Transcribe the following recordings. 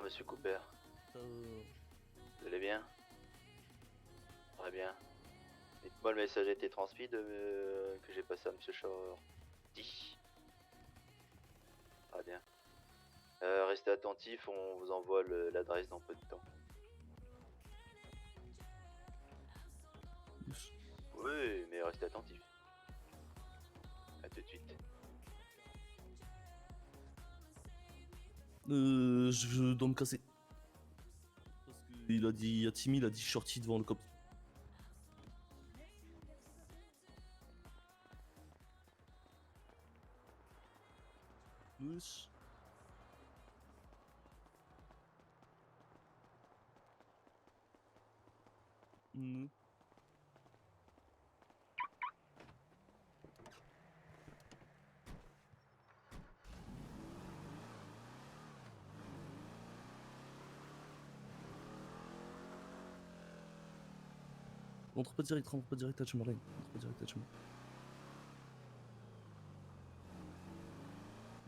monsieur Cooper. Vous allez bien? Très bien. Dites-moi, le message a été transmis que j'ai passé à monsieur Shorty. Très bien. Restez attentifs, on vous envoie l'adresse dans peu de temps. Oui, mais restez attentifs. A tout de suite. Je dois me casser. Parce que il a dit, à Timmy, il a dit Shorty devant le cop. Wesh. Rentre pas direct à Chamarin. Rentre pas direct à Chamarin.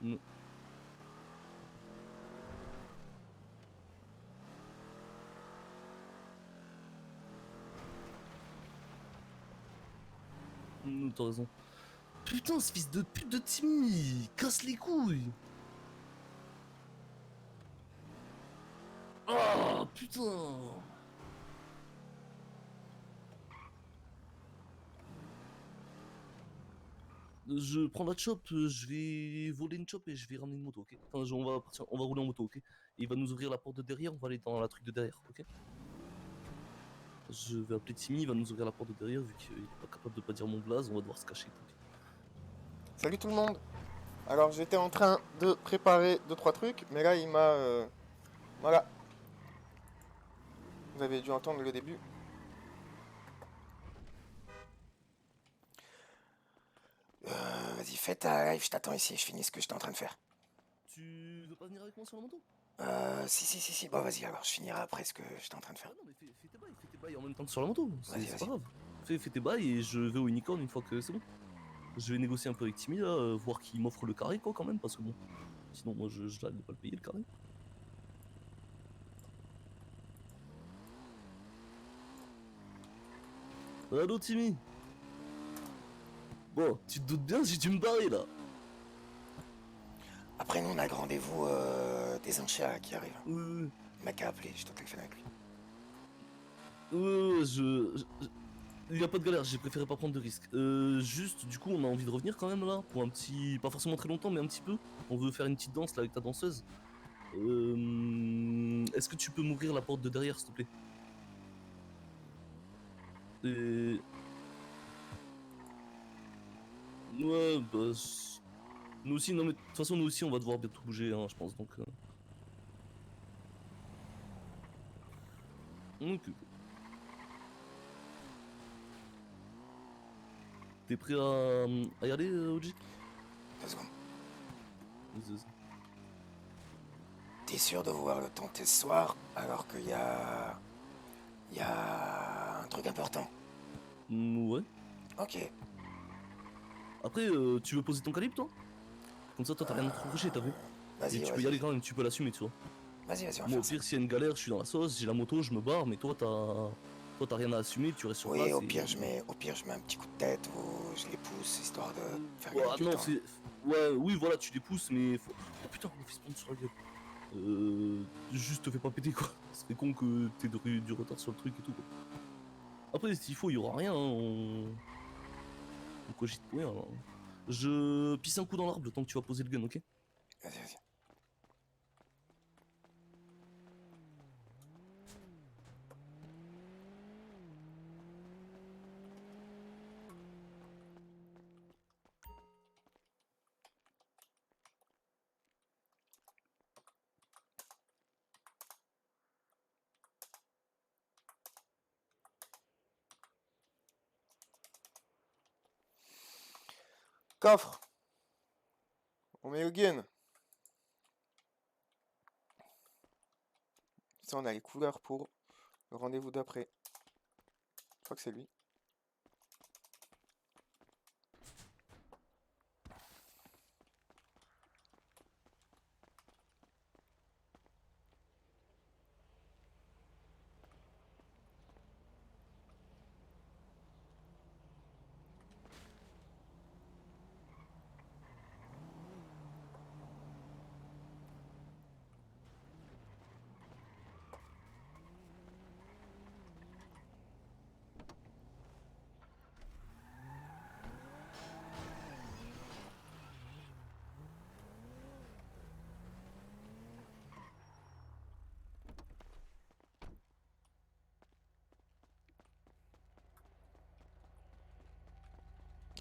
Non. Non, t'as raison. Putain, ce fils de pute de Timmy, casse les couilles. Ah, putain. Je prends la chop, je vais voler une chop et je vais ramener une moto, ok? Enfin, on va rouler en moto, ok? Et il va nous ouvrir la porte de derrière, on va aller dans la truc de derrière, ok? Je vais appeler Timmy, il va nous ouvrir la porte de derrière, vu qu'il est pas capable de pas dire mon blaze, on va devoir se cacher. Salut tout le monde. Alors j'étais en train de préparer 2-3 trucs, mais là il m'a... Voilà. Vous avez dû entendre le début. Vas-y, fais ta live, je t'attends ici, je finis ce que j'étais en train de faire. Tu veux pas venir avec moi sur la moto? Si. Bon, vas-y, alors je finirai après ce que j'étais en train de faire. Ah non, mais fais tes bails en même temps que sur la moto, Vas-y, c'est pas vas-y. grave. Fais tes bails et je vais au unicorn une fois que c'est bon. Je vais négocier un peu avec Timmy là, voir qu'il m'offre le carré quoi quand même, parce que bon, sinon moi je n'allais pas le payer le carré. Allô Timmy. Bon, tu te doutes bien si tu me paries là. Après, nous on a le rendez-vous des enchères qui arrive. Euh, Il m'a qu'à appeler, je te téléphone avec lui. Il y a pas de galère, j'ai préféré pas prendre de risques. Juste, du coup, on a envie de revenir quand même là, pour un petit. Pas forcément très longtemps, mais un petit peu. On veut faire une petite danse là avec ta danseuse. Est-ce que tu peux m'ouvrir la porte de derrière, s'il te plaît? Et... Ouais, bah. Nous aussi, non mais de toute façon, nous aussi, on va devoir bientôt bouger, hein, je pense donc. Ok. T'es prêt à y aller, OG? 2 secondes. Vas-y. T'es sûr de vouloir le tenter ce soir alors qu'il y a... Il y a un truc important. Ouais. Ok. Après, tu veux poser ton calibre, toi? Comme ça, toi, t'as rien à te reprocher, t'as vu? Et Vas-y, tu peux y aller vas-y. quand même, tu peux l'assumer, tu vois. Vas-y, on va Moi, au faire ça. pire, s'il y a une galère, je suis dans la sauce, j'ai la moto, je me barre, mais toi, t'as rien à assumer, tu restes sur Oui, place au et. pire, je mets un petit coup de tête ou je les pousse histoire de faire Ouais, gagner du non, temps. c'est. Ouais, oui, voilà, tu les pousses, mais faut. Oh putain, on fait spawn sur la gueule. Juste te fais pas péter, quoi. Ce serait con que t'aies du retard sur le truc et tout, quoi. Après, s'il faut, il y aura rien, hein, on cogite pour rien, là. Je pisse un coup dans l'arbre le temps que tu vas poser le gun, ok? Vas-y. Coffre. On met le gun. Ça, on a les couleurs pour le rendez-vous d'après. Je crois que c'est lui.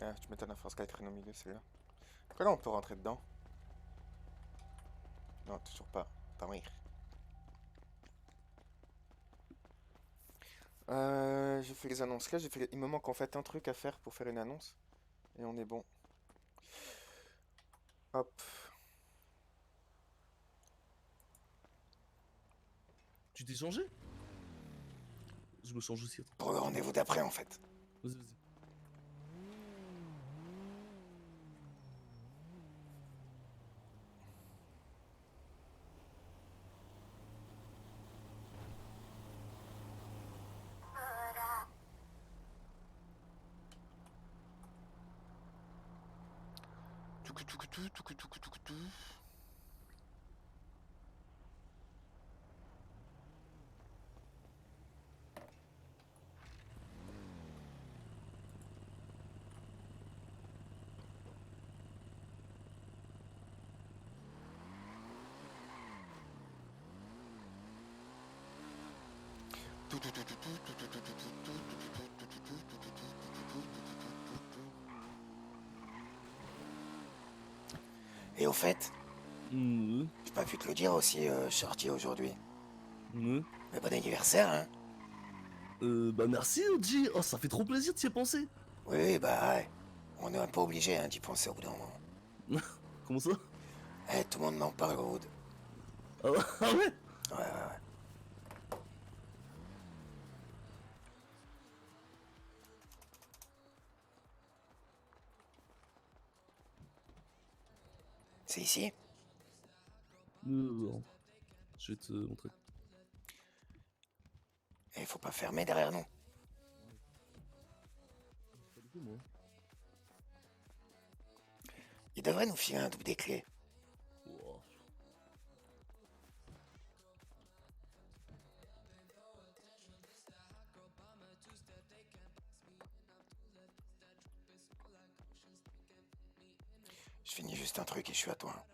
Ah, tu m'étonnes à force qu'elle traîne au milieu, celle-là. Après là, on peut rentrer dedans. Non, toujours pas. Attends, oui. J'ai fait les annonces. Là, il me manque en fait un truc à faire pour faire une annonce. Et on est bon. Hop. Tu t'es changé? Je me change aussi, attends. Pour le rendez-vous d'après, en fait. Vas-y, vas-y. Et au fait, Mmh, j'ai pas pu te le dire aussi, je suis sorti aujourd'hui. mmh. Mais bon anniversaire, hein. Bah merci, Oji. Oh, ça fait trop plaisir de t'y penser. Oui, bah ouais. On est un peu obligé hein, d'y penser au bout d'un moment. Comment ça? Eh, tout le monde m'en parle, Wood. Ah ouais? Ah ouais? Ouais, ouais, ouais. C'est ici? Non. Je vais te montrer. Et faut pas fermer derrière nous. Pas du tout, moi. Il devrait nous filer un double des clés. Wow. Je finis juste un truc et je suis à toi.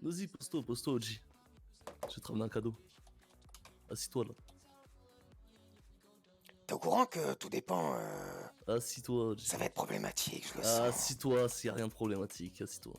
Vas-y, pose-toi, Oji. Je vais te ramener un cadeau. Assis-toi là. T'es au courant que tout dépend, Assis-toi, Oji. ça va être problématique, je le sens. Assis-toi, s'il y a rien de problématique, assis-toi.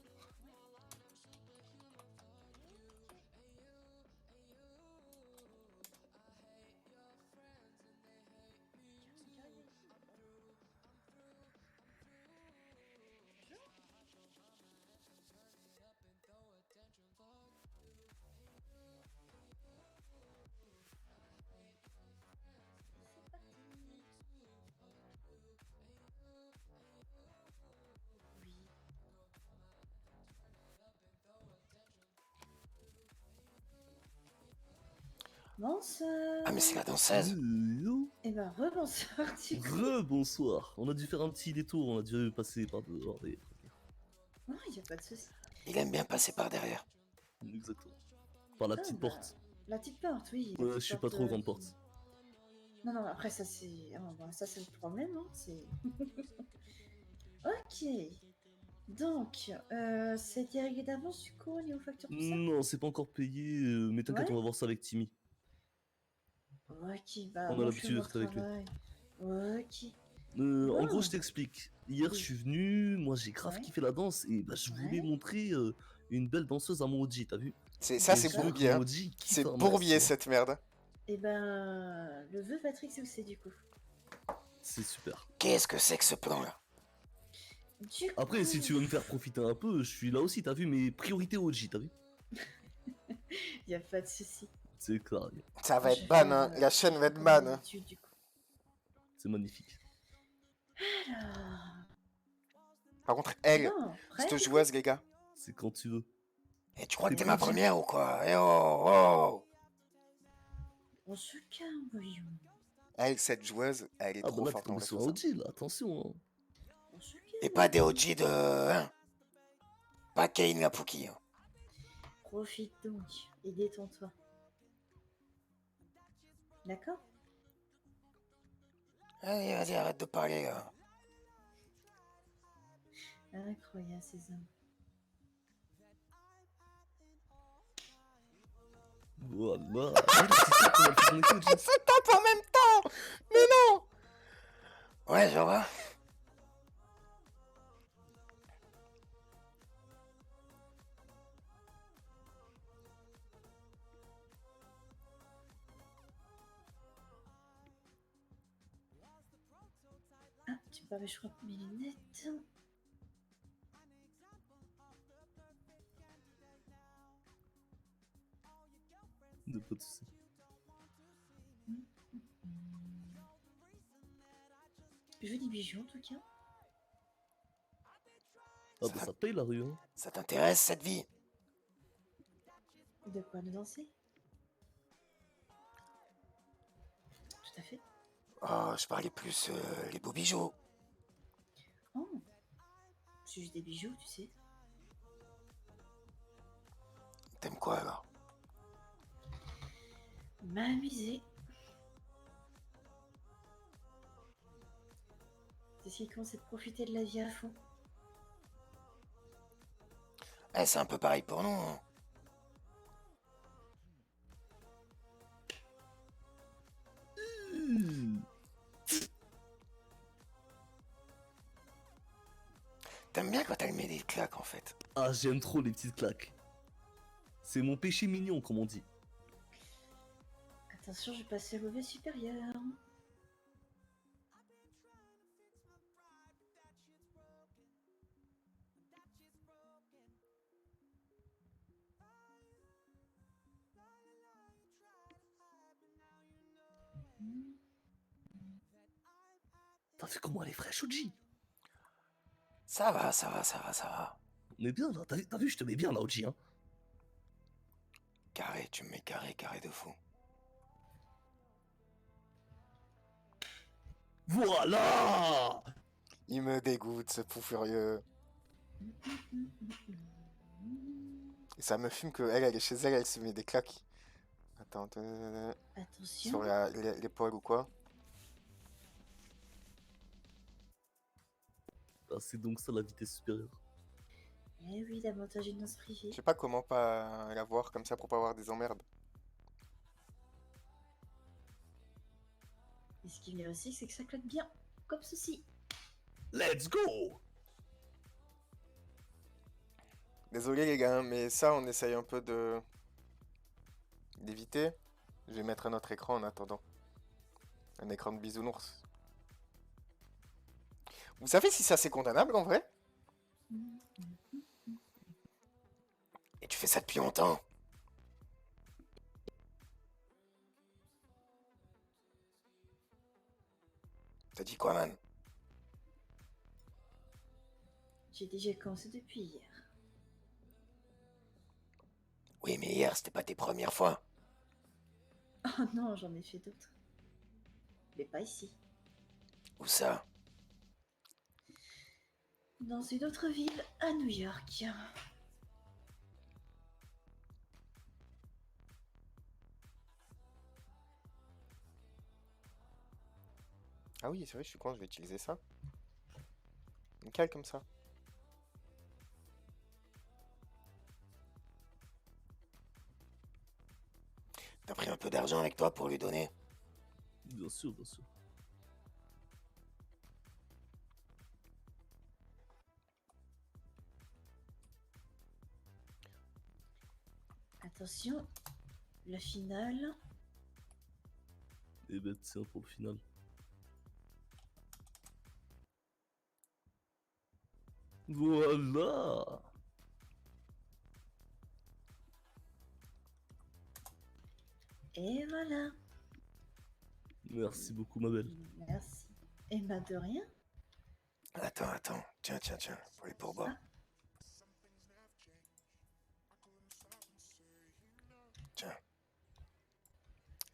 Bonsoir. Ah, mais c'est la danseuse. Yo. Eh ben, rebonsoir, du coup. Rebonsoir. On a dû faire un petit détour, on a dû passer par dehors et... Non, il a pas de souci. Il aime bien passer par derrière. Exactement. Par la Ah, petite bah, porte. La petite porte, oui. la Ouais, petite je suis pas porte, trop grande qui- porte. Non, non, après, ça, c'est... Ah, bah, ça, c'est le problème, hein. C'est... Ok. Donc, c'était réglé d'avance, du coup, au niveau facture, tout ça? Non, c'est pas encore payé, mais t'inquiète, Ouais. on va voir ça avec Timmy. Ok, bah, On a moi, je fais l'habitude mon d'être avec lui. travail. Ok. En gros, Bon. je t'explique. Hier, je Oui. suis venu, moi j'ai grave Ouais. kiffé la danse et bah, je voulais Ouais. montrer une belle danseuse à mon Oji, t'as vu? Ça, Et c'est je veux que bourbier, mon hein. Oji kiffe C'est un bourbier, max. cette merde. Eh ben, le vœu Patrick, c'est où c'est, du coup? C'est super. Qu'est-ce que c'est que ce plan-là? Du Après, coup... si tu veux me faire profiter un peu, je suis là aussi, t'as vu? Mais priorité Oji, t'as vu? Y a pas de souci. C'est clair, Ça va Je être vais ban, faire, hein. La chaîne va être comme ban, hein. d'habitude, du coup. c'est magnifique. Alors... Par contre, elle, Bon, prêt, cette du coup? joueuse, les gars. C'est quand tu veux. Et tu crois que T'es t'es ma prêt, Oji? première ou quoi? Eh oh, oh! On se calme, voyons. Elle, cette joueuse, elle est Ah bah trop là, t'es forte en tombé vrai sur sur un ça. Oji, là, attention. Hein. On se calme. Et pas des OG de... Hein? Pas Kane la Pookie. Hein. Profite donc et détends-toi. D'accord? Allez, vas-y, arrête de parler, là. Incroyable, ces hommes. Voilà. Ah, la petite claque, on va le faire avec On se tape en même temps. Mais non. Ouais, je vois. Ah, tu peux je crois mes lunettes. De pas de soucis. Jolis bijoux en tout cas. Ah bah ça paye la rue, hein. Ça t'intéresse cette vie? De quoi nous danser? Tout à fait. Oh, je parlais plus les beaux bijoux. Oh, c'est juste des bijoux, tu sais. T'aimes quoi alors? M'amuser. C'est ce qui compte, c'est de profiter de la vie à fond. Eh, c'est un peu pareil pour nous. Hein. T'aimes bien quand elle met des claques en fait. Ah, j'aime trop les petites claques. C'est mon péché mignon, comme on dit. Attention, je passe le lever supérieur. T'as vu comment elle est fraîche, Oji? Ça va, ça va, ça va, ça va. On est bien là, t'as vu, je te mets bien là, Oji, hein. Carré, tu me mets carré, carré de fou. Voilà. Il me dégoûte ce fou furieux. Et ça me fume que elle est chez elle, elle se met des claques. Attends, Attention. sur l'épaule ou quoi? Ah, c'est donc ça la vitesse supérieure. Eh oui, davantage une danse privée. Je sais pas comment pas la voir comme ça pour pas avoir des emmerdes. Et ce qui vient aussi, c'est que ça claque bien, comme ceci. Let's go. Désolé les gars, mais ça on essaye un peu d'éviter. Je vais mettre un autre écran en attendant. Un écran de bisounours. Vous savez si ça c'est condamnable en vrai? Et tu fais ça depuis longtemps? T'as dit quoi, man? J'ai déjà commencé depuis hier. Oui, mais hier c'était pas tes premières fois. Oh non, j'en ai fait d'autres. Mais pas ici. Où ça? Dans une autre ville, à New York. Ah oui, c'est vrai, je suis con, je vais utiliser ça. Nickel comme ça. T'as pris un peu d'argent avec toi pour lui donner? Bien sûr, bien sûr. Attention, la finale. Et ben tiens pour le final. Voilà. Et voilà. Merci beaucoup ma belle. Merci. Et bah de rien. Attends. Tiens, pour les pourboires. Tiens.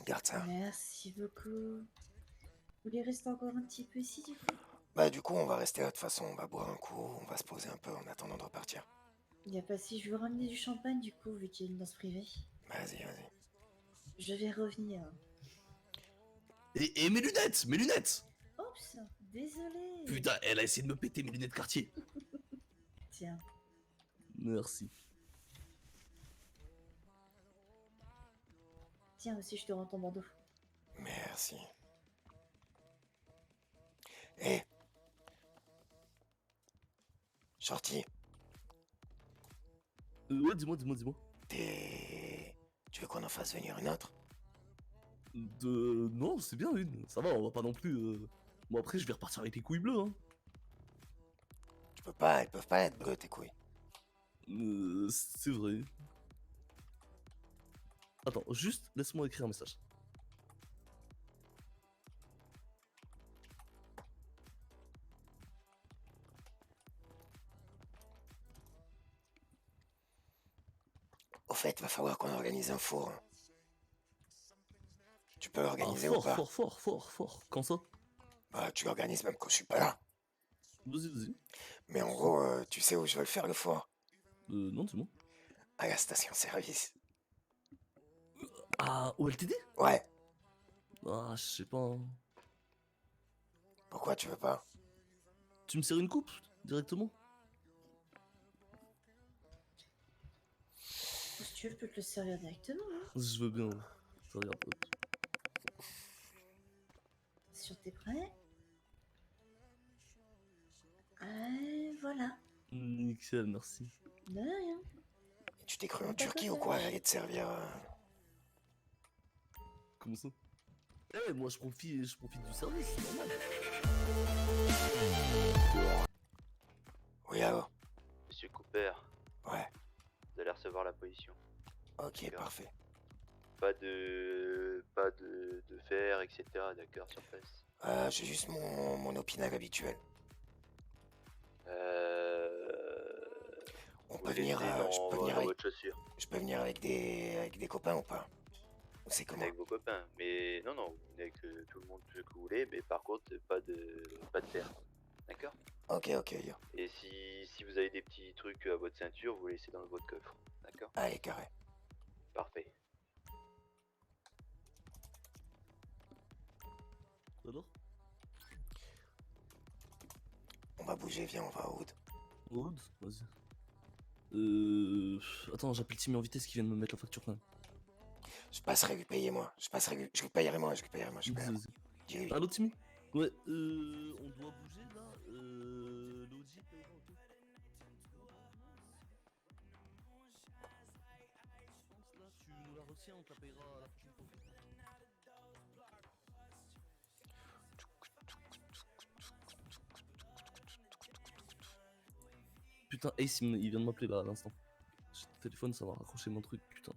Garde ça. Merci beaucoup. Vous voulez rester encore un petit peu ici du coup? Bah du coup, on va rester là de toute façon. On va boire un coup, on va se poser un peu en attendant de repartir. Il n'y a pas si je veux ramener du champagne du coup vu qu'il y a une danse privée. Vas-y. Je vais revenir. Et mes lunettes, mes lunettes. Oups, désolé. Putain, elle a essayé de me péter mes lunettes quartier. Tiens. Merci. Tiens, aussi, je te rends ton bandeau. Merci. Hé Shorty, Ouais, dis-moi. tu veux qu'on en fasse venir une autre? Non, c'est bien une. Ça va, on va pas non plus. Bon, après, je vais repartir avec les couilles bleues, hein. Tu peux pas, elles peuvent pas être bleues tes couilles. C'est vrai. Attends, juste laisse-moi écrire un message. Au fait, va falloir qu'on organise un four. Tu peux Ah, l'organiser ou pas? fort. Quand ça? Bah, tu l'organises même quand je suis pas là. Vas-y. Mais en gros, tu sais où je veux le faire le four? Non, dis-moi. À la station-service. Ah, au LTD? Ouais, Ah, je sais pas, hein. pourquoi tu veux pas? Tu me sers une coupe, directement? Si tu veux, je peux te le servir directement. Hein. Je veux bien. Ça regarde. Hop. Sûr, t'es prêt? Voilà. Nickel, merci. De rien. Tu t'es cru en Pas Turquie ou comme quoi? ça. J'allais te servir. Comment ça? Eh, moi je profite du service, c'est normal. Oui, allô? Monsieur Cooper, Ouais, vous allez recevoir la position. ok, D'accord. parfait. Pas de fer, etc. D'accord, sur place. J'ai juste mon opinel habituel. On Vous peut venir, laissez je peux dans venir avec, votre chaussure. je peux venir avec des copains ou pas? Ou c'est Venez comment? avec vos copains. Mais non, vous venez avec tout le monde ce que vous voulez, mais par contre, pas de fer. D'accord? Ok, yo. Et si vous avez des petits trucs à votre ceinture, vous les laissez dans votre coffre. D'accord? Allez, carré. Parfait. Alors? On va bouger, viens, on va au hood. Wood? Vas-y. Attends, j'appelle Timmy en vitesse qui vient de me mettre la facture quand même. Je passerai lui payer moi. Je lui payerai moi. Vas-y. Dis-lui. Allô Timmy? Ouais, on doit bouger là. L'Audi payera, ok? Là, tu nous la retiens, on te la payera à la prochaine fois. Putain, Ace il vient de m'appeler là à l'instant. J'ai le téléphone, ça va raccrocher mon truc, putain.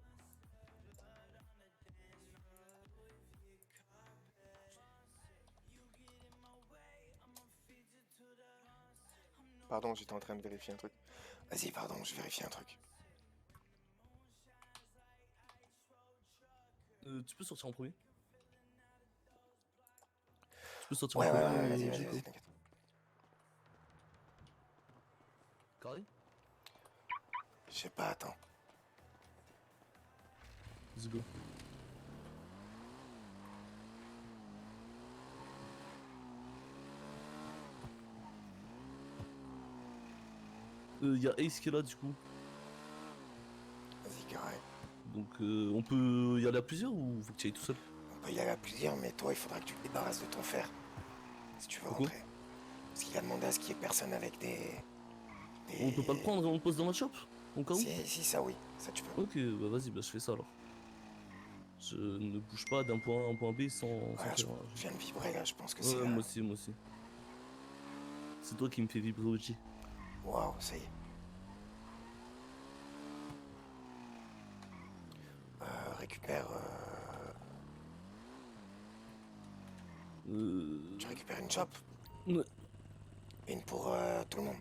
Pardon, j'étais en train de vérifier un truc. Vas-y, pardon, je vérifie un truc. Tu peux sortir en premier? Tu peux sortir Ouais, en ouais, premier, vas-y, Jacob. t'inquiète. Carré? Je sais pas, attends. Let's go. Y'a Ace qui est là du coup. Vas-y, carré. Donc on peut y aller à plusieurs ou faut que tu ailles tout seul? On peut y aller à plusieurs, mais toi, il faudra que tu te débarrasses de ton fer. Si tu veux Pourquoi? rentrer. Parce qu'il a demandé à ce qu'il y ait personne avec des... On peut pas le prendre et on le pose dans la shop? Au cas où? Si, ça oui. Ça, tu peux. Ok, bah vas-y, bah je fais ça alors. Je ne bouge pas d'un point A à un point B sans Ouais, faire. je viens de vibrer, là. Je pense que c'est... Ouais, moi aussi. C'est toi qui me fais vibrer aussi. Waouh, ça y est. Récupère... Tu récupères une chope? Ouais. Une pour tout le monde.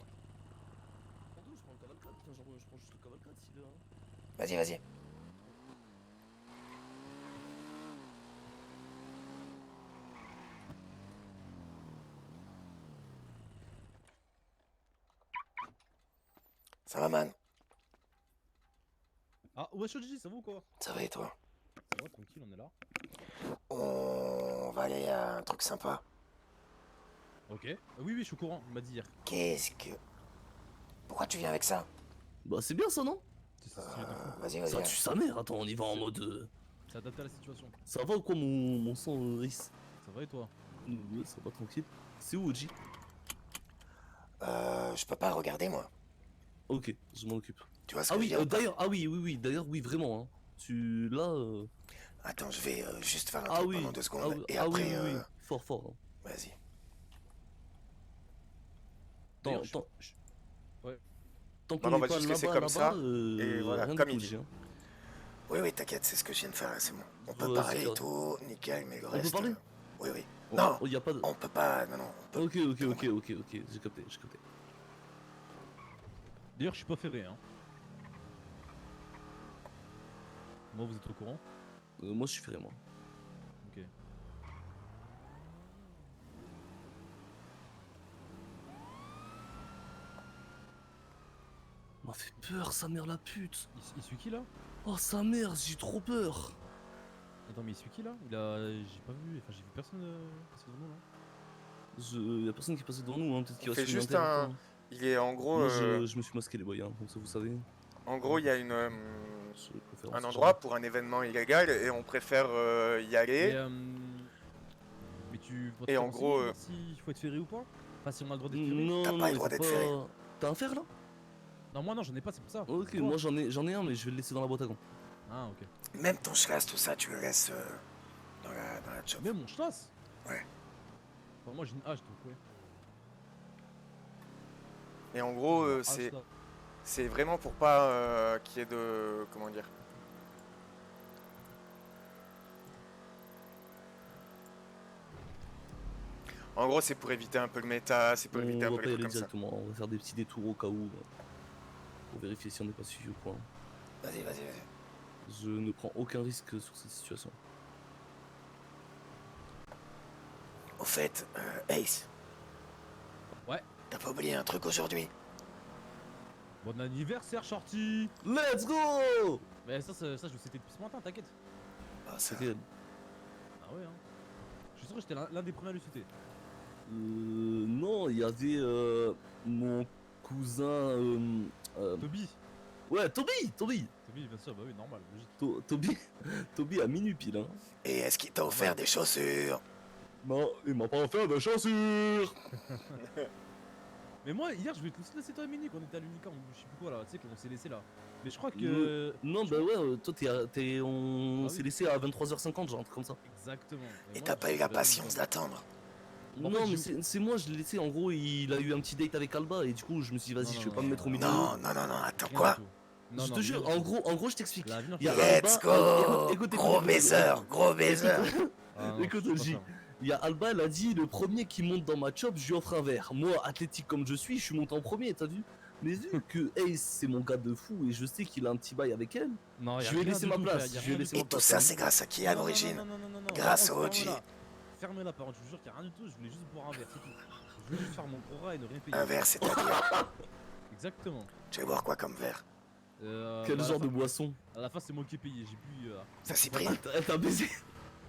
Pardon, je prends le cavalcade, tiens, je prends juste le cavalcade s'il est là. Vas-y. Ça va, man? Ah, ouais, Shoji, ça va ou quoi? Ça va et toi? Ça va, tranquille, on est là. On va aller à un truc sympa. Ok. Oui, je suis au courant, il m'a dit hier. Qu'est-ce que... Pourquoi tu viens avec ça? Bah c'est bien ça non? C'est stylé de fou. Vas-y, Ça tue sa mère, attends on y va en mode... C'est adapté à la situation. Ça va ou quoi mon sang, Ace? Ça va et toi? Ouais, ça va tranquille. C'est où, Oji? Je peux pas regarder, moi. Ok, je m'en occupe. Tu vois ce Ah que je oui, veux dire ou pas? d'ailleurs, ah oui, d'ailleurs, oui, vraiment, hein. Tu, là, Attends, je vais juste faire un ah truc oui, pendant 2 secondes. ah oui, Et ah oui, après, oui, oui, fort, fort, hein. vas-y. D'ailleurs, Tant Non, qu'on non, n'est bah, pas juste que c'est là-bas, comme ça, et voilà, rien comme du il tout, dit. Oji, hein. Oui, oui, t'inquiète, c'est ce que je viens de faire, là, c'est bon. On peut Ouais, parler c'est et clair. tout, nickel, mais le On peut reste... parler? Oui, oui. Oh, Non, oh, y a pas de... on peut pas, non, non, on peut... Ok, j'ai capté, j'ai capté. D'ailleurs, je suis pas ferré, hein. Moi, vous êtes au courant? Moi, je suis ferré, moi. Ok. M'a fait peur, sa mère la pute. Il suit qui là? Oh, sa mère, j'ai trop peur. Attends, mais il suit qui là? J'ai pas vu. Enfin, j'ai vu personne passer devant nous là. Y a personne qui est passé devant nous, hein. Peut-être qu'il On va fait se faire juste une inter un... encore. Il est en gros... Moi, je me suis masqué les boys, hein, comme ça, vous savez. En gros, il y a une... Je préfère un en endroit pour un événement illégal et on préfère y aller. Mais tu. Et en gros, S'il faut être ferré ou pas? Enfin, si on a le droit d'être ferré? Non, T'as non, pas le il droit faut d'être ferré. T'as un fer là? Non, moi non, j'en ai pas, c'est pour ça. Ok, Toi moi j'en ai un, mais je vais le laisser dans la boîte à gants. Ah, ok. Même ton chlasse, tout ça, tu le laisses dans la job. Mais mon chlasse? Ouais. Enfin, moi j'ai une hache donc ouais. Et en gros, Une hache, là. c'est vraiment pour pas qu'il y ait de... Comment dire? En gros, c'est pour éviter un peu le méta, c'est pour éviter un On peu va pas les y trucs aller comme ça. directement, on va faire des petits détours au cas où. Pour vérifier si on n'est pas suivi ou quoi. Vas-y, vas-y, vas-y. Je ne prends aucun risque sur cette situation. Au fait, Ace. Ouais. T'as pas oublié un truc aujourd'hui? Bon anniversaire, Shorty! Let's go! Mais ça je le sais depuis ce matin, t'inquiète. Ah, ça... C'était... Ah ouais, hein. Je suis sûr que j'étais l'un des premiers à le souhaiter. Non, il y avait mon cousin... Toby! Ouais, Toby, Toby, bien sûr, bah oui, normal, logique. Toby à minuit pile, hein. Et est-ce qu'il t'a offert des chaussures? Non, il m'a pas offert de chaussures. Mais moi, hier, je vais te laisser toi et Mini, qu'on était à l'Unicorn, je sais plus quoi là, tu sais, qu'on s'est laissé là. Mais je crois que. Non, bah ouais, toi on Ah s'est oui. laissé à 23h50, genre un truc comme ça. Exactement. Et moi, t'as pas eu la patience d'attendre? En Non, fait, mais j'ai- c'est moi, je l'ai laissé. En gros, il a eu un petit date avec Alba et du coup, je me suis dit, vas-y, Non, je non, vais pas me non, mettre au non, milieu. Non, non, non, non, attends, Rien quoi? du tout. Non, Je non, te jure, rien du tout. en gros, je t'explique. La vie, non, Il y a Let's Alba, go! écoute, Gros baiser, gros baiser! Ah, non, Écoute, je suis pas Oji. fan. Il y a Alba, elle a dit, le premier qui monte dans ma chop, je lui offre un verre. Moi, athlétique comme je suis monté en premier, t'as vu? Mais vu que Ace, c'est mon gars de fou et je sais qu'il a un petit bail avec elle, Non, y a je vais rien laisser du ma tout, place, frère, y a je vais rien laisser du Et ma tout place. ça, hein. c'est grâce à qui à Non, non, l'origine? non, non, non, non, non. Grâce Par au contre, OG. ferme-la. Ferme-la, par contre, je vous jure qu'il n'y a rien du tout, je voulais juste boire un verre, c'est tout. Je voulais juste faire mon gros rat et ne rien payer. Un verre, c'est-à-dire? Exactement. Tu veux boire quoi comme verre? Quel Bah, à la genre de fin- boisson? À la fin, c'est moi qui ai payé, j'ai bu. Ça s'y pris? T'as baisé?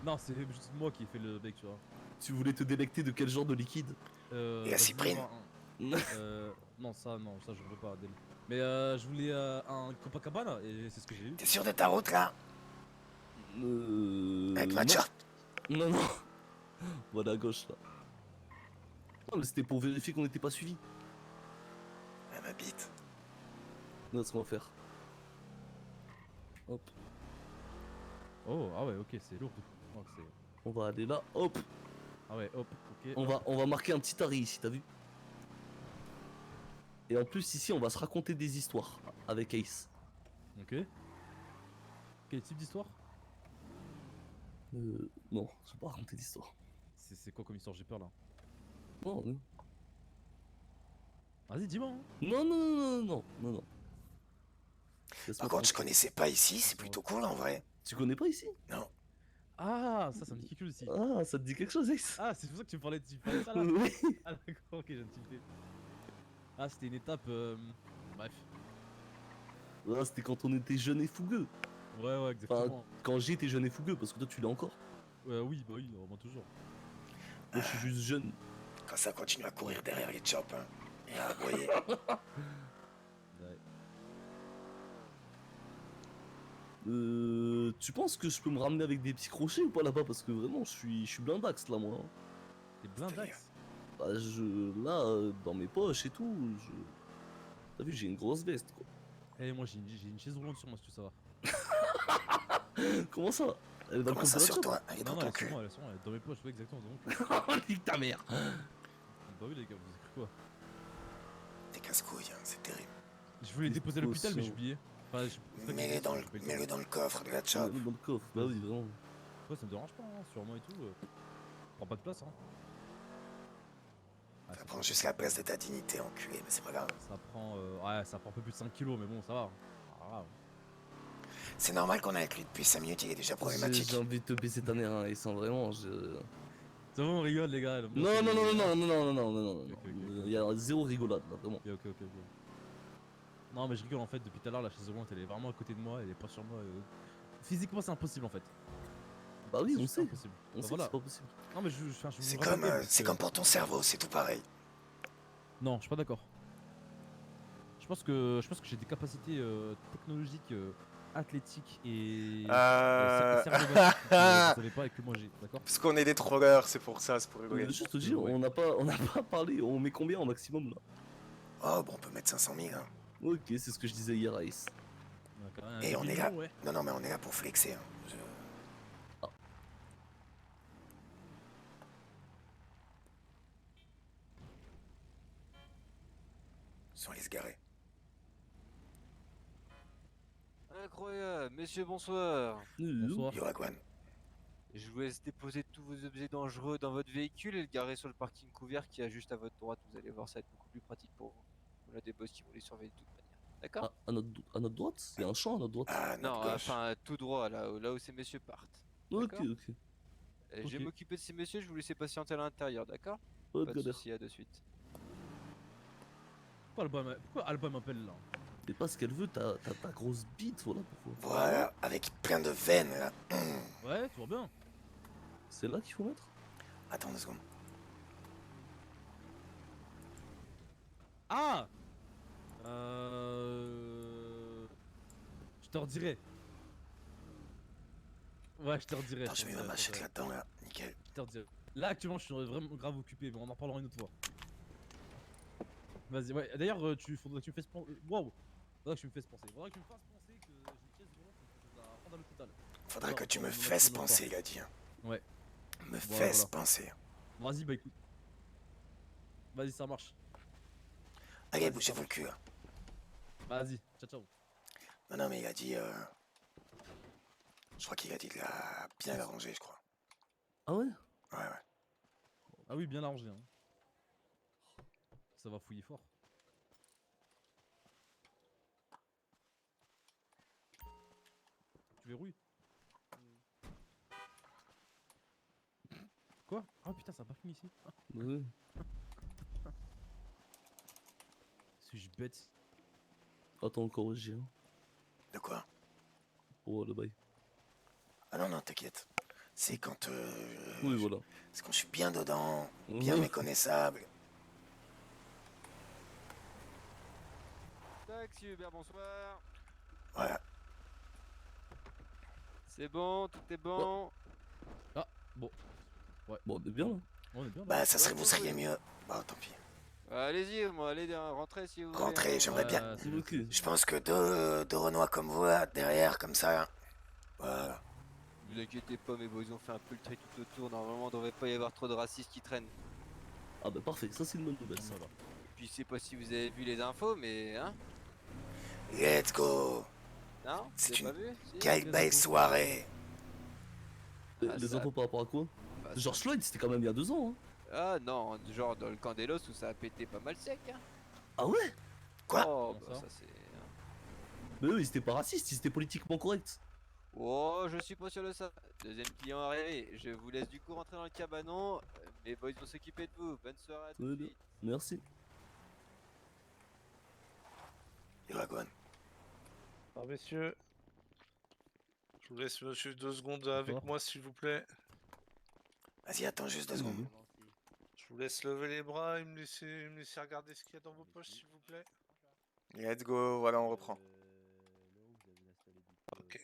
Non, c'est juste moi qui ai fait le bec, tu vois. Tu voulais te délecter de quel genre de liquide? Et la Bah, je cyprine? voulais avoir non, ça, je veux pas, Adèle. Mais je voulais un Copacabana et c'est ce que j'ai eu. T'es sûr de ta route là? Avec ma non. short? Non. Voilà à gauche là. Non, mais c'était pour vérifier qu'on n'était pas suivi. Elle m'habite. Non, ce qu'on va faire. Hop, Oh, ah ouais, ok, c'est lourd. Oh, c'est- on va aller là. Hop, ah ouais, hop, ok. on va marquer un petit arrêt ici, t'as vu? Et en plus ici, on va se raconter des histoires avec Ace. Ok. Quel type d'histoire? Non, je vais pas raconter d'histoire. C'est quoi comme histoire? J'ai peur là. Non, non, Vas-y, dis-moi. Hein. non. Par contre, je connaissais pas ici, c'est plutôt cool en vrai. Tu connais pas ici? Ah, ça me dit quelque chose aussi. Ah, ça te dit quelque chose, Ace? Ah, c'est pour ça que tu parlais de ça là. Oui. Ah, d'accord, ok, j'ai une tilté. Ah, c'était une étape. Bref. Ah, c'était quand on était jeunes et fougueux. Ouais, exactement. Quand j'étais jeune et fougueux, parce que toi tu l'es encore. Oui, bah oui, moi toujours. Moi je suis juste jeune. Quand ça continue à courir derrière les chops, hein. Et à aboyer. Ouais. Tu penses que je peux me ramener avec des petits crochets ou pas là-bas? Parce que vraiment, je suis blindax là, moi. T'es blindax. Bah, là, dans mes poches et tout, t'as vu, j'ai une grosse veste, quoi. Eh, moi, j'ai une chaise roulante sur moi, si tu veux savoir. Comment ça? Elle est dans le Comment coffre ça de la sur job? toi? Elle est Non, dans non, ton elle est sur cul. moi, elle est sur moi, elle est dans mes poches, ouais, exactement. Donc, Nique ta mère! bah oui, les gars, vous avez cru quoi? T'es casse-couille, hein, c'est terrible. Je voulais Qu'est-ce déposer à que l'hôpital, mais c'est? j'ai oublié. Enfin, c'est pour ça que j'ai Mets-le dit, dans, j'ai pas eu le temps. mets-le dans le coffre de la Dans chop. le coffre, bah oui, vraiment. Ouais, ça me dérange pas, hein, sur moi et tout. Prends pas de place, hein. Ah, Ça prend juste la place de ta dignité, enculé, mais c'est pas grave. Ça prend, ouais, ça prend un peu plus de 5 kilos, mais bon, ça va. Ah, grave. C'est normal qu'on est avec lui depuis 5 minutes, il est déjà problématique. J'ai envie de te baisser ta mère, hein, et sans vraiment, C'est bon, on rigole, les gars. l'ambiance, Non, elle non, est- non, non, non, non, non, non, non, non, Ok, ok, non. ok. Il y a zéro rigolade, là, vraiment. Ok. Non, mais je rigole en fait, depuis tout à l'heure, la chaise roulante elle est vraiment à côté de moi, elle est pas sur moi. Physiquement, c'est impossible en fait. Bah oui, on juste sait. impossible. On Bah, sait que voilà. c'est pas possible. Non, mais je C'est me comme, rappelle parce c'est que- comme pour ton cerveau, c'est tout pareil. Non, je suis pas d'accord. Je pense que j'ai des capacités technologiques, athlétiques et cerveau-motrices que vous avez pas et que moi j'ai, d'accord? Parce qu'on est des trollers, c'est pour ça, c'est pour rigoler. Juste te dire, Ouais. on n'a pas parlé, on met combien en maximum, là? Oh, bon, on peut mettre 500 000, hein. Ok, c'est ce que je disais hier à Ace. On a quand même un Et on est million, là. ouais. Non, non, mais on est là pour flexer, hein. Sans les se garer. Incroyable, messieurs, bonsoir. Bonsoir. Yo, Agwan. Je vous laisse déposer tous vos objets dangereux dans votre véhicule et le garer sur le parking couvert qui est juste à votre droite. Vous allez voir, ça va être beaucoup plus pratique pour vous. On a des boss qui vont les surveiller de toute manière. D'accord? À notre droite? Il y a un champ à notre droite. Ah, Non, notre gauche. enfin tout droit, là où ces messieurs partent. Ok, d'accord. ok. Je vais Ok. m'occuper de ces messieurs, je vous laisse patienter à l'intérieur, d'accord? Pas de Pas de galère. soucis, à de suite. Pourquoi Alba m'appelle là? C'est pas ce qu'elle veut, ta grosse bite, voilà pourquoi. Voilà, avec plein de veines, là. Ouais, tout va bien. C'est là qu'il faut mettre? Attends 2 secondes. Ah Je te redirai. Ouais, je te redirai. Attends, je je te mets ma redirai, machette je te là-dedans, là. Nickel. redirai. Là, actuellement, je suis vraiment grave occupé, mais on en reparlera une autre fois. Vas-y, ouais. D'ailleurs, faudrait que tu me fasses penser. Waouh! Faudrait que tu me fasses penser. Faudrait que tu me fasses penser que j'ai une pièce volante et que je la rende à l'hôpital. Faudrait Non, que tu on me en a fasses parlé penser, il a dit. Hein. Ouais. Me Voilà, fasses voilà. penser. Vas-y, bah écoute. Vas-y, ça marche. Allez, Vas-y, bougez-vous ça le cul, là. Vas-y, ciao, ciao. Non, non, mais il a dit. Je crois qu'il a dit de la bien l'arranger, je crois. Ah ouais? Ouais, ouais. Ah oui, bien arrangé. Hein. Ça va fouiller fort. Tu verrouilles? Quoi? Ah putain, ça a pas fini ici. Ah, Ouais. suis-je bête? Attends, encore j'ai un. De quoi? Oh, le bail. Ah non, non, t'inquiète. C'est quand. Oui, voilà. C'est quand je suis bien dedans, bien Ouais. méconnaissable. Taxi Uber, bonsoir. Voilà. C'est bon, tout est bon. Bon, Bon, on est bien là. on est bien là. Bah, ça serait, Ouais, vous ouais, seriez ouais. mieux. Bah, tant pis. Allez-y, moi, allez, rentrez si vous voulez. Rentrez, hein. j'aimerais bien. C'est Ok. Je pense que deux Renois comme vous, là, derrière, comme ça. Voilà. Vous inquiétez pas, mes boys, ils ont fait un peu le tri tout autour. Normalement, il devrait pas y avoir trop de racistes qui traînent. Ah bah parfait, ça c'est une bonne nouvelle. Ça. Voilà. Et puis, je sais pas si vous avez vu les infos, mais hein? Let's go. Non? C'est Vous avez une pas vu? Si Quelle les belle infos. soirée. Ah, Les ça- infos par rapport à quoi? Bah, George Floyd, c'était quand même il y a 2 ans. Hein. Ah non, genre dans le camp des Los où ça a pété pas mal sec. Hein. Ah ouais? Quoi? Oh, Comment bah ça ça c'est. Mais eux, ils étaient pas racistes, ils étaient politiquement corrects. Oh, je suis pas sûr de ça. Deuxième client arrivé. Je vous laisse du coup rentrer dans le cabanon. Mes boys vont s'occuper de vous. Bonne soirée à Très tous. bien. Merci. Iragwan. Alors messieurs, je vous laisse monsieur 2 secondes avec D'accord. moi s'il vous plaît. Vas-y, attends juste 2 secondes. Je vous laisse lever les bras et me laisser regarder ce qu'il y a dans vos poches s'il vous plaît. Let's go, voilà, on reprend. Ok.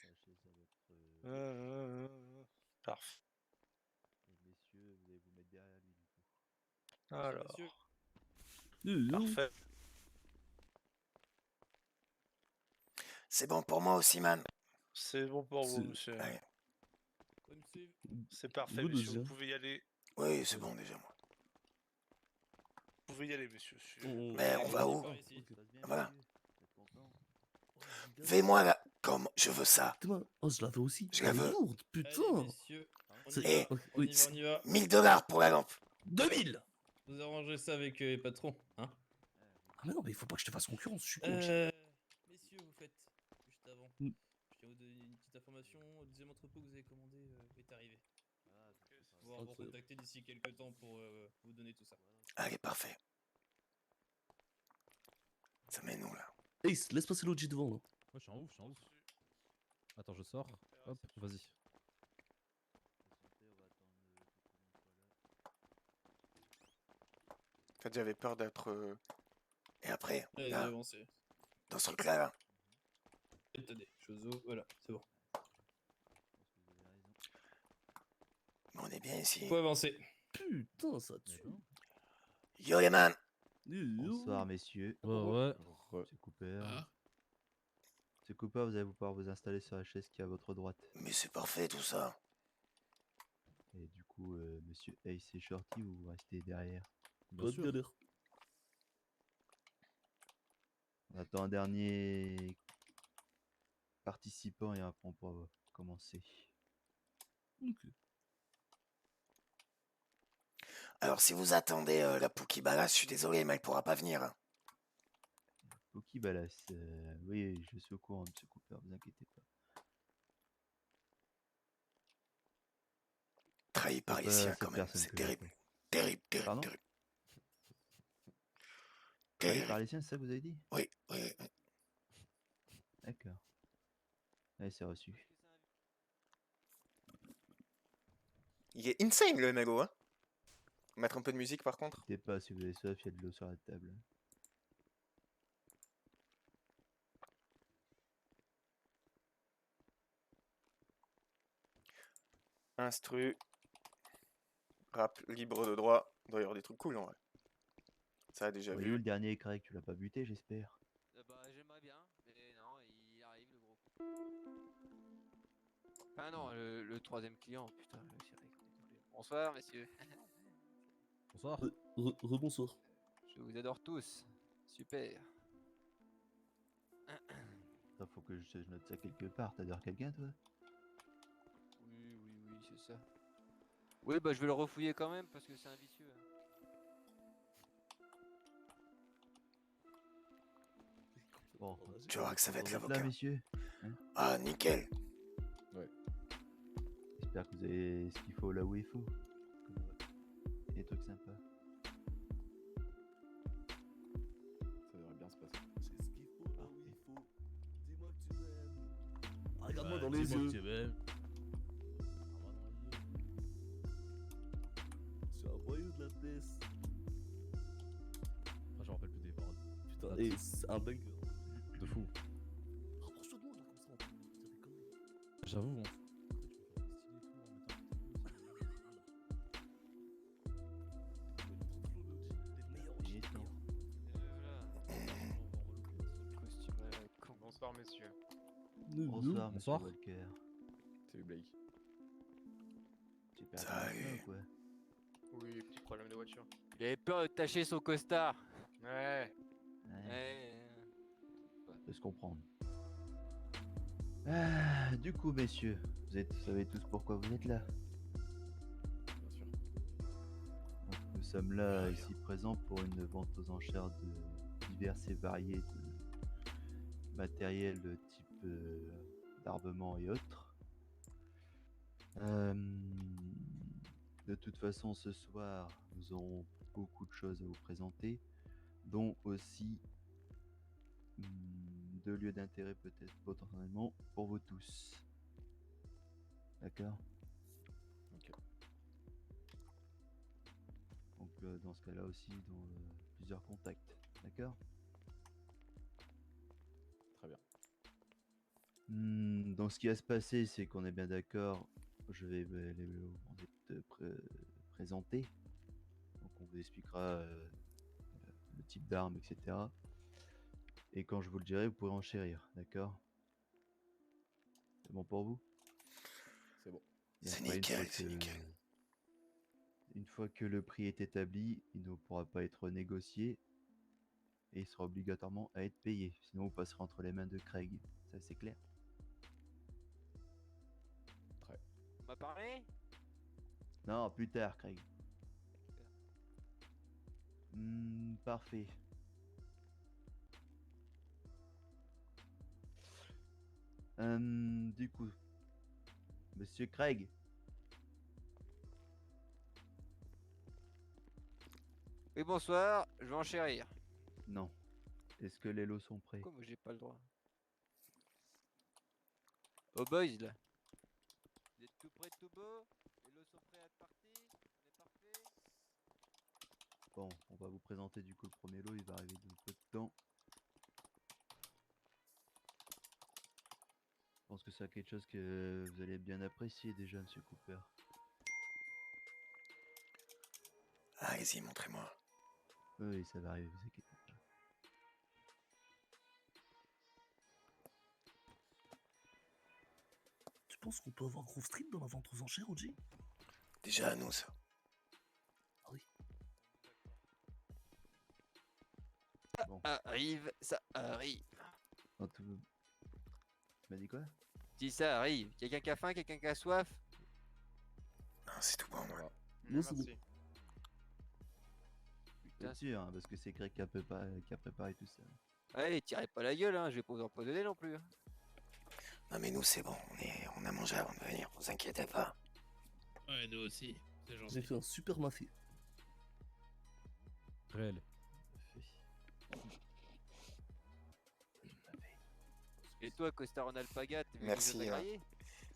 Parfait. Et messieurs, vous allez vous mettre derrière lui du coup. Alors, Parfait. parfait. C'est bon pour moi aussi, man. C'est bon pour vous, C'est- monsieur. Allez. C'est parfait, Good monsieur. aussi, Vous hein. pouvez y aller. Oui, c'est bon déjà, moi. Vous pouvez y aller, monsieur. Mais on va où? Ça se passe bien, Voilà. messieurs? Vous êtes contents? Fais-moi là, comme je veux ça. Putain, oh, je l'avais aussi. Je la Elle est veux. lourde, Allez, putain. messieurs, on C'est- y va, ok, on oui, y va, c'est- on y va. 1000 $ pour la lampe. 2000. Vous arrangez ça avec les patrons, hein. Ah mais non, mais il faut pas que je te fasse concurrence, je suis con. Messieurs, vous faites juste avant. Mm. Je tiens à vous donner une petite information. Le deuxième entrepôt que vous avez commandé est arrivé. Ah, On va vous recontacter d'ici quelques temps pour vous donner tout ça. Allez, parfait. Ça mène où là? Ace, laisse passer l'OG devant là. Ouais, je suis en ouf, je suis en ouf. Attends, je sors. Hop, vas-y. patientez, on va attendre que tout le monde soit là. En fait, j'avais peur d'être. Et après, Allez, là, avancez. dans ce truc-là, là. Attendez, je vous ouvre. Voilà, c'est bon. Je pense que vous avez raison. Mais on est bien ici. Faut avancer. Putain, ça tue. D'accord. Yo les man. Bonsoir, messieurs. Ouais. C'est Cooper. C'est Cooper, vous allez pouvoir vous installer sur la chaise qui est à votre droite. Mais c'est parfait tout ça. Et du coup, monsieur Ace et Shorty, vous restez derrière. Bien Pas de sûr. galère. On attend un dernier participant et après on pourra commencer. Ok. Alors si vous attendez la Pookie Bala, je suis désolé, mais elle pourra pas venir. Hein. Pookie Balas, oui, je suis au courant de ce Cooper, vous inquiétez pas. Trahi par les Pas siens cette quand même, personne c'est que j'appelle. terrible. Terrible, terrible, Pardon? terrible. Trahi Terrible. par les siens, c'est ça que vous avez dit? Oui, oui, oui. D'accord. Allez, c'est reçu. Il est insane le MLO, hein. Mettre un peu de musique par contre. N'hésitez pas, si vous avez soif, il y a de l'eau sur la table. Instru. Rap libre de droit. Il doit y avoir des trucs cool en vrai. Ça a déjà Bon, il est où vu. le dernier Craig, tu l'as pas buté, j'espère. Bah, j'aimerais bien, mais non, il arrive le gros. Ah non, le troisième client, putain, le Cyril. Bonsoir, messieurs. Bonsoir. Rebonsoir. Je vous adore tous. Super. Attends, faut que je note ça quelque part. T'adores quelqu'un, toi? Oui, oui, oui, c'est ça. Oui, bah je vais le refouiller quand même parce que c'est un vicieux. Hein. Bon, Tu verras que ça va être vous êtes l'avocat. là, messieurs. Ah, nickel. J'espère que vous avez ce qu'il faut là où il faut. Des trucs sympas. Ça devrait bien se passer. J'ai ce qu'il faut là où il faut. Dis-moi que tu m'aimes. Regarde-moi Ouais, dans les dis-moi yeux. que tu m'aimes. Je suis un voyou de la pièce. Après, je me rappelle plus des paroles. Putain, Ah, et c'est un banger. De fou. Rapproche-toi de moi là comme ça, on peut dire des conneries. J'avoue. Il est temps. Bonsoir, messieurs. Bonsoir, monsieur Bonsoir. Walker. Salut, Blake. Tu perds Salut. quelqu'un ou quoi? Oui, petit problème de voiture. Il avait peur de tâcher son costard. Ouais. Ouais, peut se comprendre. Ah, du coup, messieurs, vous savez tous pourquoi vous êtes là. Bien sûr. Donc, nous sommes là, ici présents, pour une vente aux enchères de divers et variés de matériel de type d'armement et autres. De toute façon, ce soir, nous aurons beaucoup de choses à vous présenter, dont aussi 2 lieux d'intérêt peut-être potentiellement pour vous tous. D'accord? Ok. Donc dans ce cas-là aussi, dans plusieurs contacts. D'accord? Très bien. Donc ce qui va se passer, c'est qu'on est bien d'accord. Je vais te présenter. Donc on vous expliquera le type d'arme, etc. Et quand je vous le dirai, vous pourrez enchérir, d'accord? C'est bon pour vous? C'est bon. Et C'est après, nickel, c'est nickel. une fois que le prix est établi, il ne pourra pas être négocié et il sera obligatoirement à être payé. Sinon, vous passerez entre les mains de Craig. Ça, c'est clair? On m'a parlé? Non, plus tard, Craig. Parfait. Du coup, Monsieur Craig. Oui, bonsoir, je vais enchérir. Non. Est-ce que les lots sont prêts? Pourquoi moi j'ai pas le droit? Oh boys là. Vous êtes tout prêts, tout beau? Les lots sont prêts à être partis? On est parfait? Bon, on va vous présenter du coup le premier lot, il va arriver dans peu de temps. Je pense que c'est quelque chose que vous allez bien apprécier déjà, Monsieur Cooper. Allez-y, montrez-moi. Oui, ça va arriver, vous inquiétez pas. Tu penses qu'on peut avoir Grove Street dans la vente aux enchères, OG? Déjà à nous, ça. Ah oui. Bon. Arrive, ça arrive. En tout... Tu m'as dit quoi? Si ça arrive. Quelqu'un qui a faim, quelqu'un qui a soif? Non, c'est tout bon, moi. Non, c'est bon. Merci. Putain, Bien sûr, hein, parce que c'est Craig qui a préparé tout ça. allez, tirez pas la gueule, hein, je vais pas vous empoisonner non plus. Non, mais nous, c'est bon. On a mangé avant de venir, vous inquiétez pas. Ouais, nous aussi. C'est J'ai gentil. fait un super mafé. Réel. Et toi, costard en alpaga, t'es venu Merci, nous hein. agrailler?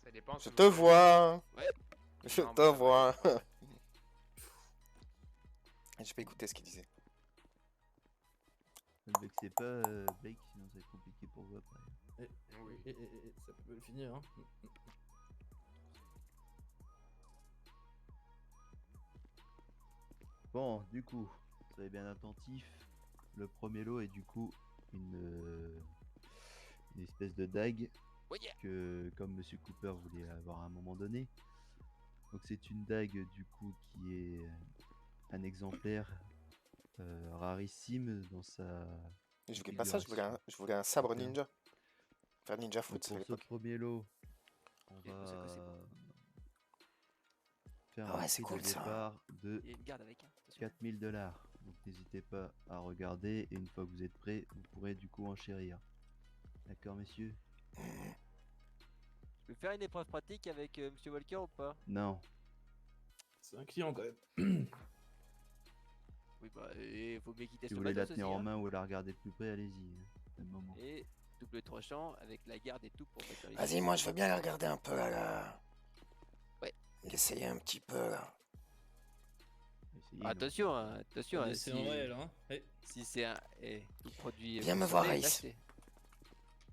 Ça dépend. Je si te vous- vois. Ouais. Je Non, te mais ça vois. J'ai pas écouté ce qu'il disait. Ne le vexez pas, Blake, sinon ça va être compliqué pour vous après. Oui. Ça peut le finir, hein. Bon, du coup, soyez bien attentifs. Le premier lot est du coup une espèce de dague Oh yeah. que, comme Monsieur Cooper voulait avoir à un moment donné. Donc c'est une dague du coup qui est un exemplaire rarissime dans sa Je voulais pas ça, configuration. je voulais un sabre Super. ninja. Faire ninja Donc foot à pour ce l'époque. premier lot, on Et vous savez, c'est va bon. Ah faire un ouais, c'est prix de cool, ça. départ de Il y a une garde avec, hein. Attention. 4000 $. Donc n'hésitez pas à regarder et une fois que vous êtes prêts, vous pourrez du coup enchérir. D'accord, messieurs? Je peux faire une épreuve pratique avec Monsieur Walker ou pas? Non. C'est un client quand même. Oui, bah, il faut bien qu'il teste Si vous le voulez la matos tenir aussi, en hein. main ou la regarder de plus près, allez-y. C'est le moment. Et double tranchant avec la garde et tout pour pas faire les Vas-y, moi, je veux bien la regarder un peu, là. Ouais. L'essayer un petit peu, là. Essayez, Attention, hein, attention. hein, C'est en réel, hein. Ouais. Si c'est un tout produit. Viens me consommé, voir, là, Ace. c'est-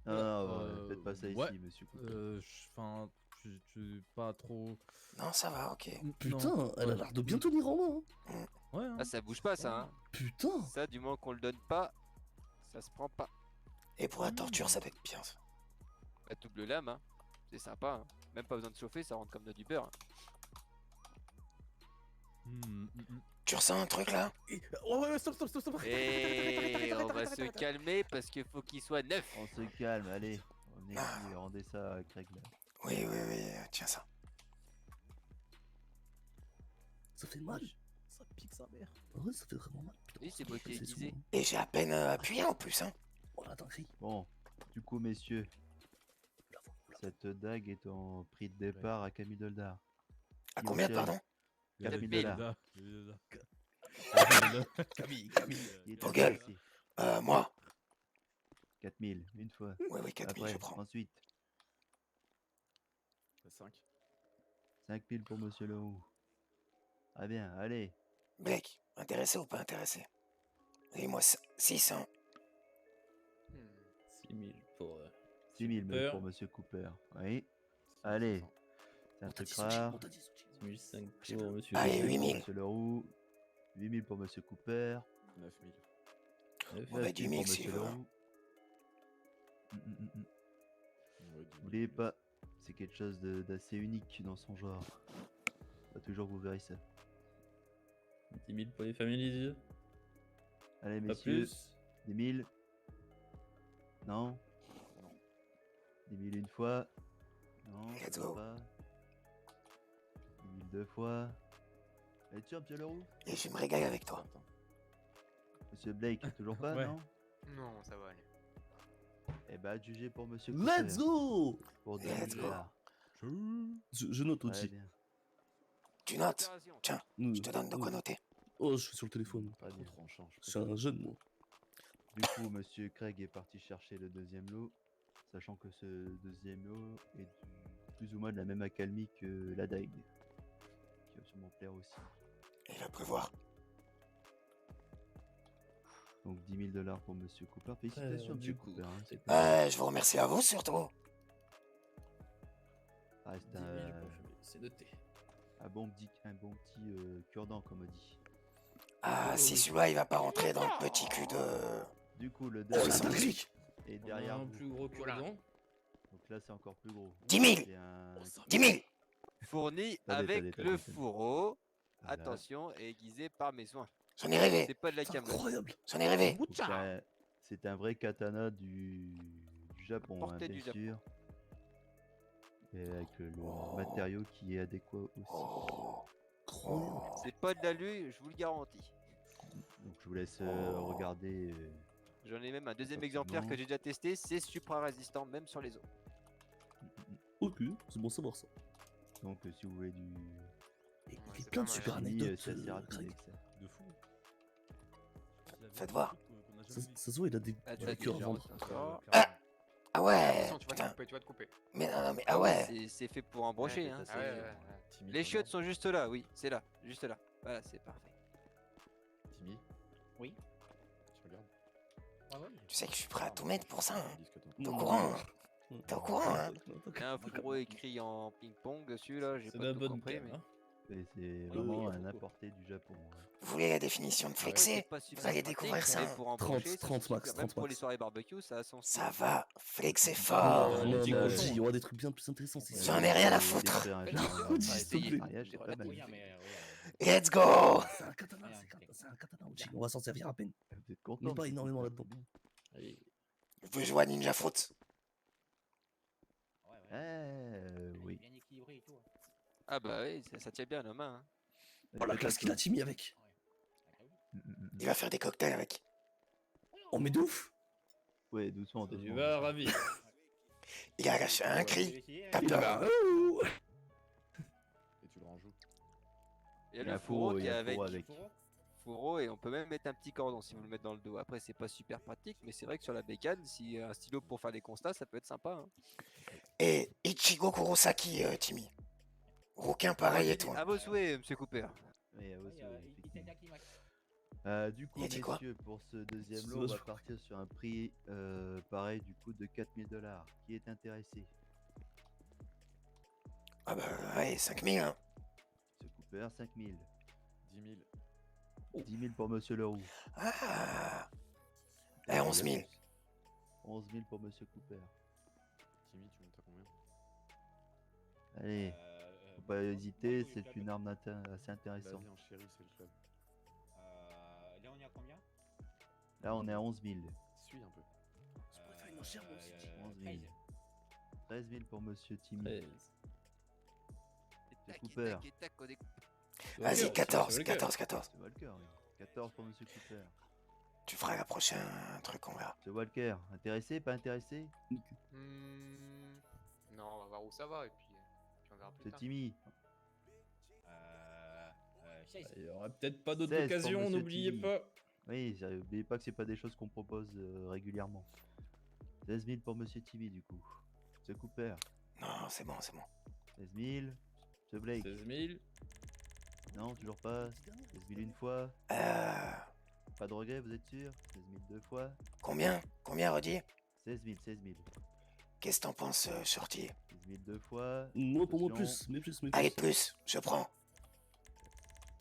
non, non, faites pas ça ouais. ici, monsieur Cooper. Enfin, tu pas trop. Non, ça va, ok. Putain, Non, elle a ouais. l'air de bien tenir en main. Hein. Ouais. Hein. Ah, ça bouge pas, ça. Hein. Putain. Ça, du moment qu'on le donne pas, ça se prend pas. Et pour la torture, ça doit être bien, ça. La double lame, hein. C'est sympa. Hein. Même pas besoin de chauffer, ça rentre comme dans du beurre. Hein. Tu ressens un truc, là? Ouais, stop. Et on va se calmer parce qu'il faut qu'il soit neuf. On se calme, allez. Venez ici, rendez ça à Craig là. Oui, tiens ça. Ça fait mal. Ça pique sa mère. Ouais, ça fait vraiment mal. Putain, Oui, c'est moi qui ai c'est aiguisé. souvent. Et j'ai à peine appuyé, en plus, hein. Oh la dinguerie. Bon, du coup, messieurs, cette dague est en prix de départ à 4000 $. À combien, pardon? 4000 4000. $. Camille. Qui est Au gueule. intéressé? Moi. 4000, une fois. Oui, 4000, Après, je prends. ensuite, 5. 5000 pour Monsieur Leroux. Ah bien, allez. Blake, intéressé ou pas intéressé? Oui, moi, 6, hein. 6000 pour 10 000 Cooper. pour Monsieur Cooper. Oui. Allez. C'est un truc rare. 1005 pour monsieur. Allez, 8 000. Monsieur Leroux. 8 000 pour Monsieur Cooper. 9 000. On va 9 10 000 000 pour s'il Monsieur veut. Leroux. Ouais, 10 000. N'oubliez pas, c'est quelque chose d'assez unique dans son genre. Pas toujours que vous verrez ça. 10 000 pour les familles. Allez, Pas messieurs. plus. 10 000. Non. 10 000 une fois. Non, Let's ça va go. pas. 10 000 deux fois. Allez, tiens, Monsieur Leroux. Et je me régale avec toi. Monsieur Blake, toujours pas, Ouais. non? Non, ça va aller. Eh bah, jugé pour Monsieur Cooper. Let's go! Pour Let's 2000 go. $. Je note Ouais, aussi. bien. Tu notes? Opération. Tiens, je te donne de quoi noter. Oh, je suis sur le téléphone. Pas trop tranchant. Je suis un jeune, moi. Du coup, Monsieur Craig est parti chercher le deuxième lot, sachant que ce deuxième lot est plus ou moins de la même accalmie que la dague, qui va sûrement plaire aussi. Et il va pleuvoir. Donc 10 000 $ pour Monsieur Cooper. Félicitations, du Monsieur coup, Cooper. Hein. c'est Je vous remercie à vous surtout. Ça reste 10 000 pour famille, c'est noté. un bon petit cure-dent, comme on dit. Ah, si celui-là il va pas rentrer dans le petit cul de. Du coup, le Oh, la deuxième dinguerie! est On a derrière un vous. plus gros cure-dent. Donc là, c'est encore plus gros. 10 000! C'est un... 10 000! Fourni Attendez, avec attendez, le attendez. fourreau. Voilà. Attention, et aiguisé par mes soins. J'en ai rêvé! C'est pas de la C'est camelote. incroyable! J'en ai rêvé! Donc, c'est un vrai katana du Japon, hein, Porté bien du Japon. sûr. Et avec le matériau qui est adéquat aussi. Oh! C'est pas de l'alu, je vous le garantis. Donc je vous laisse regarder. J'en ai même un deuxième Effectivement. exemplaire que j'ai déjà testé, c'est supra résistant même sur les os. Ok, c'est bon de savoir ça. Donc si vous voulez du Et il Ouais, fait c'est plein pas de mal. super chimie, anecdotes. c'est assez rapide Craig. avec ça. De fou. Faites voir. Ça se voit, il a des Ah, du t'as cœur dit, à vendre. encore. Ah ouais! Attention, tu vas te Putain! couper, tu vas te couper. Mais non, mais ah ouais! C'est fait pour embrocher. Ouais, hein, c'est Ah c'est- ouais, ouais, ouais. Timmy, Les comment chiottes sont juste là, oui, c'est là, juste là. Voilà, c'est parfait. Timmy. Oui. Tu regardes. Ah ouais. Tu sais que je suis prêt à tout mettre pour ça, hein. Disque-toi. T'es au courant, hein? T'es au courant, hein? Il y a un fourreau écrit en ping-pong dessus là, j'ai C'est pas la tout bonne compris. cam, Mais... hein. Et c'est oui, vraiment oui. un importé du Japon. hein. Vous voulez la définition de Ouais, flexer? c'est pas super Vous allez pratique, découvrir ça, mais hein. pour embrocher, 30 c'est max, super. Même 30 pour les max. soirées barbecue, ça a son Ça style. va flexer Oh, fort! le non, petit non, cochon. il y aura des trucs bien plus intéressants. c'est J'en sûr. ai rien à Et foutre. détruire un Ouais, général, bien sûr. Redis, Ah, s'il te essayez. plaît. mariage, c'est pas mal. Oui, mais Let's go! C'est un katana, Ouais, c'est un katana, Uchi. On va s'en servir à peine. Vous êtes content? Mais pas énormément là-dedans. Allez. Je veux jouer à Ninja Fruit. Oui. Bien équilibré et tout. hein. Ah bah oui, ça tient bien à nos mains. Hein. Oh la classe qu'il a Timmy avec. Il va faire des cocktails avec. Oh mais de ouf. Ouais, doucement, Tu doucement. vas ravi. Il a lâché un cri. Vérifier, hein. T'as Il a peur. Et tu le ranges où? Il y a Il y a le un fourreau fourreau, il qui y est a un avec. fourreau avec. Fourreau et on peut même mettre un petit cordon si vous le mettez dans le dos. Après, c'est pas super pratique, mais c'est vrai que sur la bécane, si un stylo pour faire des constats, ça peut être sympa. Hein. Et Ichigo Kurosaki, Timmy. Rouquin pareil et tout. À vos souhaits, monsieur Cooper. Oui, Oui, aussi, il effectivement. t'aide à qui, Max? Du coup, Il a dit quoi? messieurs, pour ce deuxième C'est lot, on va vachement- partir sur un prix pareil du coup de 4 000 $. Qui est intéressé? Ah bah ouais, 5 000, hein. Ce Cooper, 5 000. 10 000. 10 000 pour Monsieur Leroux. Ah. 11 000. 11 000 pour Monsieur Cooper. Timmy, tu montes à combien? Allez, faut pas hésiter, c'est une arme assez intéressante. Vas-y, en chéri, c'est le club. Là, on est à combien? Là, on est à 11 000. Suis un peu. Ça pourrait faire une enchère, moi aussi. 11 000. 13 000 pour Monsieur Timmy. Tac, Cooper. tac, tac, on est- Vas-y, 14, 14, 14. C'est Walker, oui. 14 pour Monsieur Cooper. Tu feras la prochaine truc, on verra. C'est Walker. Intéressé, pas intéressé? Hmm, Non, on va voir où ça va et puis on verra plus C'est tard. Timmy. 16. Il y aura peut-être pas d'autres 16 pour occasions, Monsieur n'oubliez Timmy. pas. Oui, n'oubliez pas que c'est pas des choses qu'on propose régulièrement. 16 000 pour Monsieur Timmy, du coup. C'est Cooper. Non, c'est bon, c'est bon. 16 000. C'est Blake. 16 000. Non, toujours pas. 16 000 une fois. Euh. Pas de regret, vous êtes sûr? 16 000 deux fois. Combien? Combien, redis? 16 000, 16 000. Qu'est-ce que t'en penses, Shorty? 15 000 deux fois. Moi, pour moi, Attention. plus. Mais plus, mais Allez, plus, je prends.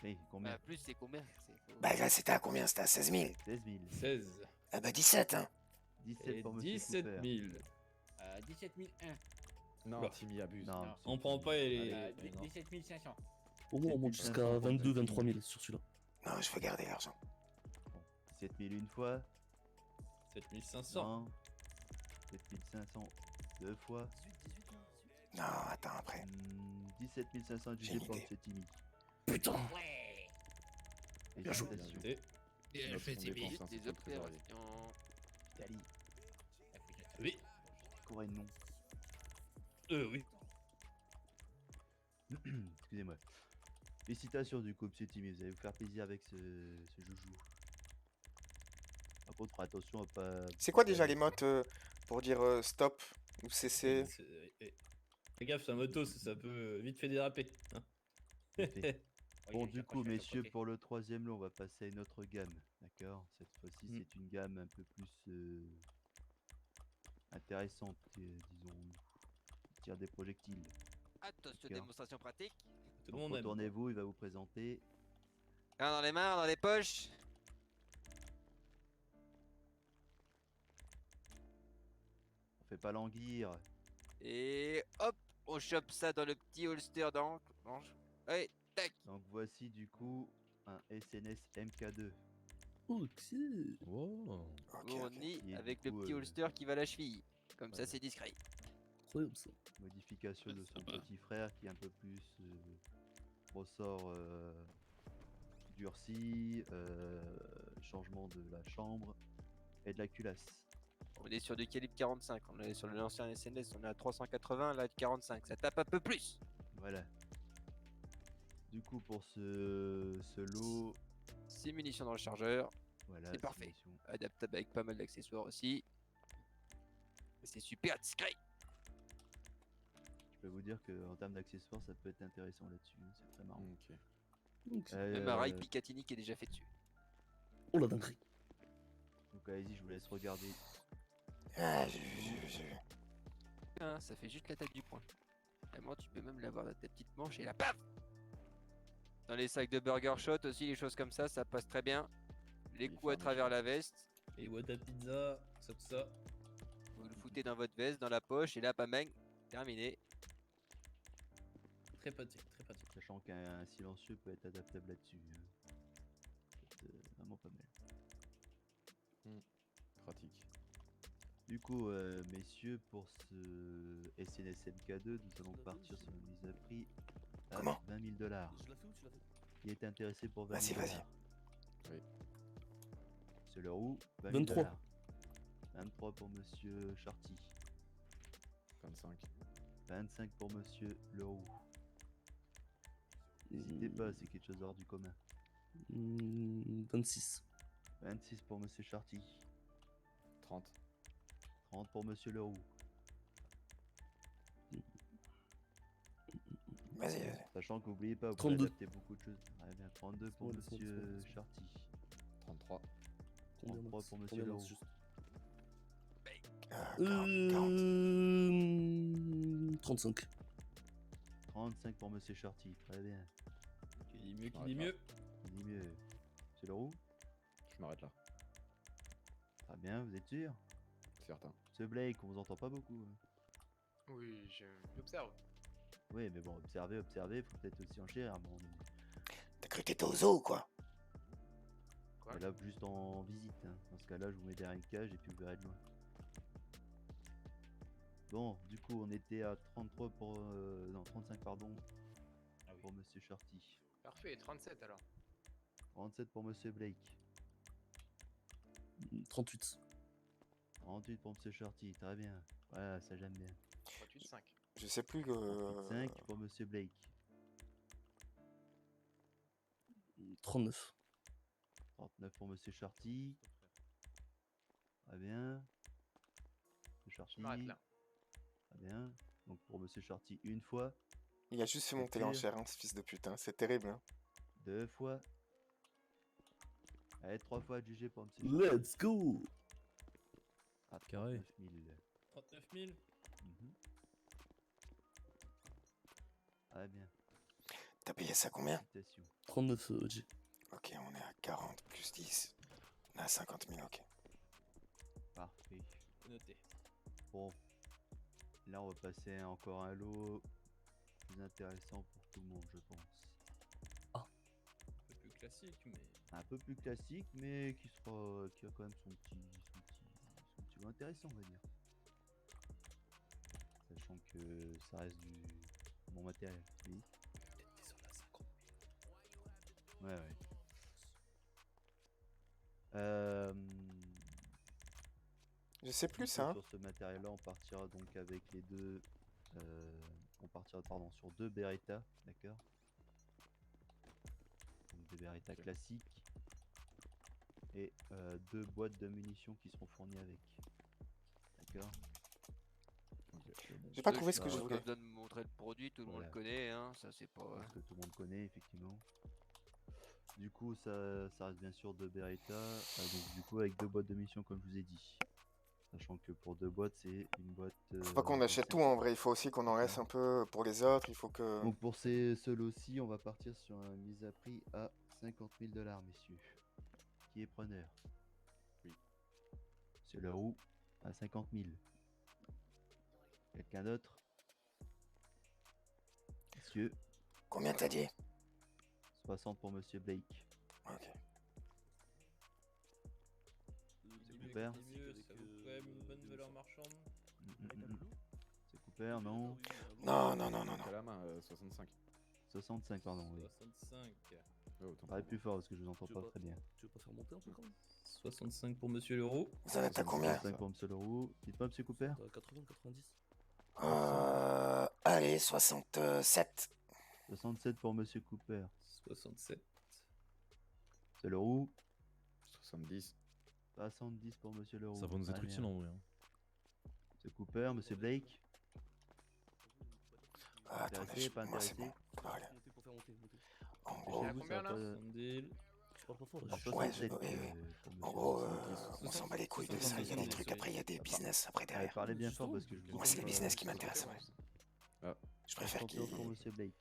Oui, combien? Bah, plus, c'est combien? Bah là, c'était à combien? C'était à 16 000. 16 000. 16. Ah bah 17, hein. 17 Et pour Monsieur 17 Cooper. 000. 17 001. Non, Bah. Timmy abuse. Non, Non. On prend pas les. Euh, les- 17 500. Au moins, on monte 7 500 jusqu'à pour 22, Timmy. 23 000 sur celui-là. Non, je veux garder l'argent. 17 000 une fois. 7500. Non. 7 500 deux fois. Non, attends, après. 17 500 J'ai jugés une pour idée. Monsieur Timmy. Putain. Ouais. Bien joué. Félicitations. Noté. Bien Je fait, fais Timmy. vite des opérations. Italie. Oui. Corée, non. Oui. Excusez-moi. Félicitations du coup, Monsieur Timmy. Vous allez vous faire plaisir avec ce joujou. Par contre, faites attention à pas. C'est quoi déjà les mots pour dire stop ou cesser? Fais gaffe, sa moto, ça peut vite fait déraper. Hein. Fait. Bon, Oui, du coup, j'approche le messieurs, côté. pour le troisième lot, on va passer à une autre gamme. D'accord? Cette fois-ci, Mm. c'est une gamme un peu plus intéressante, disons. Qui tire des projectiles. Attention, D'accord. démonstration pratique. Tout le Donc, monde aime. retournez-vous, il va vous présenter. Un dans les mains, un dans les poches. On fait pas languir. Et hop, on chope ça dans le petit holster d'angle. Allez, tac. Donc, voici du coup un SNS MK2. Ok. Wow. Ok, Fourni Et avec du le coup, petit holster qui va à la cheville. Comme ça, voilà. c'est discret. Incroyable ça. Modification de son Sympa. petit frère qui est un peu plus ressort durci, changement de la chambre et de la culasse. On est sur du calibre 45. On est sur l'ancien SNS, on est à 380, là 45. Ça tape un peu plus. Voilà. Du coup, pour ce lot, 6 munitions dans le chargeur. voilà, C'est parfait. simulation. Adaptable avec pas mal d'accessoires aussi. Et c'est super discret. Je peux vous dire qu'en termes d'accessoires, ça peut être intéressant là-dessus. Hein, c'est très marrant. Ok. Ok. Même un rail Picatinny qui est déjà fait dessus. Oh la dinguerie. Donc allez-y, je vous laisse regarder. Ah, j'ai vu. Hein, ça fait juste la taille du poing. Vraiment, tu peux même l'avoir dans ta petite manche et la paf. Dans les sacs de burger shot aussi, les choses comme ça passe très bien. Les coups à travers la veste. Et Wata Pizza, tout ça. Vous le foutez dans votre veste, dans la poche, et là, bang, terminé. Très pratique, très pratique. Sachant qu'un silencieux peut être adaptable là-dessus. Hein. C'est vraiment pas mal. Pratique. Du coup, messieurs, pour ce SNS MK2, nous allons partir sur une mise à prix à Comment 20 000 $. Je l'ai fait ou tu l'as fait? Qui est intéressé pour 20 Vas-y, 000 vas-y. Oui. Monsieur Leroux, 20 000 23. 23 pour Monsieur Charty. 25. 25 pour Monsieur Leroux. N'hésitez pas, c'est quelque chose hors du commun. 26. 26 pour Monsieur Charty. 30. 30 pour Monsieur Leroux. Vas-y, vas-y. Sachant qu'oubliez pas, vous 32. pouvez adapter beaucoup de choses. Ouais, bien, 32 pour Ouais, laisse-moi, Monsieur laisse-moi. Charty. 33. Combien 33 max pour Combien Monsieur max, Leroux. juste 40. 35. 35 pour Monsieur Charty. Très bien. Qui dit mieux, qui Ouais, dit grave. mieux. Il dit mieux. Monsieur Leroux. Je m'arrête là. Très bien, vous êtes sûr? Certain. Monsieur Blake, on vous entend pas beaucoup. Hein. Oui, j'observe. Oui, mais bon, observez, faut peut-être aussi enchérir à un moment donné. T'as cru que t'étais au zoo, quoi? Quoi? Mais là, juste en visite. Hein. Dans ce cas-là, je vous mets derrière une cage et puis vous verrez de loin. Bon, du coup, on était à 33 pour. Non, 35, pardon. Ah oui. Pour Monsieur Shorty. Parfait, 37 alors. 37 pour Monsieur Blake. 38. 38 pour Monsieur Shorty. Très bien. Voilà, ça j'aime bien. 38,5. Je sais plus 5 pour Monsieur Blake. 39. 39 pour Monsieur Shorty. Très bien. Monsieur Shorty. Je m'arrête là. Très bien. Donc pour Monsieur Shorty, une fois. Il a juste fait C'est monter pire. l'enchère, hein, ce fils de putain. C'est terrible, hein. 2 fois. Allez, 3 fois adjugé pour Monsieur Shorty. Let's go. Ah, Carré. 39 000. 39 000. Ah bien. T'as payé ça combien? Félicitations. 39 G. Ok, on est à 40 plus 10. On est à 50 000, ok. Parfait. C'est noté. Bon. Là, on va passer à encore un lot plus intéressant pour tout le monde, je pense. Un peu plus classique, mais. Un peu plus classique, mais qui a quand même son petit lot intéressant, on va dire. Sachant que ça reste du bon matériel. Oui. Ouais, ouais. Je sais plus Du coup, ça. Hein. Sur ce matériel-là, on partira donc avec les deux. On partira sur deux Beretta, d'accord. Donc des Beretta classiques et deux boîtes de munitions qui seront fournies avec. D'accord. J'ai pas trouvé ce que je voulais. Comme donne montrer le produit, tout le monde le connaît, hein. Ça c'est pas. Parce que tout le monde connaît effectivement. Du coup, ça reste bien sûr deux Beretta, donc du coup avec deux boîtes de munitions comme je vous ai dit. Sachant que pour deux boîtes, c'est une boîte. Faut pas qu'on achète tout en vrai, il faut aussi qu'on en laisse un peu pour les autres, il faut que... Donc pour ce lot-ci, on va partir sur une mise à prix à 50 000 $, messieurs. Qui est preneur? Oui. Monsieur Leroux, à 50 000. Quelqu'un d'autre? Monsieur? Combien t'as dit? 60 pour Monsieur Blake. Ok. C'est Cooper? Ça vaut quand même une bonne valeur marchande. C'est Cooper, non? Non, non, non, non, À non. la main, 65. 65, pardon, oui. 65. Parlez plus fort parce que je vous entends Tu veux pas très bien. Tu veux pas faire monter un peu quand même? 65 pour Monsieur Leroux. Vous en êtes à combien? 65 pour Monsieur Leroux. Dites-moi, Monsieur Cooper? 80, 90. Allez, 67. 67 pour Monsieur Cooper. 67. Monsieur Leroux? 70. 70 pour Monsieur Leroux. Ça va nous être Très utile bien. en vrai. Hein. Monsieur Cooper, Monsieur Blake? Attendez, Intéressé, pas moi c'est intéressé? bon. Je peux rien. Monter pour faire monter. En Chez gros, vous, ça va pas- 70. Tu parles pas fort là. Alors, Ouais, 67, ouais, pour en Monsieur gros, Leroux. on s'en bat les couilles de ça. Il y a des trucs après, il y a des business après Allez, derrière. parlez bien fort parce que je vous Moi, c'est les entends business pas. qui m'intéressent. Ouais. Je préfère 71 pour Monsieur Blake.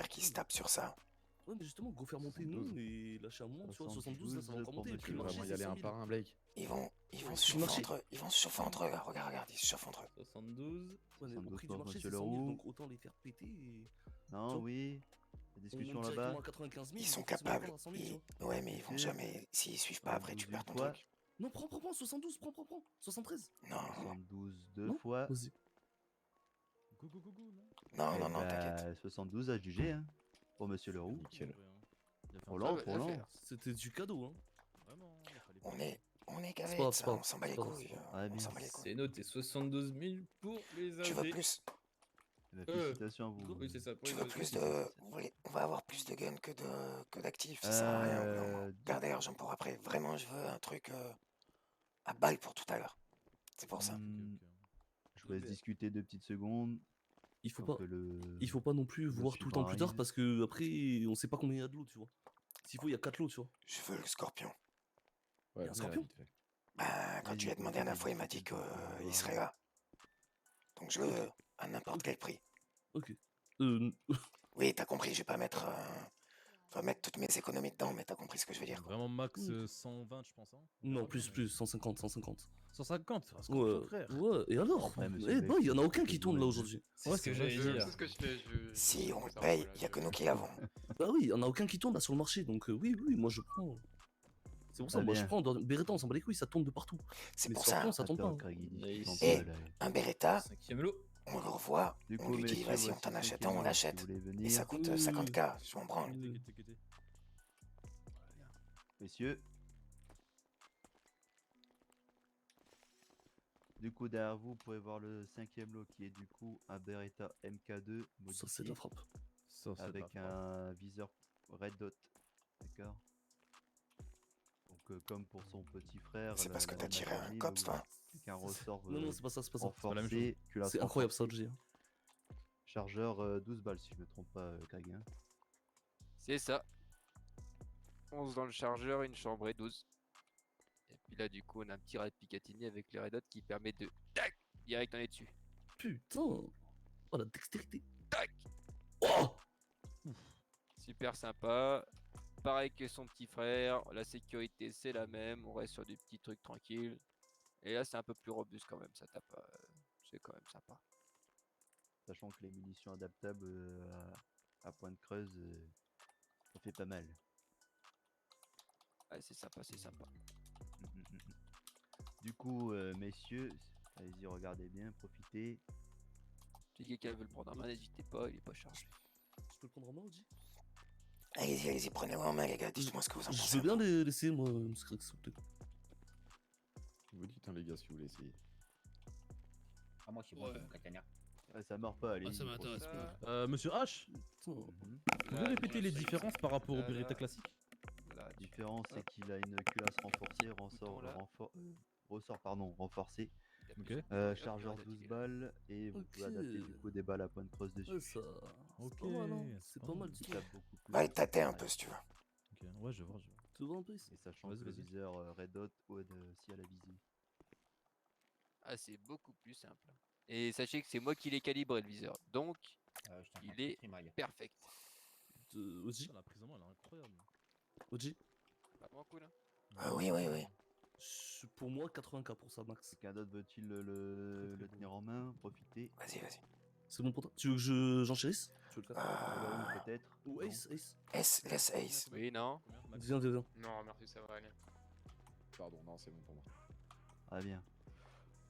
qu'ils se tapent sur ça. Ouais, mais justement, go faire monter 72. nous et lâcher un moment, tu vois, 72 là, ça va encore pour monter. Et puis Monsieur le On va marché, vraiment y c'est aller 100 un 000. par un, Blake. Ils vont se Le chauffer marché. entre eux. Ils vont se chauffer entre eux là. Regarde, ils se chauffent entre eux. 72. Ouais, mais au 72 prix du pour marché, Monsieur c'est 100 000, Leroux. donc autant les faire péter et. Non, Tiens. oui. La On discussion monte là-bas. directement à 95 000. Ils sont on va se mettre capables. à 100 000, tu vois. Ouais, mais ils vont Monsieur. jamais. S'ils suivent pas après, tu 72 perds ton une fois. truc. Non, prends, 72, prends. 73. Non, 72 deux Non fois. Vas-y. Go, non non, Eh non, non, bah, t'inquiète. 72 à juger, hein. Pour Monsieur Leroux. Nickel. Pour l'an, pour l'an. C'était du cadeau, hein. Vraiment, il fallait pas. On est C'est gavés pas de grave, ça. On s'en bat les c'est pas grave, couilles. c'est pas Ouais, On bien. s'en bat les couilles. C'est noté 72 000 pour les Tu veux AD. plus? Eh bah, félicitations à vous. Oui, c'est ça. Pour Tu les veux AD. plus de. On va avoir plus de guns que d'actifs, ça sert à rien. Non, gardez l'argent pour après. Vraiment, je veux un truc à balle pour tout à l'heure. C'est pour ça. Je vous laisse discuter 2 petites secondes. Il faut pour pas. que le- Il faut pas non plus le voir tout le temps suivant plus tard arrive. parce que après on sait pas combien il y a de l'eau, tu vois. S'il faut, il y a 4 lots, tu vois. Je veux le scorpion. Ouais, un scorpion vite fait. Bah, quand tu lui as demandé la dernière fois, il m'a dit qu'il serait là. Donc je le veux à n'importe quel prix. Ok. Oui, t'as compris, je vais pas mettre. Je vais mettre toutes mes économies dedans, mais t'as compris ce que je veux dire. Vraiment max 120, je pense. Hein. Non, plus, 150. 150, c'est un Ouais, scorpion, frère. ouais, et alors? Après, monsieur Eh Blake, ben, il y en a aucun c'est qui tourne là dommage. aujourd'hui. C'est ce que j'allais dire. C'est ce que je fais. Si on le paye, il y a que nous qui l'avons. Bah oui, il y en a aucun qui tourne là sur le marché, donc oui, moi je prends. C'est pour ça, Très moi je bien. prends. Dans Beretta, on s'en bat les couilles, ça tourne de partout. C'est Mais pour Scorpion, ça. ça tourne pas. Attends, hein. Craig, il dit Et qu'il s'en et- va, là. Un Beretta, 5ème lot. on le revoit, Du on coup, lui dit messieurs, vas-y, on voici t'en le achète un, cinquième on lot, l'achète. si vous voulez Et venir. ça coûte 50K, je m'en branle. Messieurs. Du coup, derrière vous, vous pouvez voir le 5ème lot qui est du coup un Beretta MK2 Ça, c'est de modifié la frappe. avec un viseur Red Dot. D'accord. Donc, comme pour son petit frère. C'est parce que la t'as même tiré un calibre, cops, toi. avec un ressort Non, non, c'est pas ça, c'est pas ça. renforcé, culasse C'est incroyable ça, renforcée. OG. hein. Chargeur 12 balles si je me trompe pas, Greg. Hein. C'est ça. 11 dans le chargeur, une chambrée 12. Et puis là, du coup, on a un petit raid Picatinny avec les red hot qui permet de tac direct on est dessus. Putain. Oh, la dextérité. Tac. Oh. Super sympa. Pareil que son petit frère, la sécurité c'est la même, on reste sur des petits trucs tranquilles. Et là c'est un peu plus robuste quand même, ça tape, c'est quand même sympa. Sachant que les munitions adaptables à pointe creuse, ça fait pas mal. Ouais, c'est sympa, c'est sympa. Du coup, messieurs, allez-y, regardez bien, profitez. Si quelqu'un veut le prendre en main, n'hésitez pas, il est pas chargé. Je peux le prendre en main, Oji? Allez-y, prenez-le en main, les gars. Dites-moi ce que vous en Je pensez. veux bien les laisser, moi, Monsieur Crax, s'il vous plaît. Vous dites, hein, les gars, si vous voulez essayer. Ah, moi, je suis bon, c'est mon Catania. Ah, ça mord pas, allez. Ah, ça m'intéresse pas. Monsieur H, vous pouvez répéter les différences par rapport au Beretta classique? Là, La différence, c'est qu'il a une culasse renforcée, ressort renforcé. Ok. Chargeur 12 balles et vous pouvez adapter du coup des balles à pointe creuse dessus. Ouais, ça. Ok. C'est pas mal, hein. C'est pas mal du Il tout. tape beaucoup plus. Va le tâter un peu si tu veux. Ok, ouais, je vois. Tu vois un peu ici? Et sachant Vas-y, que le vas-y. viseur Red Dot aide aussi à la visée. Ah, c'est beaucoup plus simple. Et sachez que c'est moi qui l'ai calibré le viseur, donc Je t'en il est perfect. Oji? La prise en main, elle est incroyable. Oji? Vraiment cool, hein. Oui. Pour moi, 80K pour ça, max. Quelqu'un d'autre veut-il le tenir en main? Profitez. Vas-y. C'est bon pour toi? Tu veux que j'enchérisse? Tu veux le faire? Peut-être. Ou Non. Ace? Laisse Ace. Oui, non. Viens. Non, merci, ça va aller. Pardon, non, c'est bon pour moi. Ah bien.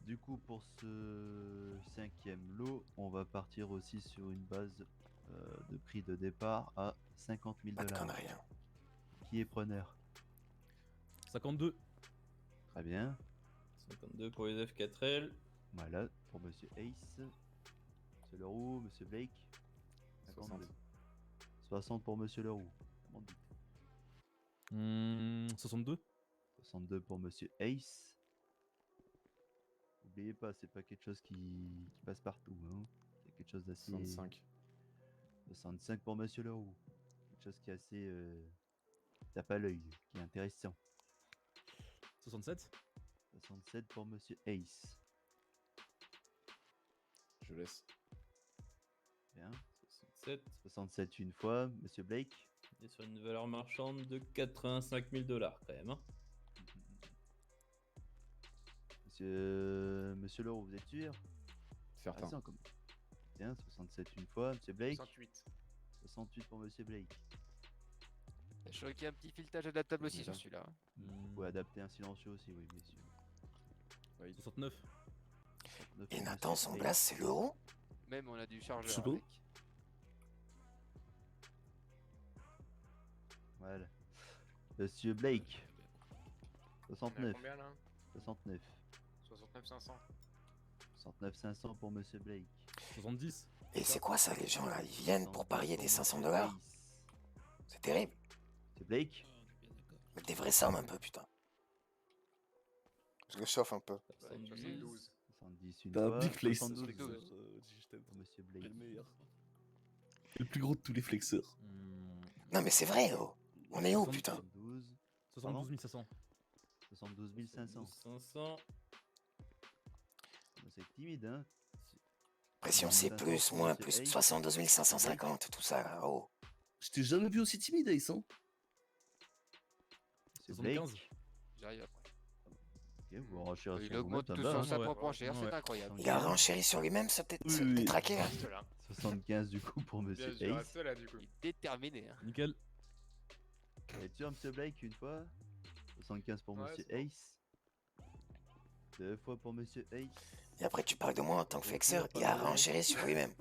Du coup, pour ce 5e lot, on va partir aussi sur une base de prix de départ à 50 000 Pas de $. conneries, hein. Qui est preneur? 52. Très bien. 52 pour les F4L. Voilà, pour Monsieur Ace. Monsieur Leroux, Monsieur Blake. 60. 60 pour Monsieur Leroux. 62. 62 pour Monsieur Ace. N'oubliez pas, c'est pas quelque chose qui passe partout. Hein. C'est quelque chose d'assez. 65. 65 pour Monsieur Leroux. Quelque chose qui est assez. Tape à l'œil, qui est intéressant. 67. 67 pour Monsieur Ace. Je laisse. Bien. 67. 67 une fois, Monsieur Blake. On est sur une valeur marchande de 85 000 $ quand même. Hein. Monsieur Leroux, vous êtes sûr? Certain. Ah, comme... Bien, 67 une fois, Monsieur Blake. 68. 68 pour Monsieur Blake. Je crois qu'il y a un petit filetage adaptable aussi sur celui-là. Vous pouvez adapter un silencieux aussi, oui, messieurs. 69. 69 Et pour Nathan, Monsieur son Ace. glace, c'est l'euro? Même on a du chargeur C'est bon. avec. Voilà. Monsieur Blake. On est à 69. combien là? 69. 69 500. 69 500 pour Monsieur Blake. 70. Et c'est quoi ça, les gens là? Ils viennent pour parier des 500 $? C'est terrible. Monsieur Blake. Mais des vraies sommes un peu, putain. Je le chauffe un peu. 72. 70 une T'as un fois. big face, 72 flexeur, je t'aime pour Monsieur Blake. Le meilleur. Le plus gros de tous les flexeurs. Non, mais c'est vrai, oh. On est où, putain? 72 500. 72 500. 500. C'est timide, hein? Pression C+, moins plus 72 550, tout ça, là. Oh. Je t'ai jamais vu aussi timide, Ace, hein? Monsieur Blake. 75. J'arrive après. Ok, vous renchérissez Il sur augmente vous-même, tout ça sur va, sa hein. propre enchère, c'est incroyable. Il a renchéri sur lui-même, ce tétraqué, là. 75 du coup pour Monsieur Bien, je Ace. reste là du coup. Il est déterminé. Hein. Nickel. Et tu Monsieur Blake une fois. 75 pour Ouais, Monsieur c'est bon. Ace. 2 fois pour Monsieur Ace. Et après, tu parles de moi en tant que flexeur, il a renchéri sur lui-même.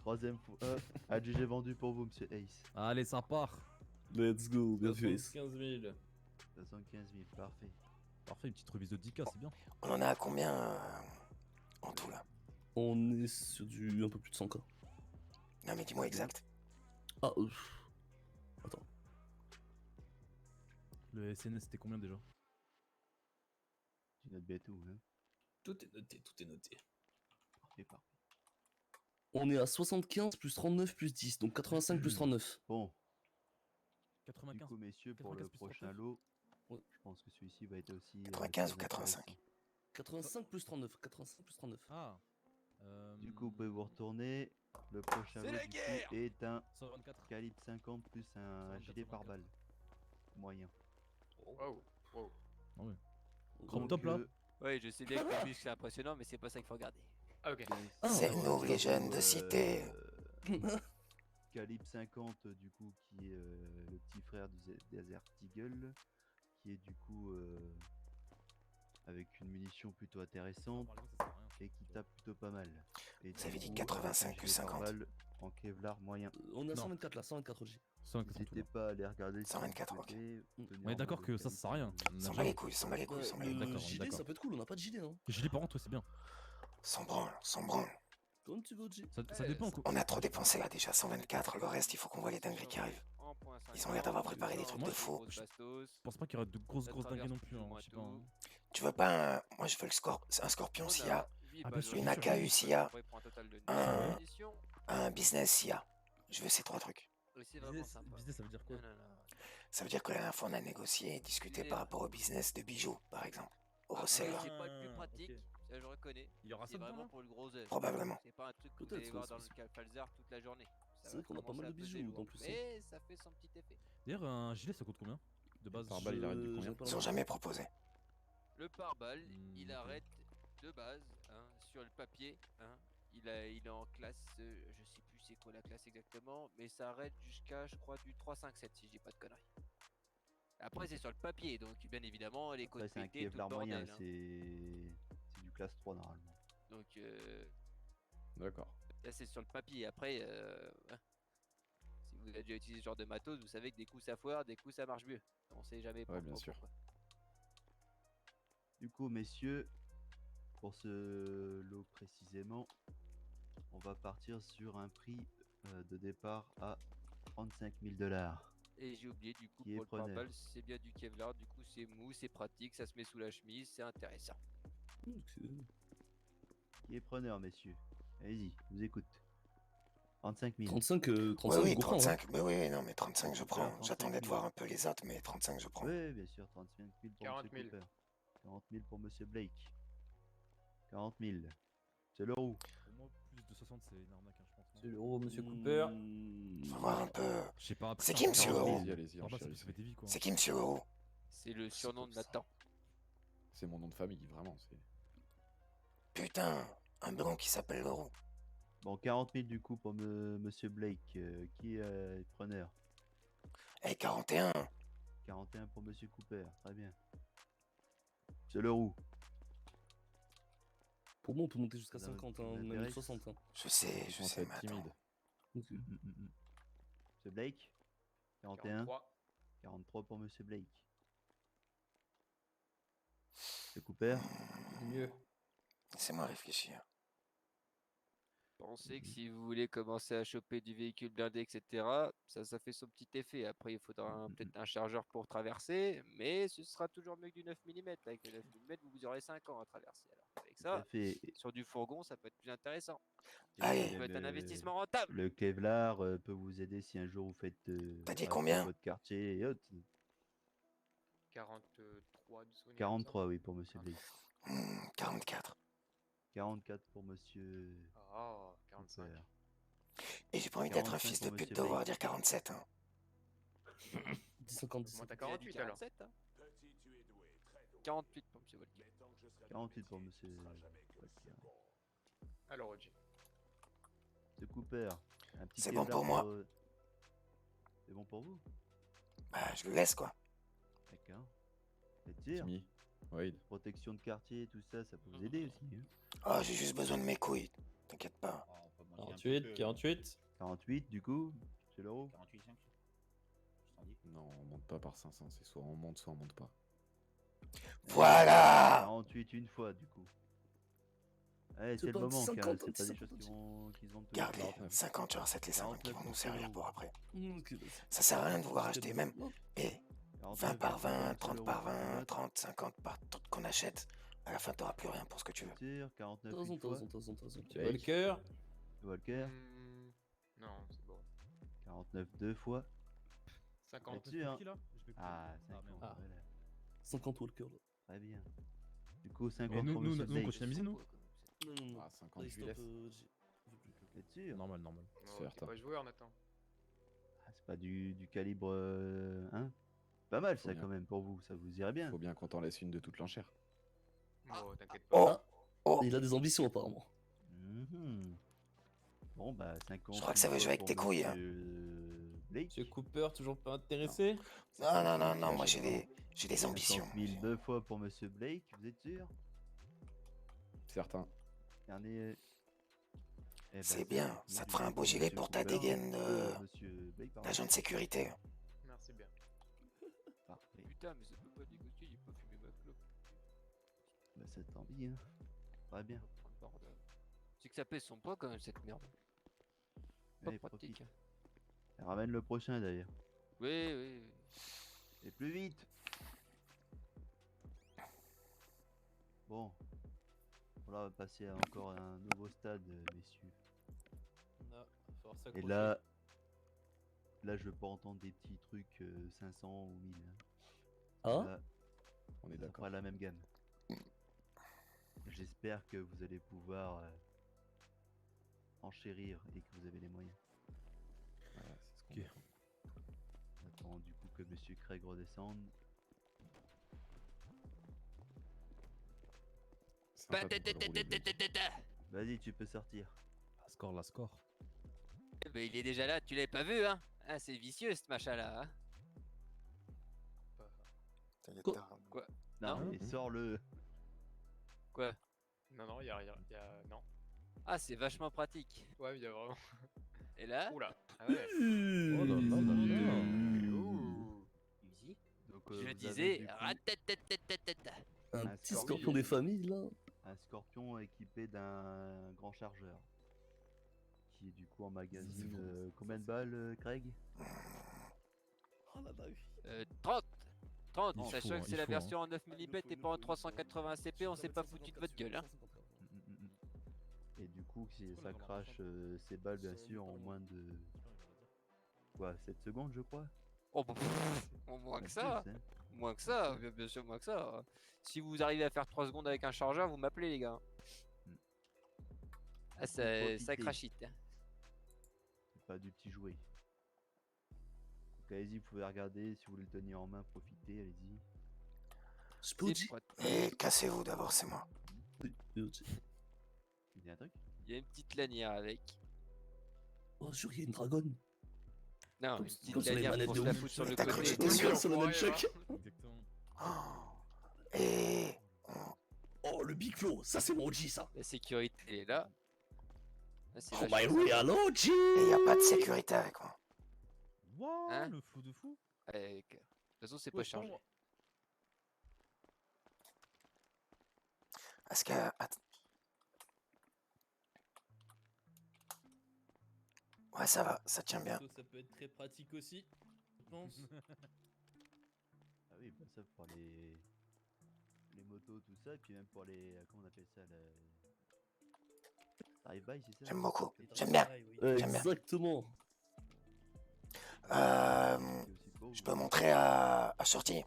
3ème fois. Adjugé vendu pour vous, Monsieur Ace. Allez, ça part. Let's go, bien vu, Ace. 75 000. 75 000, parfait. Parfait, une petite remise de 10K, c'est bien. On en a à combien en tout, là? On est sur du un peu plus de 100K. Non, mais dis-moi exact. Ah, attends. Le SNS, c'était combien déjà? Tu notes bien tout, hein? Tout est noté, tout est noté. Parfait, parfait. On est à 75 plus 39 plus 10, donc 85 plus 39. Bon. 95. Du coup, messieurs, pour 95 le plus prochain 39. lot, je pense que celui-ci va être aussi. 95 ou très 85? intéressant. 85 plus 39. 85 plus 39. Ah. Du coup, vous pouvez vous retourner. Le prochain C'est lot la du coup guerre est un 124. calibre 50 plus un 124, gilet pare-balles. Moyen. Wow. Wow. Ah ouais. Donc, Crop top là. Ouais, je sais bien que le muscle c'est impressionnant, mais c'est pas ça qu'il faut regarder. Ah, ok. C'est nous les jeunes de euh, cité. Calibre 50 du coup qui est le petit frère du Desert Eagle, qui est du coup avec une munition plutôt intéressante et qui tape plutôt pas mal. Et Vous avez du dit coup, 85 avec un plus gilet 50. pare-balles en Kevlar moyen. On est à Non. 124 là, 124 OG. 124 en tout, N'hésitez là. pas à aller regarder. si vous 124, ok. souhaitez obtenir On est d'accord un que modèle ça sert à rien. calibre On a S'en déjà- bat les couilles, s'en bat les couilles, Ouais, s'en bat les couilles. le D'accord, gilet, d'accord. ça peut être cool, on n'a pas de gilet. Hein. Le gilet par contre, ouais, c'est bien. Sans branle, sans branle. Comme tu veux, OG. Ça dépend quoi. On a trop dépensé là déjà, 124. Le reste, il faut qu'on voit les dingueries qui arrivent. Ils ont l'air d'avoir préparé des trucs de fou. Je pense pas qu'il y aurait de grosses dingueries non plus. Hein, je sais pas. Hein. Tu veux pas un... Moi, je veux un scorpion s'il y a. Ah, bien sûr, Une bien sûr. AKU s'il y a. Un... Un business s'il y a. Je veux ces trois trucs. C'est vraiment Business, sympa. business, ça veut dire quoi? Ça veut dire que la dernière fois, on a négocié et discuté par rapport au business de bijoux, par exemple. Au resell. C'est pas le plus pratique, ça je reconnais. Il y aura ça C'est dedans, vraiment là pour le gros œuvre. Probablement. C'est pas un truc que vous Peut-être, allez voir ouais, dans le c'est- Calfalzar toute la journée. C'est vrai qu'on a pas mal de bijoux dans plus. Hein. Mais ça fait son petit effet. D'ailleurs, un gilet ça coûte combien de base? Pare-balles, il arrête de combien? Ils ont jamais proposé. Le pare-balles, il ok. arrête de base hein, sur le papier. Hein, il est en classe, je sais plus c'est quoi la classe exactement, mais ça arrête jusqu'à, je crois, du 357 si je dis pas de conneries. Après, c'est sur le papier, donc bien évidemment, les Après, codes c'est un pétés, tout le Kevlar moyen, bordel. Hein. c'est du classe 3 normalement. Donc, D'accord. là, c'est sur le papier. Après, hein, si vous avez déjà utilisé ce genre de matos, vous savez que des coups ça foire, des coups ça marche mieux. On sait jamais Ouais, bien pourquoi. sûr. Du coup, messieurs, pour ce lot précisément, on va partir sur un prix de départ à 35 000 $. Et j'ai oublié du coup Qui est pour le preneur? pare-balles, c'est bien du Kevlar, du coup c'est mou, c'est pratique, ça se met sous la chemise, c'est intéressant. Qui est preneur, messieurs? Allez-y, je vous écoute. 35 000. 35, 35 Oui, oui, je comprends, 35. Mais oui, non, mais 35, je prends. 35 J'attendais de 000. voir un peu les autres, mais 35, je prends. Oui, bien sûr, 35 000 pour 40 Monsieur 000. Cooper. 40 000 pour Monsieur Blake. 40 000. C'est l'euro. Pour moi, plus de 60 c'est une arnaque, hein, je pense. C'est l'euro, monsieur Cooper. Faut voir un peu. Je sais pas. C'est qui, monsieur Euro? Allez-y, allez-y, Ça enchérissez. fait des vies quoi. C'est qui, monsieur Euro? C'est le surnom de Nathan. C'est mon nom de famille, vraiment. Putain, un blanc qui s'appelle Euro. Bon, 40 000 du coup pour Monsieur Blake. Qui est preneur? Eh, 41. 41 pour Monsieur Cooper. Très bien. C'est l'euro. Pour moi, on peut monter jusqu'à Ça 50, hein, vous même intéresse? 60. Hein. Je sais, Je commence à être timide. Ok. Monsieur Blake. 41. 43 pour Monsieur Blake. Monsieur Cooper. Mieux. Laissez-moi réfléchir. Pensez que si vous voulez commencer à choper du véhicule blindé, etc., ça fait son petit effet. Après, il faudra peut-être un chargeur pour traverser, mais ce sera toujours mieux que du 9 mm. Avec le 9 mm, vous aurez 5 ans à traverser. Alors, avec Tout à ça, fait. sur du fourgon, ça peut être plus intéressant. Allez. Ça peut être un investissement rentable. Le Kevlar peut vous aider si un jour vous faites T'as dit bref, combien? votre quartier et autres. 43 de souvenir. 43 oui pour Monsieur Blake. 44. 44 pour Monsieur Oh, 45. Cooper. Et j'ai pas envie d'être un 45 fils de pour pute Monsieur devoir Blake. dire 47. Hein. 10, 50, 10. Moi, t'as Il a dit 48 alors. 47, hein. 48 pour M. Volker. 48 pour Monsieur Alors, OG. Monsieur Cooper. Un petit C'est bon Kevlar pour moi. C'est bon pour vous? Bah, je le laisse, quoi. D'accord. Faites tir. Timmy. Wade. Protection de quartier, tout ça, ça peut vous aider aussi. Hein. Oh, j'ai juste besoin de mes couilles. T'inquiète pas. Oh, on peut monter un 48, peu, 48. 48 du coup, c'est l'euro. 48, 5. Je t'en dis. Non, on monte pas par 500. C'est soit on monte, soit on monte pas. Voilà. 48 une fois du coup. Allez, C'est c'est le pas moment, 50, car c'est pas des 50. choses qui se vendent tous Garde les jours. les 50, genre, c'est les 50 qui vont nous servir pour après. Ok, Ça sert à rien de vouloir acheter même. Et 20 par 20, 30 30 par 20, 30, 50 par tout qu'on achète. À la fin, t'auras plus rien pour ce que tu veux. Tir, 49 T'as raison, une t'as fois. raison, t'as raison, t'as raison. Blake. Walker. Walker, Non, c'est bon. 49 deux fois. 50. Là-dessus, hein. Qui là? Je vais Ah, Ah, 50, merde. voilà. 50 Walker là. Très bien. Du coup, 50 Mais nous, pour nous, Monsieur nous, on Blake. continue à miser, nous Non, non, non. Ah, 50, Allez, je lui stop, laisse. T'es sûr? Normal, normal. Se Non, faire t'es tard. pas joueur, Nathan. Ah, c'est pas du calibre. Hein? Pas mal Faut ça bien. quand même pour vous, ça vous irait bien. Faut bien qu'on t'en laisse une de toute l'enchère. Oh, t'inquiète pas. Oh, Il a des ambitions apparemment. Mhm. Bon bah 50. Je crois que ça une veut fois jouer avec pour tes couilles, hein. Monsieur Blake. Monsieur Cooper, toujours pas intéressé? non, non, non, non, moi Lâchez j'ai des ambitions. 50 000 deux fois pour Monsieur Blake, vous êtes sûr? Certain. Regardez. Eh ben, C'est bien, moi, ça te je fera un vais beau pour gilet Monsieur pour ta Cooper, dégaine Monsieur Blake, pardon. d'agent de sécurité. Merci bien. Parfait. Putain, mais ça peut pas négocier, j'ai pas fumé ma clope. Bah c'est tant pis, hein. Très bien. Bordel. C'est que ça pèse son poids quand même, cette merde. Pas Allez, pratique. profite. Et ramène le prochain d'ailleurs. Oui, oui, oui. Et plus vite. Bon. Voilà, on va passer à encore un nouveau stade, messieurs. Non, faut Et s'accrocher. là, je veux pas entendre des petits trucs 500 ou 1000. Hein. Ah Là, On est ça d'accord. fera la même gamme. J'espère que vous allez pouvoir enchérir et que vous avez les moyens. Voilà, c'est ce qu'on Ok. veut. On attend du coup que Monsieur Craig redescende. Sympa qu'on peut le rouler, Blake. Vas-y, tu peux sortir. La score, la score. Eh ben, il est déjà là, tu l'avais pas vu, hein? Ah, c'est vicieux ce machin-là, hein? Quoi? Non, Non mais sors-le. Quoi? Non, non, y a... Non. Ah, c'est vachement pratique. Ouais, y a vraiment... Et là? Oula. Ah ouais. Oh là là là là. Ouh. Easy. Donc, Je vous avez, disais, du coup, ratatatatata. Un Un petit scorpion. scorpion des familles là. un scorpion équipé d'un grand chargeur. Qui est du coup en magazine. Combien de balles, Craig? Oh la dingue. 30 30, Il sachant faut, hein, que c'est il la faut, version en 9 mm et pas en 380 CP, on s'est pas foutu de votre gueule, hein. Et du coup, si ça crache ses balles, bien sûr, en moins de. Quoi, 7 secondes, je crois? Oh, bah, moins que ça. Plus, hein. Moins que ça, bien sûr, moins que ça. Si vous arrivez à faire 3 secondes avec un chargeur, vous m'appelez, les gars. Ah, ça Profitez. crache it, hein. C'est pas du petit jouet. Donc allez-y, vous pouvez regarder, si vous voulez le tenir en main, profitez, allez-y. Spooky. Et cassez-vous d'abord, c'est moi. Il y a un truc? Il y a une petite lanière avec. Oh, sûr, il y a une dragonne. Non, Comme- une petite comme sur les lanière manettes pour de se la Wii. foutre sur le D'accord, côté. j'étais sûr. Sur le même choc. Exactement. Et Oh, le Big Flow, ça c'est mon OG ça. La sécurité, elle est là. Là, c'est Oh my vachement real sympa. OG. y a pas de sécurité avec moi. Wouah, Hein le fou de fou. De toute façon, c'est Ouais, pas chargé. prends-moi. Est-ce que... Ouais, ça va, ça tient bien. Ça peut être très pratique aussi, je pense. Ah oui, bah ça pour les motos, tout ça, et puis même pour les. Comment on appelle ça? Drive-by, c'est ça? J'aime beaucoup, Les j'aime bien. drive-by, oui. J'aime bien. Exactement. Je peux montrer à Shorty.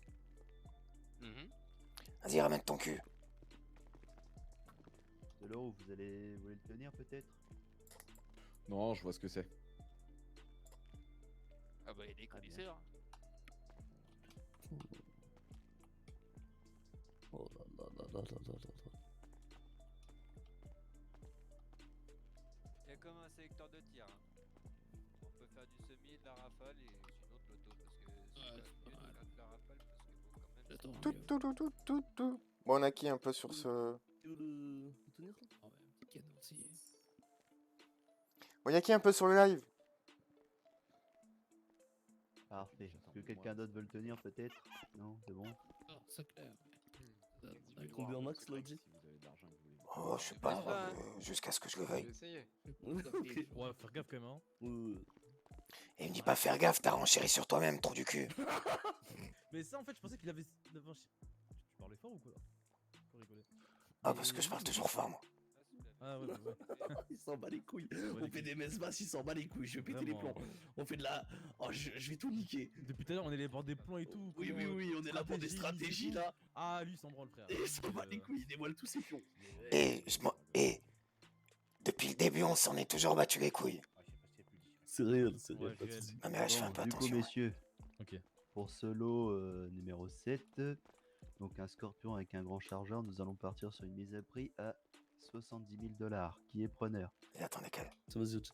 Mhm. Vas-y, ramène ton cul. De l'eau, vous voulez le tenir peut-être? Non, je vois ce que c'est. Ah bah, il y a des connaisseurs. Oh là là là là là là là. Il y a comme un sélecteur de tir. Hein. On peut faire du semi, de la rafale et sinon de l'auto parce que c'est quand même mieux de faire de la rafale parce que bon, quand même. Tout. Bon, on a qui un peu sur ce... Tu veux le tenir là? Ah ouais, un petit cadeau aussi. Bon, y a qui un peu sur le live? Parfait. Est-ce que quelqu'un d'autre veut le tenir peut-être? Non, c'est bon. Ah, c'est clair. Combien max là, OG? Oh, je sais pas, jusqu'à ce que je le veuille. Essayez. Ok. Ouais, faire gaffe quand même, hein. Et il me dit pas faire gaffe, t'as renchéri sur toi-même, trou du cul. Mais ça, en fait, je pensais qu'il avait. Tu parlais fort ou quoi là? Faut rigoler. Ah, parce que je parle toujours fort, moi. Ah ouais, ouais. Il s'en bat les couilles. s'en bat On les fait couilles. des messes basses, il s'en bat les couilles. Je vais péter les Vraiment. plombs. On fait de la. Oh, je vais tout niquer. Depuis tout à l'heure, on est les bords des plans et tout. Oui, comment, oui, oui, on est là pour des stratégies et tout. là. Ah, lui, il s'en branle, frère. Et il s'en Lui, bat les couilles, il dévoile tous ses pions. Et depuis le début, on s'en est toujours battu les couilles. C'est réel, c'est Ouais, réel. Pas de réel. soucis. Non mais là, je fais un peu Du coup, attention. messieurs, Ok. pour ce lot numéro 7, donc un scorpion avec un grand chargeur, nous allons partir sur une mise à prix à 70 000 $. Qui est preneur? Et attendez, quel. Ça vas-y, ok.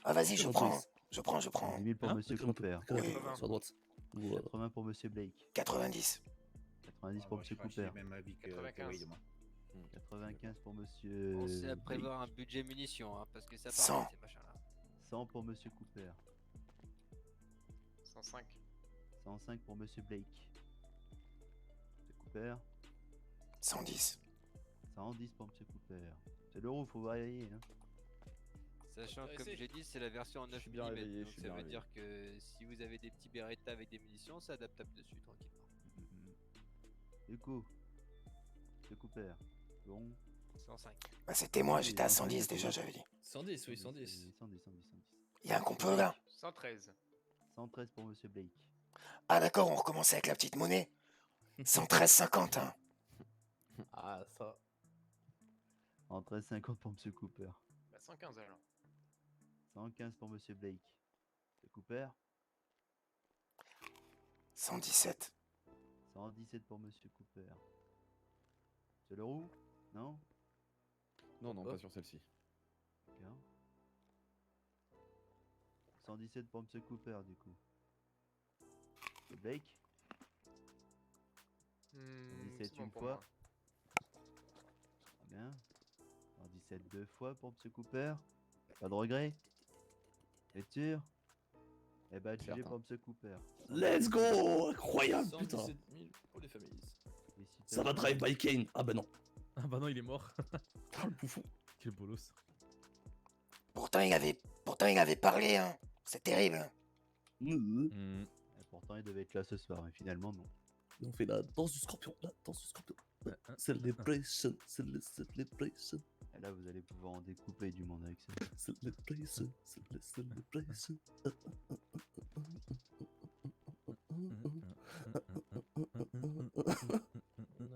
Ah, vas-y, je Comment prends. ça Je prends, je prends. 10 000 pour Hein Monsieur Décale un Cooper. peu, décale un peu, Oui. sur la droite. Voilà. 80 pour Monsieur Blake. 90. 90 pour Monsieur Cooper. Même avis que 95. moi. 95 pour Monsieur. Pensez à Blake. prévoir un budget munitions, hein, parce que ça 100. part vite, ces machins-là. 100 pour Monsieur Cooper. 105. 105 pour Monsieur Blake. Monsieur Cooper. 110. 110 pour Monsieur Cooper. C'est l'euro, faut varier. Hein. Sachant que, comme Intéressé. j'ai dit, c'est la version en 9 suis bien mm. réveillé, je Donc suis ça bien veut réveillé. dire que si vous avez des petits Beretta avec des munitions, c'est adaptable dessus, tranquillement. Du coup, Monsieur Cooper. Bon. 105. Bah, c'était moi, Oui, j'étais à 110, 110 déjà, j'avais dit. 110, oui, 110. 110. 110, 110, 110. Il y a un complot là. 113. 113 pour Monsieur Blake. Ah, d'accord, on recommence avec la petite monnaie. 113,50, hein. Ah, ça. 113,50 pour Monsieur Cooper. Bah 115 alors. 115 pour Monsieur Blake. Monsieur Cooper. 117. 117 pour Monsieur Cooper. Monsieur Leroux? Non? Non, non, pas sur celle-ci. D'accord. 117 pour Monsieur Cooper, du coup. Monsieur Blake? 117 c'est bon une pour fois. moi. Très bien. 117 deux fois pour Monsieur Cooper. Pas de regret? Êtes sûr? Eh ben, jugez Certain. pour Monsieur Cooper. Let's go! Incroyable, putain. 117 000 pour les familles. Ça va drive by Kane. Ah bah non. Ah bah non, il est mort. Ah, le bouffon. Quel bolos. Pourtant, il avait parlé, hein. C'est terrible. Hein. Hmm. Et pourtant, il devait être là ce soir, mais finalement, non. On fait la danse du scorpion. La danse du scorpion. Celebration. Celebration. Et là, vous allez pouvoir en découper du monde avec ça. Celebration. Celebration.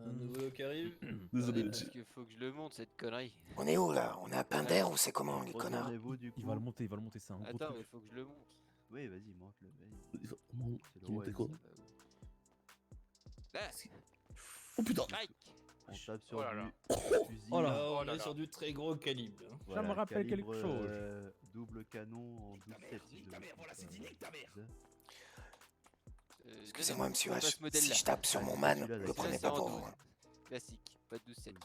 Un nouveau lot qui arrive. Désolé, Parce qu'il faut que je le monte, cette connerie. On est où là? On est à Pinder ou c'est comment, les connards? Retournez-vous, du coup. Il va le monter, c'est un gros Attends, truc. il faut que je le monte. Oui, vas-y, monte-le. Vas-y. Il va vraiment C'est le monter roi, quoi? Là, Oh putain! strike. On tape sur Oh là là. du fusil. Oh là. Là, on Oh là est là. sur du très gros calibre. hein. Ça me rappelle quelque calibre, chose. Double canon en 12-7. Nique ta mère, voilà, c'est dit, nique ta mère. Excusez-moi, monsieur pas H. ce modèle-là. Si je tape sur Ah, mon c'est man, celui-là, le d'accord. prenez Ça, pas c'est en pour vous. 12. hein. Classique, pas 12-7. Là,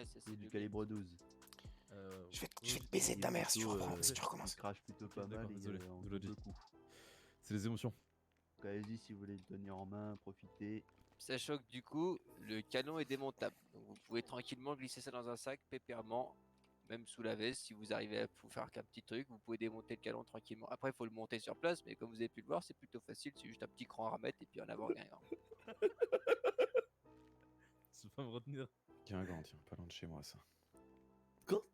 ça, C'est c'est du le calibre 12. Je vais te baiser ta mère si tu recommences, si tu Il recommences. crache plutôt pas D'accord, mal et désolé, en désolé. double coup. C'est les émotions. Donc allez-y si vous voulez le tenir en main, profitez. Sachant que du coup, le canon est démontable. Donc vous pouvez tranquillement glisser ça dans un sac, pépèrement, même sous la veste. Si vous arrivez à vous faire qu'un petit truc, vous pouvez démonter le canon tranquillement. Après, il faut le monter sur place, mais comme vous avez pu le voir, c'est plutôt facile. C'est juste un petit cran à remettre et puis en avoir qu'un grand. Tu peux pas me retenir. Guingamp, tiens, pas loin de chez moi, ça.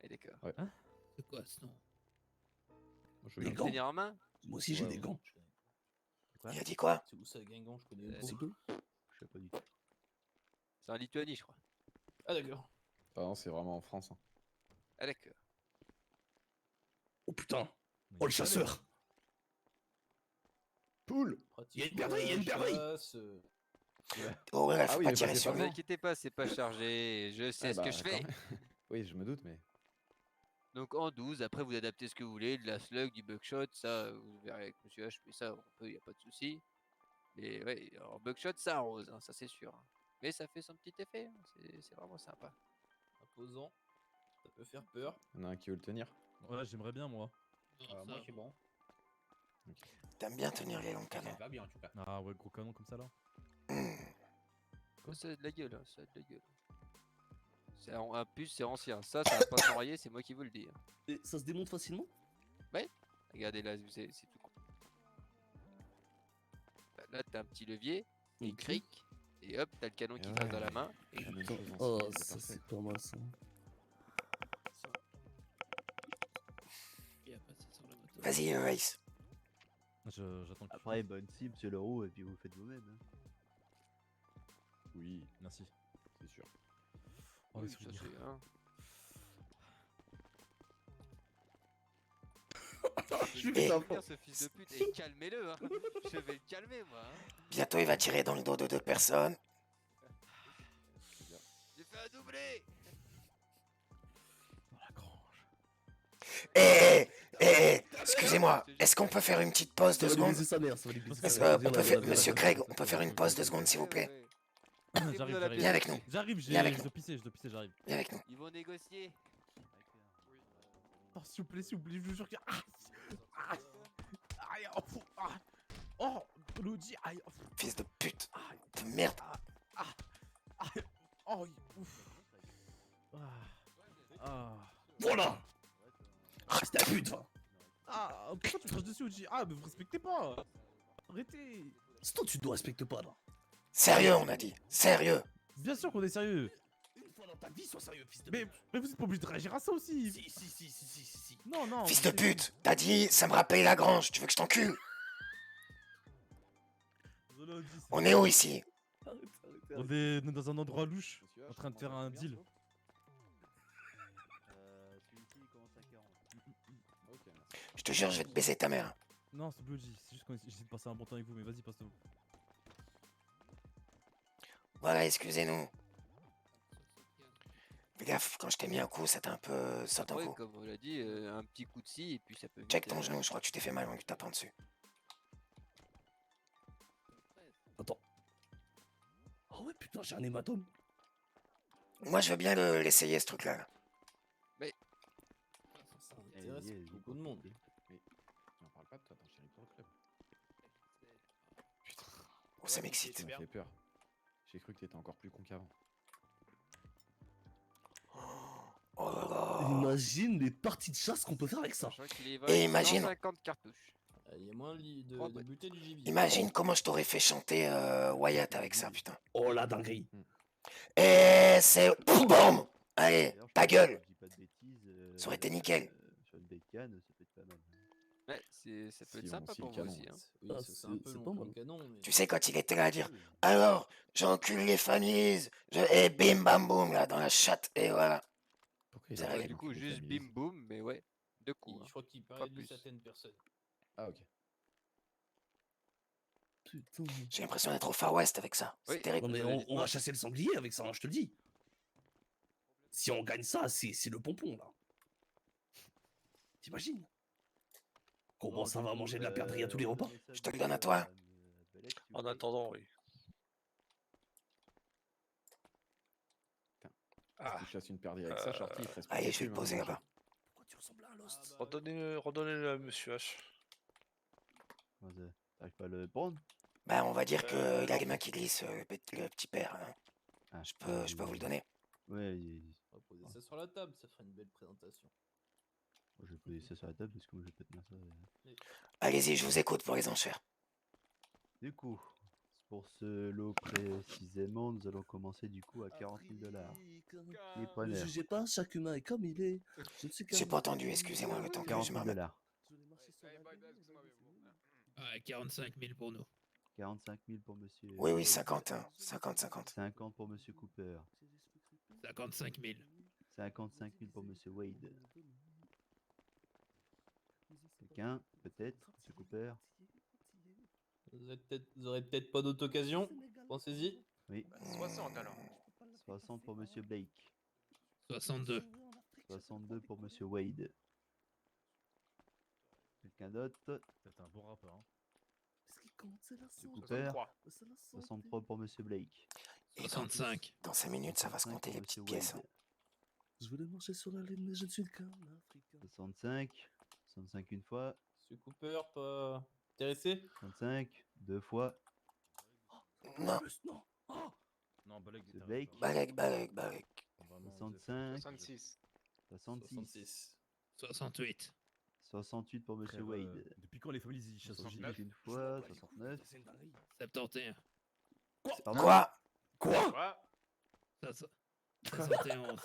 Et d'accord. Ouais. C'est quoi sinon? Moi, je veux Les bien. gants. Tenir en main. Moi aussi, j'ai Ouais, des ouais, gants. je connais. Il a dit quoi? C'est où ça, Guingamp? Je connais. C'est beaucoup. Je sais pas du tout. C'est en Lituanie, je crois. Ah, d'accord. Ah non, c'est vraiment en France. Hein. Ah, d'accord. Oh putain! Oh le chasseur! Poule! Il y a une perdrix, il y a une perdrix! Oh ouais, Ah faut oui, pas mais tirer c'est sur pas Ne vous lui. inquiétez pas, c'est pas chargé. Je sais Ah ce que bah, je quand fais. même. Oui, je me doute, mais. Donc en 12, après vous adaptez ce que vous voulez, de la slug, du buckshot, ça vous verrez avec Monsieur H, mais ça on peut, y a pas de souci. Mais ouais, alors buckshot ça arrose, hein, ça c'est sûr. Mais ça fait son petit effet, hein, c'est vraiment sympa. Imposant. Ça peut faire peur. Il y en a un qui veut le tenir. Ouais, j'aimerais bien moi. Moi c'est bon. T'aimes bien tenir les longs canons. Ça va bien en tout cas. Ah ouais, gros canon comme ça là. Oh, ça a de la gueule, hein, ça a de la gueule. Un plus c'est ancien, ça va pas s'enrayer, c'est moi qui vous le dis. Hein. Et ça se démonte facilement? Regardez là, c'est tout con. Là t'as un petit levier, il Ok. cric, et hop, t'as le canon qui Ah passe ouais. dans la main. La même Putain. chose en Oh, civil, c'est ça parfait. c'est pas mal ça. Vas-y, Ace. J'attends que tu Après, finisses. bonne cible, monsieur Leroux, et puis vous faites vous-même. Hein. Oui, Merci. c'est sûr. Oh, les Oui, ça souvenirs. c'est. Hein. Je vais Je vais dire, ce fils de pute, et calmez-le, hein. Je vais le calmer, moi. Hein. Bientôt, il va tirer dans le dos de 2 personnes. J'ai fait un doublé. Dans la grange. Excusez-moi, est-ce qu'on peut faire une petite pause de Ça va lui secondes? baiser sa mère, ça va lui baiser Est-ce sa mère. que on peut faire... Monsieur Craig, on peut faire une pause de secondes, s'il vous plaît? J'arrive, Viens avec nous. J'arrive, Viens avec je nous. dois pisser, j'arrive. Viens avec nous. Ils vont négocier. Oh, s'il vous plaît, je vous jure que. Aïe, oh, oh, Lodi, aïe, oh, Fils de pute. De merde. oh, ouf. Voilà. Reste à pute, va. Pourquoi tu me craches dessus, Oji? Mais vous respectez pas. Arrêtez. C'est toi, tu te respectes pas, là. Sérieux, on a dit. Sérieux. Bien sûr qu'on est sérieux. Une fois dans ta vie, sois sérieux, fils de Mais vous êtes pas obligé de réagir à ça aussi. Si. Non. Fils de pute. T'as dit, ça me rappelle la grange. Tu veux que je t'encule? On est où ici? On est dans un endroit louche, en train de faire un deal. Celui-ci il commence à 40. Ok, merci. Je te jure, je vais te baiser ta mère. Non, c'est Blue Oji, c'est juste qu'on j'essaie de passer un bon temps avec vous, mais vas-y, passe-toi. Voilà, excusez-nous. Fais gaffe, quand je t'ai mis un coup, ça t'a un peu sauté un Ouais, coup. comme on l'a dit, un petit coup de scie et puis ça peut. Check vite, ton genou, je crois que tu t'es fait mal en lui tapant dessus. Attends. Oh ouais, putain, j'ai un hématome. Moi, je veux bien l'essayer, ce truc-là. Là. Ça intéresse beaucoup de monde. Mais tu en parles pas de toi, t'en chéris pour le club. Oh, ça m'excite. Ça me fait peur. J'ai cru que t'étais encore plus con qu'avant. Oh là là. Imagine les parties de chasse qu'on peut faire avec ça. Et imagine. 150 cartouches. Il y a moins de buter du gibier. Imagine comment je t'aurais fait chanter Wyatt avec ça, putain. Oh la dinguerie. Et c'est... Boum. Allez, D'ailleurs, je ta pense que gueule. je dis pas de bêtises, Ça aurait été nickel. Sur une bécane, ça peut être pas mal. Ouais, ça peut être Si on sympa scie pour le vous canon, aussi. Hein. Oui, Ah, c'est un peu c'est long pas pour mal. le canon, mais... Tu sais, quand il était là à dire « Alors, j'encule les familles, et bim bam boum, là, dans la chatte, et voilà. Pourquoi il Ça a va, pas Du dit coup, que les juste familles- bim boum, mais ouais, deux coups. Je Hein. crois qu'il Pas parlait d'une plus. certaine personne. Ah, ok. Putain. J'ai l'impression d'être au Far West avec ça. C'est Oui. terrible. Non mais on va chasser le sanglier avec ça, hein, je te le dis. Si on gagne ça, c'est le pompon, là. T'imagines? Comment ça va manger de la perdrix à tous les repas? Je te le donne à toi. En attendant, oui. Si tu chasses une perdrix avec ça, Shorty, il te reste plus Allez, de je vais le plumes, hein, poser à là-bas. Pourquoi tu ressembles à un Lost? Redonnez-le à Monsieur H. T'arrives pas à le prendre? Bah, on va dire qu'il a les mains qui glissent, le petit père. Hein. Ah, Je peux vous le donner. Ouais, On va poser ça sur la table, ça fera une belle présentation. je vais poser ça sur la table parce que moi je vais pas tenir ça. Allez-y, je vous écoute pour les enchères. Du coup, pour ce lot précisément, nous allons commencer du coup à 40 000 $. Qui est Ne preneur? jugez pas, chaque humain est comme il est. Je ne sais J'ai pas entendu, excusez-moi, le temps que 40 je 000 me remette. $. Ah, 45 000 pour nous. 45 000 pour monsieur. Oui, oui, Wade. 50, hein. 50. 50 pour monsieur Cooper. 55 000. 55 000 pour monsieur Wade. Quelqu'un, peut-être, monsieur Cooper? Vous aurez peut-être pas d'autre occasion. Pensez-y. Oui. 60 alors. 60 pour monsieur Blake. 62. 62 pour monsieur Wade. Quelqu'un d'autre? C'est un bon rappeur. Hein. Monsieur Cooper? 63 pour monsieur Blake. 65. Dans 5 minutes, ça va se compter les petites pièces. Hein. Je voulais marcher sur la laine, mais je ne suis qu'un Africain. 65. 65 une fois. Monsieur Cooper, pas intéressé? 65 deux fois. Non, Non. Oh. Non, Balek, Monsieur Blake. Balek. 65. 66. 66. 68. 68 pour monsieur Wade. Depuis quand les familles ils chassent en 69 gibier? une fois. 69. 71. Pardon? Quoi? 71.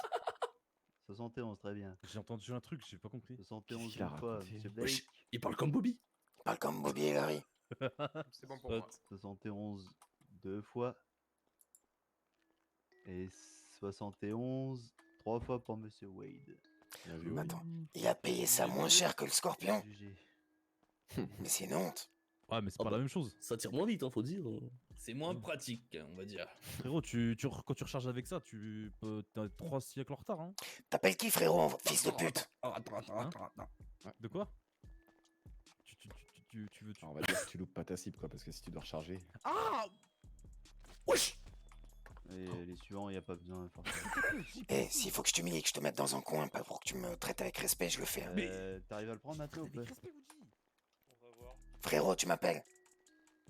71, très bien. J'ai entendu un truc, j'ai pas compris. 71 qu'il a une fois, raconté? monsieur Blake. Il parle comme Bobby. Il parle comme Bobby et Larry. C'est bon pour moi. 71 deux fois. Et 71 3 fois pour Monsieur Wade. Bien vu, ouais. Attends, il a payé ça moins cher que le Scorpion. Mais c'est une honte. Ouais, mais c'est Ah pas bah, la même chose. Ça tire moins vite, hein, faut dire. C'est moins pratique, on va dire. Frérot, quand tu recharges avec ça, tu peux. T'as 3 siècles en retard, hein. T'appelles qui, frérot, fils de pute? Attends. De quoi? Tu veux. On va dire que tu loupes pas ta cible, quoi, parce que si tu dois recharger. Ah! Wesh! Et les suivants, il n'y a pas besoin forcément. Eh, s'il faut que je t'humilie et que je te mette dans un coin, pas pour que tu me traites avec respect, je le fais. Hein. T'arrives à le prendre, Mato, ou pas? Frérot, tu m'appelles?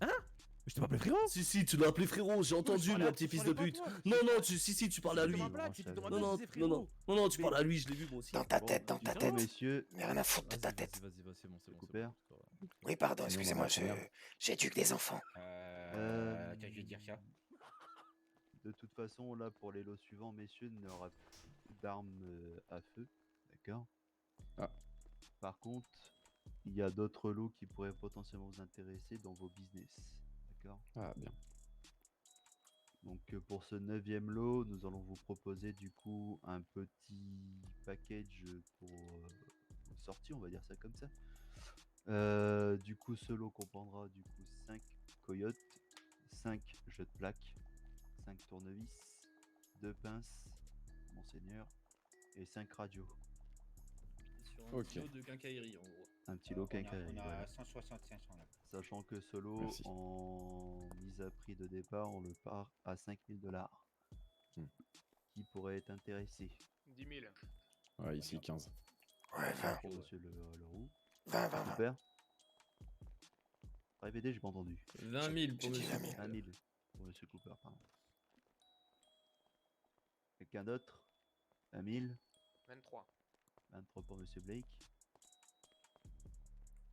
Hein? Mais je t'ai pas appelé frérot? Si, tu l'as appelé frérot, j'ai entendu, le petit fils de pute. Non, si, tu parlais à lui. Non, tu parles à lui, je l'ai vu moi aussi. Dans ta tête. Messieurs. Mais rien à foutre de ta tête. Vas-y, c'est bon. Cooper. Oui, pardon, excusez-moi, j'éduque des enfants. Qu'est-ce que je vais dire ça? De toute façon, là, pour les lots suivants, messieurs, il n'y aura plus d'armes à feu. D'accord? Par contre, il y a d'autres lots qui pourraient potentiellement vous intéresser dans vos business. D'accord? Ah, bien. Donc, pour ce 9e lot, nous allons vous proposer du coup un petit package pour sortie, on va dire ça comme ça. Du coup, ce lot comprendra du coup 5 coyotes, 5 jeux de plaques, 5 tournevis, 2 pinces, monseigneur, et 5 radios. Sur un petit lot de quincaillerie, en gros. Un petit lot quincaillerie. On a Voilà. 165 en là. Sachant que ce lot, en mise à prix de départ, on le part à 5000 $. Qui pourrait être intéressé? 10 000. Ouais, ici 15. Ouais, 20. Pour monsieur le roux. 20. Super. Répétez, j'ai pas entendu. 20 000 pour monsieur. 20 000 pour monsieur Cooper, pardon. Quelqu'un d'autre? 20 000. 23. 23 pour monsieur Blake.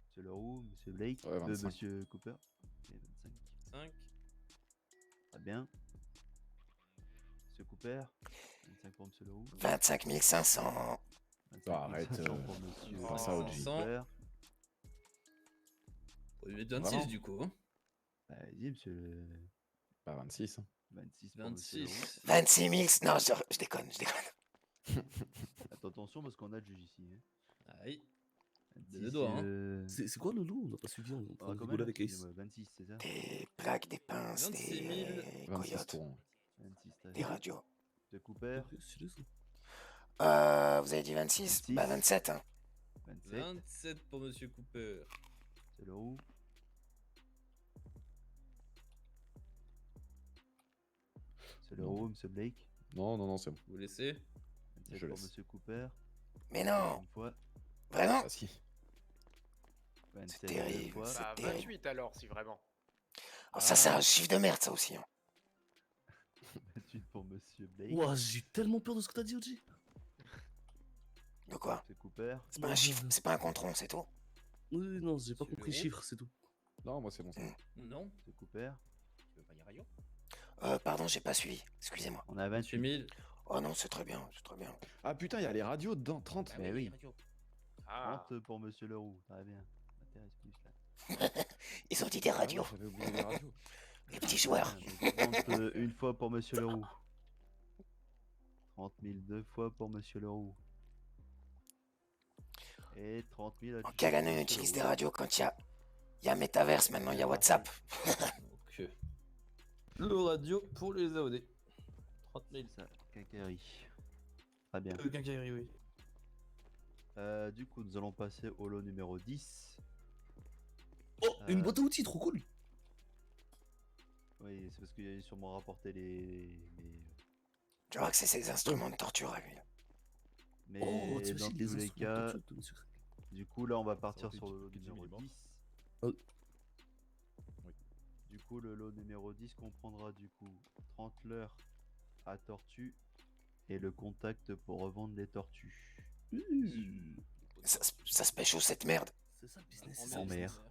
Monsieur Leroux, monsieur Blake, Ouais, 25. monsieur Cooper. Et 25. 5. Très bien. Monsieur Cooper. 25 pour monsieur Leroux. 25 500. 25 arrête, 500 pour monsieur pas ça, OG. Cooper. On va mettre 26 Vraiment du coup. Hein. Vas-y, monsieur. Pas 26. Hein. 26 pour monsieur Leroux. 26 000. Non, je déconne. Faites attention parce qu'on a le juge ici. Hein. Aïe. 26, Deux doigts, hein. C'est quoi le lot? On n'a pas suivi, on Ah, a quand rigolé même, avec Ace. excusez-moi, 26, c'est ça? Des plaques, des pinces, 26 000. des 26 coyotes, tours. 26, très des bien. radios. De Cooper. Vous avez dit 26? Bah 27, hein. 27. 27 pour monsieur Cooper. C'est le roux. C'est le roux, monsieur Blake. Non, c'est bon. Vous laissez? 27 Je pour laisse. monsieur Cooper. Mais non! Une fois. Vraiment? Ah si. 27 terrible, deux fois. c'est Bah, terrible. 28 alors, si vraiment. Alors ça, c'est un chiffre de merde, ça aussi. Hein. 28 pour monsieur Blake. Ouah, j'ai tellement peur de ce que t'as dit, OG. De quoi? C'est Cooper. C'est pas un chiffre, c'est pas un contron, c'est tout. Oui, non, j'ai pas compris le chiffre, c'est tout. Non, moi c'est bon. Non. C'est Cooper. Tu veux pas dire radio? Pardon, j'ai pas suivi. Excusez-moi. On a 28 000. Oh non, c'est très bien, c'est très bien. Ah putain, il y a les radios dedans. 30. Mais oui. Ah. 30 pour monsieur Leroux. Très bien. M'intéresse plus là. Ils ont dit des radios. J'avais oublié les radios. Les petits joueurs. 30 une fois pour monsieur Leroux. 30 000 deux fois pour monsieur Leroux. Et 30 000 à Quelle année on utilise des radios quand il y a Metaverse maintenant, il y a WhatsApp. Donc, le radio pour les AOD. 30 000. Ça, quincaillerie. Très bien. Quincaillerie, oui. Du coup, nous allons passer au lot numéro 10. Oh, une boîte à outils, trop cool. Oui, c'est parce qu'il a sûrement rapporté les... Je vois que c'est ses instruments de torture à lui. Mais Oh, tu dans aussi, tous les instruments cas, de torture, monsieur. du coup, là, on va partir Ça sur aurait le lot été numéro 10 000 10. Oh. Oui. Du coup, le lot numéro 10 comprendra du coup 30 leurres à tortues et le contact pour revendre les tortues. Ça se pêche où cette merde? C'est ça le business. En mer.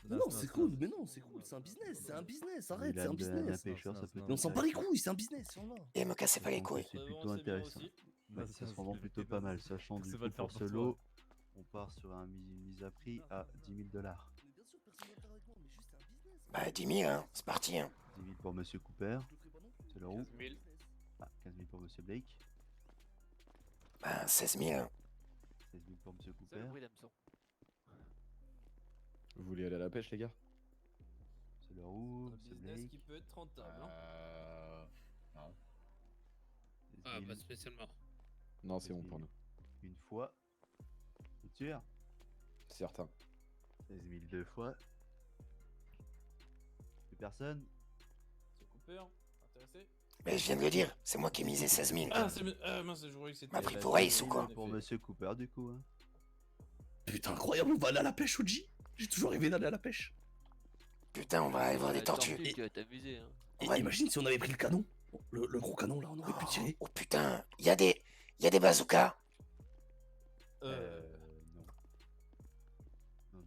Non, c'est cool, mais non, c'est cool, c'est un business, arrête, c'est un business. Pêcheur, ça peut Mais on s'en bat les couilles, c'est un business, on va. Et me cassez pas les couilles. C'est plutôt intéressant. Ouais, ça se rend plutôt pas mal, sachant du Ça coup va le faire pour ce pour toi. lot, On part sur un mise à prix à 10 000 dollars. Bah 10 000, hein, c'est parti. Hein. 10 000 pour Monsieur Cooper, c'est le roux. 15 000. Ah, 15 000 pour Monsieur Blake. Bah 16 000. Hein. 16 000 pour Monsieur C'est Cooper. le bruit d'hameçon. Vous voulez aller à la pêche, les gars? C'est le roux, Un Monsieur business Blake. qui peut être rentable. Hein. Non. 16 Ah, 000 pas spécialement. Non, c'est bon pour nous. une fois. C'est sûr? Certain. 16 000 deux fois. Plus personne? Monsieur Cooper, intéressé? Mais je viens de le dire, c'est moi qui ai misé 16 000. Ah, mince, je croyais que c'était. M'a pris pour Ace ou quoi? Pour Monsieur Cooper, du coup. Hein. Putain, incroyable, on va aller à la pêche, Oji. J'ai toujours rêvé d'aller à la pêche. Putain, on va aller voir des La tortues. tortue, tu vas t'amuser. Hein. Et imagine si on avait pris le canon. Le gros canon, là, on aurait pu tirer. Oh putain, y a des bazookas. Non. Non, non.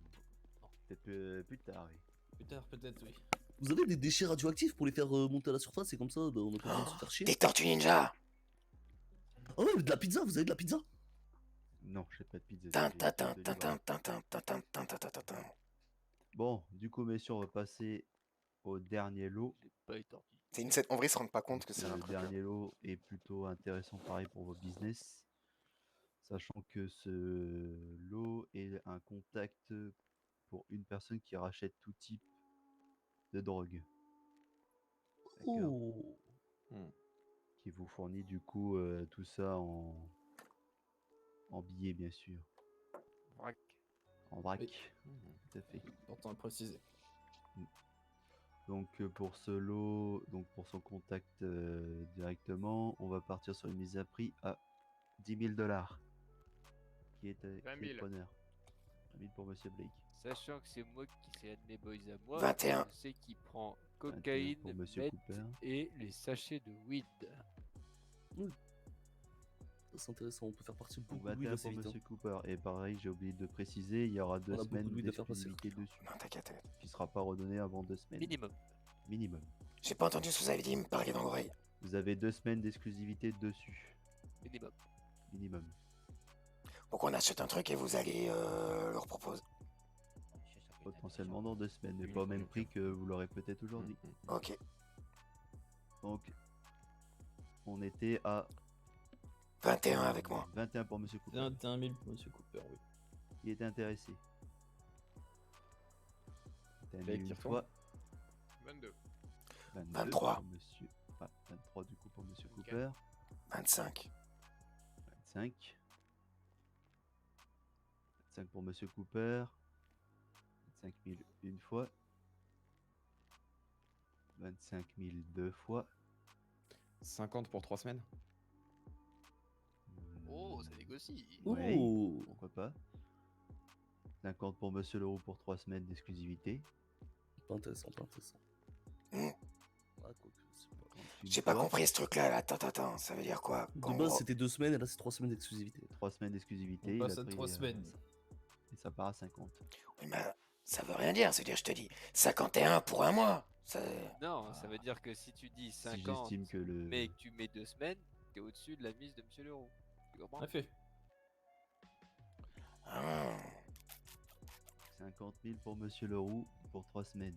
Peut-être plus tard, oui. Plus tard, peut-être, oui. Vous avez des déchets radioactifs pour les faire monter à la surface et comme ça, bah, on a pas besoin de se faire chier. Des tortues ninja. Ah ouais, mais de la pizza, vous avez de la pizza? Non, j'ai pas de pizza. Tin, j'ai tin, pas tin, de tin, livraison. tin, tin, tin, tin, tin, tin, tin, tin, tin. Bon, du coup, messieurs, on va passer au dernier lot. Pas les tortues. C'est une scène, en vrai, ils se rendent pas compte que c'est Le un truc. dernier lot est plutôt intéressant, pareil, pour vos business. Sachant que ce lot est un contact pour une personne qui rachète tout type de drogue. D'accord. Oh. Qui vous fournit du coup tout ça en billets, bien sûr. Vrac. En vrac. Oui. Tout à fait. Important à préciser. Donc pour ce lot, donc pour son contact directement, on va partir sur une mise à prix à 10 000 dollars. Qui est, 20 qui est 000. preneur? 20 000 pour Monsieur Blake. Sachant que c'est moi qui c'est un de mes boys à moi. 21. Je sais qui prend 21 cocaïne, pour Monsieur meth Cooper. et les sachets de weed. Ça, c'est intéressant, on peut faire partir beaucoup de 21 weed assez pour vite. Monsieur Cooper. Et pareil, j'ai oublié de préciser, il y aura 2 On a beaucoup semaines de weed à faire passer. d'exclusivité dessus. Non, t'inquiète. Qui sera pas redonné avant 2 semaines. Minimum. Minimum. J'ai pas entendu ce que vous avez dit, me parler dans l'oreille. Vous avez 2 semaines d'exclusivité dessus. Minimum. Minimum. Donc on achète un truc et vous allez leur proposer. Potentiellement dans 2 semaines, mais pas au même prix que vous l'aurez peut-être aujourd'hui. Ok. Donc, on était à 21 avec moi. 21 pour Monsieur Cooper. 21 000 pour Monsieur Cooper, oui. Qui était intéressé? 21 000 Blake, une qui fois. 22. 22 23. pour Monsieur. Ah, 23 du coup pour Monsieur Ok. Cooper. 25. 25. 25 pour Monsieur Cooper. 25 000 une fois. 25 000 deux fois. 50 pour 3 semaines. Oh, ça négocie. Ouais, Oh. pourquoi pas. 50 pour Monsieur Leroux pour 3 semaines d'exclusivité. Pas intéressant, pas intéressant. Hmm. Ah, quoi que, c'est pas grave. J'ai pas compris ce truc-là. Là. Attends, ça veut dire quoi? De En base, gros- c'était 2 semaines et là, c'est 3 semaines d'exclusivité. 3 semaines d'exclusivité. On il passe a à pris, 3 semaines. Et ça part à 50. Oui, mais ça veut rien dire. C'est-à-dire, je te dis 51 pour un mois. Ça... Non, ça veut dire que si tu dis Si 50, j'estime que le. mais que tu mets 2 semaines, t'es au-dessus de la mise de Monsieur Leroux. Tu comprends? En effet. Ah. 50 000 pour Monsieur Leroux pour 3 semaines.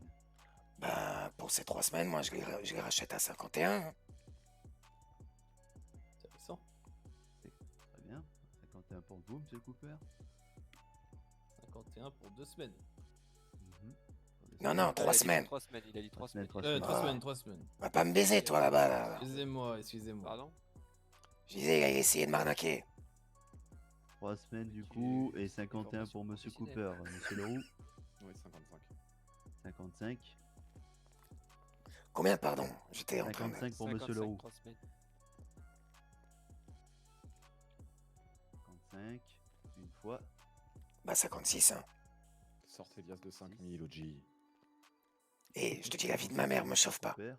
Bah, pour ces 3 semaines, moi, je les rachète à 51. Intéressant. Très bien. 51 pour vous, Monsieur Cooper. 51 pour 2 semaines. Mhm. Non, non, 3 semaines. 3 semaines, il a dit 3 semaines. 3 3 Ah. semaines, 3 semaines. Va pas me baiser, toi, là-bas. Là. Excusez-moi. Pardon? Je disais, il a essayé de m'arnaquer. 3 semaines du coup et 51 pour Monsieur Cooper. Monsieur Leroux, Oui, 55. 55. Combien, pardon? J'étais en train de... 55 pour Monsieur Leroux. 3 semaines. 55. Une fois. Bah, 56, hein. Sortez Elias de 5000, OG. Et je te dis, la vie de ma mère me chauffe pas. Cooper.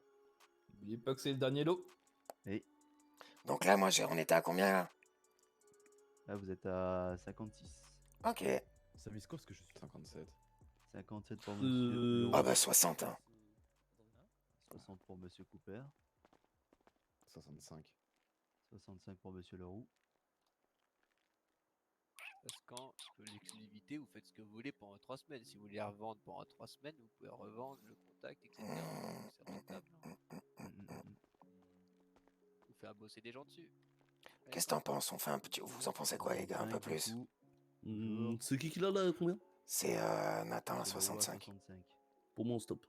N'oubliez pas que c'est le dernier lot. Et Donc là, moi, on était à combien, là? là vous êtes à 56. Ok. Ça vise quoi ce que je suis 57. 57 pour Monsieur Leroux. Ah bah, 60, hein. 60 pour Monsieur Cooper. 65. 65 pour Monsieur Leroux. Parce qu'en l'exclusivité, vous faites ce que vous voulez pendant 3 semaines. Si vous voulez revendre pendant 3 semaines, vous pouvez revendre le contact, etc. C'est rentable. Vous faire bosser des gens dessus. Qu'est-ce que t'en penses? On fait un petit. Vous en pensez quoi, les gars? Un peu plus? C'est qui l'a là, combien? C'est Nathan à C'est le roi à 65. 65. Pour moi, on stop.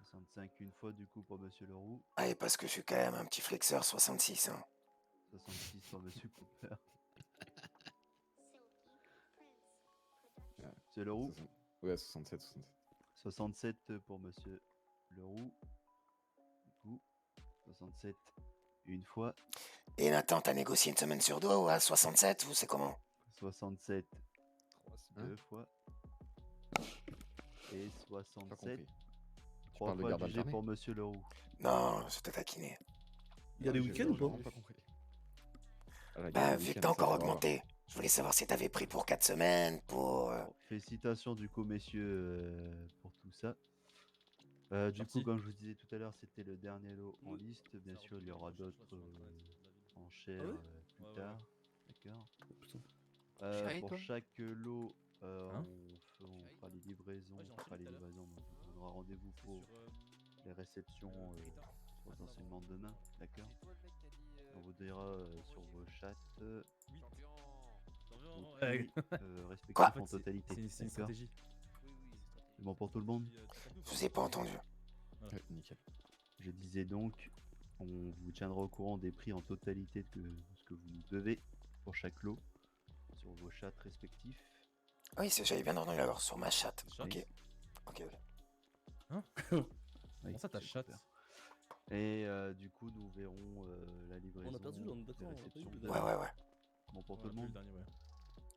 65 une fois du coup pour Monsieur Leroux. Allez, parce que je suis quand même un petit flexeur 66. Hein. 66 pour Monsieur Cooper. Monsieur Leroux. Ouais, 67, 67. 67 pour Monsieur Leroux. Du coup, 67 une fois. Et Nathan, t'as négocié une semaine sur deux ou à 67 ou c'est comment? 67 deux fois. Et 67 trois parles de fois garde jugé alternée pour Monsieur Leroux. Non, je t'ai taquiné. Il y a les week-ends ou pas? Pas compris. Bah, vu que t'as encore augmenté, je voulais savoir si t'avais pris pour 4 semaines, pour... Félicitations du coup messieurs pour tout ça. Du coup, comme je vous disais tout à l'heure, c'était le dernier lot en liste. Bien sûr, il y aura d'autres enchères plus tard. D'accord. Pour chaque lot, on fera les livraisons. On vous donnera rendez-vous pour les réceptions potentiellement demain. D'accord. On vous dira sur vos chats. Respectif en totalité. C'est une D'accord. stratégie. C'est bon pour tout le monde? Je vous ai pas entendu. Ouais, nickel. Je disais donc, on vous tiendra au courant des prix en totalité de ce que vous nous devez pour chaque lot sur vos chats respectifs. Oui, j'avais bien entendu alors, sur ma chatte. Oui. Ok. Hein? Oui, Comment ça, ta c'est chatte? super. Et du coup, nous verrons la livraison. On a perdu là, on est d'accord, les on a pas eu réceptions le de- Ouais. Bon pour On tout a le plus monde. dernier, ouais.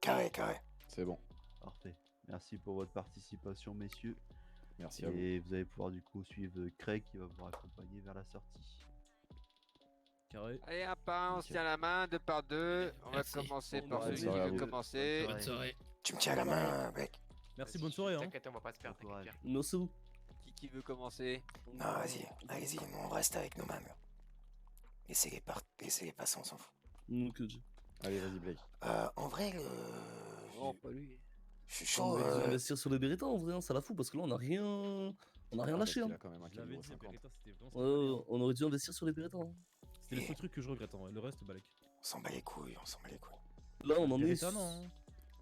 Carré. C'est bon. Parfait. Merci pour votre participation, messieurs. Merci à vous. Et vous allez pouvoir du coup suivre Craig qui va vous accompagner vers la sortie. Carré. Allez, un par un, on se tient la main, 2 par 2. On va commencer par celui qui veut commencer. Bonne soirée. Tu me tiens la main, mec. Merci, bonne soirée. Hein. T'inquiète, on va pas se perdre. t'inquiète, Pierre. Merci. Qui veut commencer? Non, vas-y, allez-y, nous on reste avec nos mains. Laissez les passants, on s'en fout. Allez, vas-y, Blake. En vrai, Non, pas lui. je suis On chaud. va investir sur les Beretta en vrai, hein, ça la fout parce que là on a rien lâché. Hein. Je l'avais dit, Beretta, c'était vraiment. On aurait dû investir sur les Beretta. Hein. C'était le seul truc que je regrette en vrai. Le reste, balèque. On s'en bat les couilles. Là on en est. Beretta, non.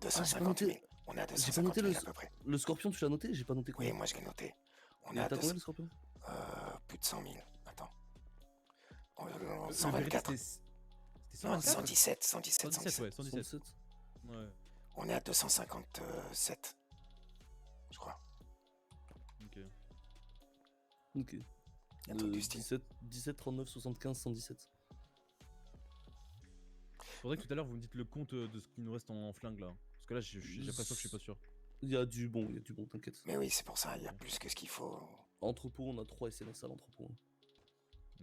250 000. On a J'ai pas 250 noté 000 à peu près. le scorpion, tu l'as noté? J'ai pas noté quoi. Oui, moi je l'ai noté. On Et a t'as combien le scorpion? plus de 100 000. Attends. Le 124. Beretta, c'était Non, 124. 117. Ouais, 117. Ouais. On est à 257. Je crois. Ok. Un truc du style. 17, 39, 75, 117. Faudrait que tout à l'heure vous me dites le compte de ce qui nous reste en flingue là. Parce que là j'ai l'impression que je suis pas sûr. Il y a du bon, t'inquiète. Mais oui, c'est pour ça, il y a plus que ce qu'il faut. Entrepôt, on a 3 SMS à l'entrepôt.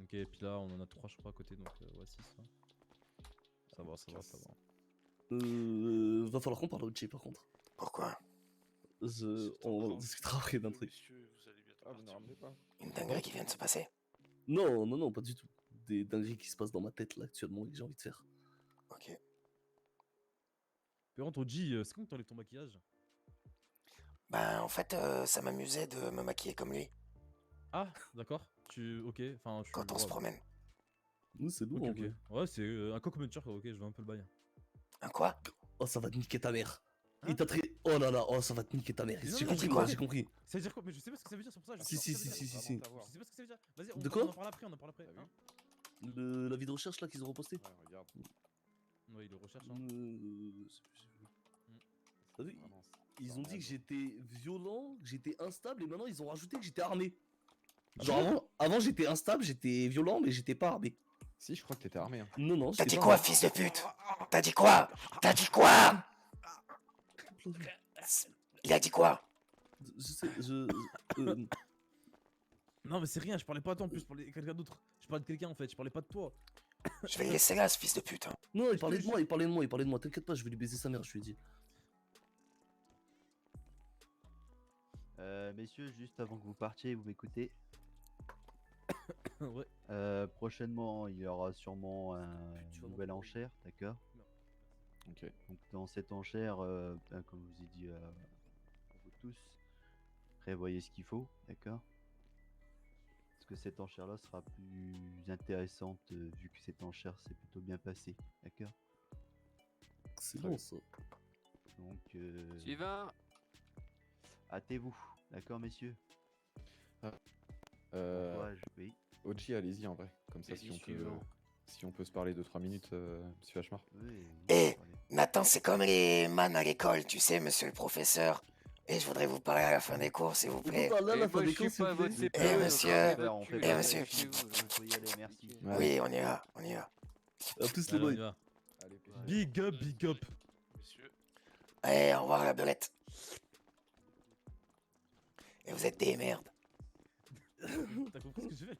Ok, et puis là on en a 3 je crois à côté donc ouais 6. Hein. Ça va. Va falloir qu'on parle au J par contre. Pourquoi? On discutera après d'un truc. Ah, vous ne ramenez pas? Une dinguerie qui vient de se passer. Non, pas du tout. Des dingueries qui se passent dans ma tête là actuellement et que j'ai envie de faire. Ok. Par contre, OG, c'est quand que t'enlèves ton maquillage? Ben, en fait, ça m'amusait de me maquiller comme lui. Ah, d'accord. Ok, enfin. Quand on se promène. Nous, c'est lourd Ok, en ok. vrai. Ouais, c'est un cock-muncher quoi, ok, je vois un peu le bail. Un quoi? Oh, ça va te niquer ta mère. Il t'a très. Oh là là, ça va te niquer ta mère. Mais non, J'ai non, compris, mais moi, quoi j'ai compris. Ça veut dire quoi? Mais je sais pas ce que ça veut dire, c'est pour ça. Je Si. sais pas ce que ça veut dire. Vas-y, De on quoi en parle après, on en parle après. Hein. La vidéo recherche là qu'ils ont reposté. Ouais, regarde. Ouais, il le recherche. Hein. T'as vu? Ils ont dit que j'étais violent, que j'étais instable et maintenant ils ont rajouté que j'étais armé. Genre avant j'étais instable, j'étais violent mais j'étais pas armé. Si, je crois que t'étais armé. Hein. Non. T'as dit quoi, fils de pute? T'as dit quoi? Il a dit quoi? Je sais, Non, mais c'est rien, je parlais pas à toi en plus, je parlais de quelqu'un d'autre. Je parlais de quelqu'un en fait, je parlais pas de toi. Je vais le laisser là, ce fils de pute. Hein. Non, il parlait de moi, t'inquiète pas, je vais lui baiser sa mère, je lui ai dit. Messieurs, juste avant que vous partiez, vous m'écoutez. Ouais. Prochainement, il y aura sûrement une nouvelle enchère, d'accord? Ok. Donc dans cette enchère, ben, comme je vous ai dit à vous tous, prévoyez ce qu'il faut, d'accord? Parce que cette enchère-là sera plus intéressante vu que cette enchère s'est plutôt bien passée, d'accord? C'est bon ça. Donc, Suivant. hâtez-vous, d'accord messieurs? Bon courage, oui. Oji, allez-y en vrai. Comme ça, si on peut se parler 2-3 minutes, monsieur Hachmar. Eh, Nathan, c'est comme les man à l'école, tu sais, monsieur le professeur. Et je voudrais vous parler à la fin des cours, s'il vous plaît. Eh, monsieur. Eh, monsieur. Oui, on y va, on y va. A plus Allez, on y va. Big up, big up. Allez, au revoir la belette. Et vous êtes des merdes. T'as compris ce que je fais?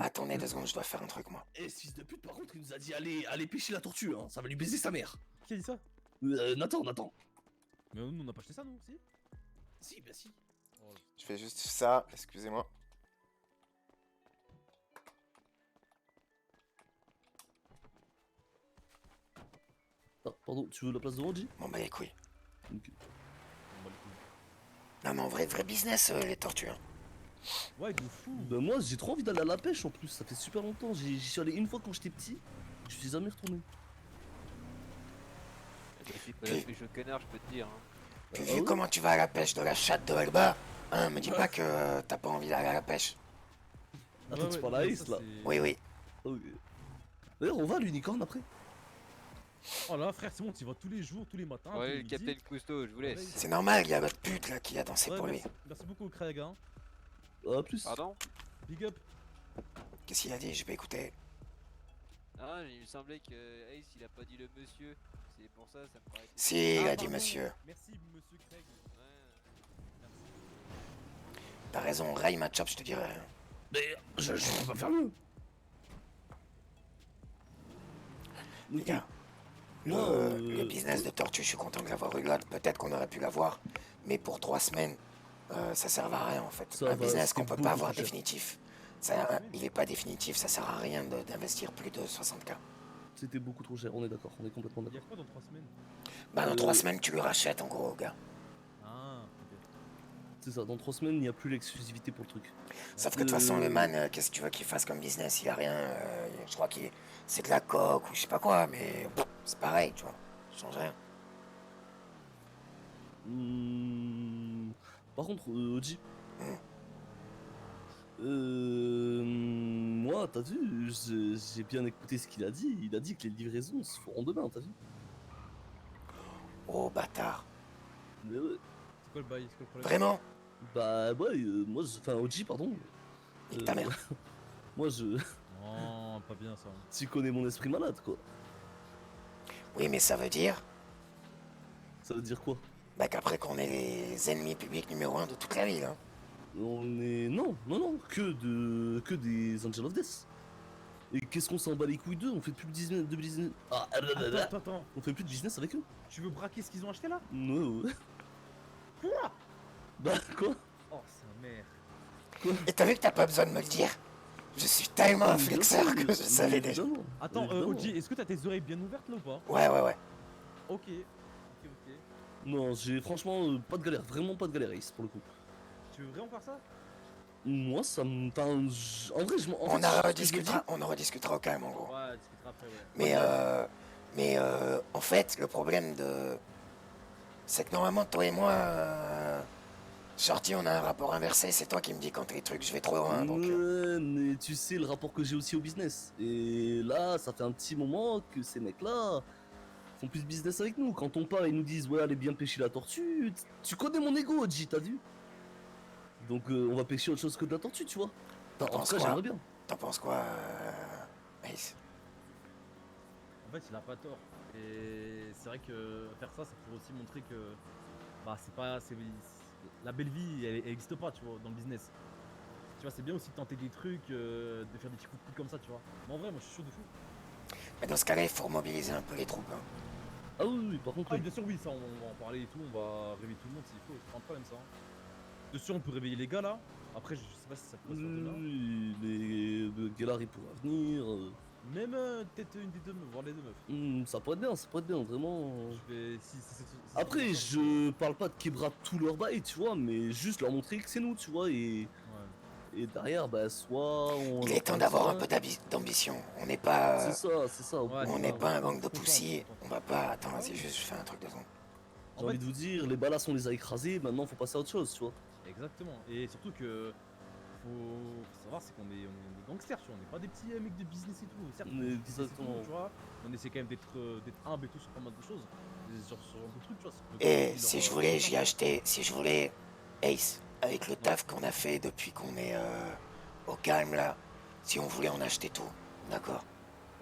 Attendez 2 secondes, je dois faire un truc, moi. Eh, ce fils de pute, par contre, il nous a dit allez pêcher la tortue, hein. Ça va lui baiser sa mère. Qui a dit ça? Nathan. Mais nous, on n'a pas acheté ça, non? Si? Si, bah si. Je fais juste ça, excusez-moi. Ah, pardon, tu veux la place de Roger? Bon bah les couilles. Ok. Non mais en vrai business les tortues. Hein. Ouais, de fou. Bah moi j'ai trop envie d'aller à la pêche en plus, ça fait super longtemps. J'y suis allé une fois quand j'étais petit, je suis jamais retourné. C'est pas la pêche au canard, je peux te dire. Hein. Puis vu comment tu vas à la pêche de la chatte de Alba, hein, me dis pas que t'as pas envie d'aller à la pêche. Attends, tu parles à Ace là? Oui, oui. Ok. D'ailleurs, on va à l'unicorne après. Oh là, frère, c'est bon, tu y vas tous les jours, tous les matins. Ouais, le Capitaine Cousteau, je vous laisse. C'est normal, il y a l'autre pute là qui a dansé pour lui. Merci beaucoup, Craig. Hein. A plus. Pardon? Big up. Qu'est-ce qu'il a dit? J'ai pas écouté. Ah, il me semblait que Ace il a pas dit le monsieur. C'est pour ça, ça me paraît. Si, il a dit monsieur. Merci, monsieur Craig. T'as raison, raye ma chop, je te dirais. Mais je peux pas faire mieux. Les gars, le business de tortue, je suis content de l'avoir eu là. Peut-être qu'on aurait pu l'avoir, mais pour 3 semaines, ça sert à rien en fait. Ça Un va, business qu'on c'était peut pas beaucoup avoir plus cher. définitif. Il est pas définitif, ça sert à rien d'investir plus de 60K. C'était beaucoup trop cher, on est d'accord, on est complètement Y'a d'accord. quoi dans 3 semaines? Bah dans 3 semaines, tu le rachètes en gros, gars. Ah, ok. C'est ça, dans 3 semaines, il n'y a plus l'exclusivité pour le truc. Sauf que de toute façon, le man, qu'est-ce que tu veux qu'il fasse comme business? Il a rien. Je crois qu'il c'est de la coque ou je sais pas quoi, mais c'est pareil, tu vois. Ça change rien. Par contre, Oji. Moi, t'as vu, j'ai bien écouté ce qu'il a dit. Il a dit que les livraisons se feront demain, t'as vu? Oh bâtard. Mais ouais. C'est quoi le bail? C'est quoi le problème? Vraiment? Bah ouais, moi, enfin Oji, pardon. Nique ta mère. Moi, je. Non, pas bien ça. Tu connais mon esprit malade, quoi. Oui, mais ça veut dire Ça veut dire quoi? bah qu'après qu'on est les ennemis publics numéro 1 de toute la ville. Hein. On est. Non, que des Angel of Death. Et qu'est-ce qu'on s'en bat les couilles d'eux? On fait plus de business. Ah, Attends. On fait plus de business avec eux? Tu veux braquer ce qu'ils ont acheté là? Ouais. Quoi? Bah, quoi? Oh, sa mère. Et t'as vu que t'as pas besoin de me le dire? Je suis tellement un flexeur que je savais déjà. Attends, Oji, est-ce que t'as tes oreilles bien ouvertes là ou pas? Ouais. Ok. Non, j'ai franchement pas de galère, vraiment pas de galère, Ace, pour le coup. Tu veux vraiment faire ça? Moi, ça me. Enfin, en vrai, je m'en. On en rediscutera au calme en gros. Ouais, on discutera après, ouais. Mais en fait, le problème c'est que normalement, toi et moi, sorti, on a un rapport inversé. C'est toi qui me dis quand les trucs, je vais trop loin. Donc, Ouais, mais tu sais le rapport que j'ai aussi au business. Et là, ça fait un petit moment que ces mecs-là font plus de business avec nous. Quand on part, ils nous disent ouais, allez bien pêcher la tortue. Tu connais mon ego, Oji, t'as vu? Donc on va pêcher autre chose que de la tortue, tu vois. T'en En penses tout cas, quoi? j'aimerais bien. T'en penses quoi, Ace? En fait, il a pas tort. Et c'est vrai que faire ça, ça pourrait aussi montrer que bah c'est pas, la belle vie, elle existe pas, tu vois, dans le business. Tu vois, c'est bien aussi de tenter des trucs, de faire des petits coups de coude comme ça, tu vois. Mais en vrai, moi, je suis chaud de fou. Mais dans ce cas-là, il faut mobiliser un peu les troupes. Hein. Ah oui, par contre. Ah, bien sûr, oui, ça, on va en parler et tout. On va réveiller tout le monde s'il faut. C'est pas un problème, ça. Hein. De sûr, on peut réveiller les gars là. Après, je sais pas si ça peut se faire demain. Oui, les Galar, ils pourraient venir. Même peut-être une des deux meufs, voire les deux meufs. Ça pourrait être bien, vraiment. Je vais. Après, je parle pas de Kebra tout leur bail, tu vois, mais juste leur montrer que c'est nous, tu vois, et derrière, bah, soit on. Il est temps d'avoir un peu d'ambition. On n'est pas. C'est ça. On n'est pas un gang de poussies. On va pas. Attends, vas-y, juste je fais un truc de son. J'ai envie de vous dire, les balas on les a écrasés, maintenant faut passer à autre chose, tu vois. Exactement. Et surtout que. Faut savoir, c'est qu'on est, on est gangsters, tu vois. On n'est pas des petits mecs de business et tout. Certes, Exactement. tu vois. On essaie quand même d'être humble et tout sur pas mal de choses. Sur un truc, tu vois. Et si je voulais, j'y achetais. Si je voulais, Ace, avec le taf qu'on a fait depuis qu'on est au calme là, si on voulait, on achetait tout. D'accord?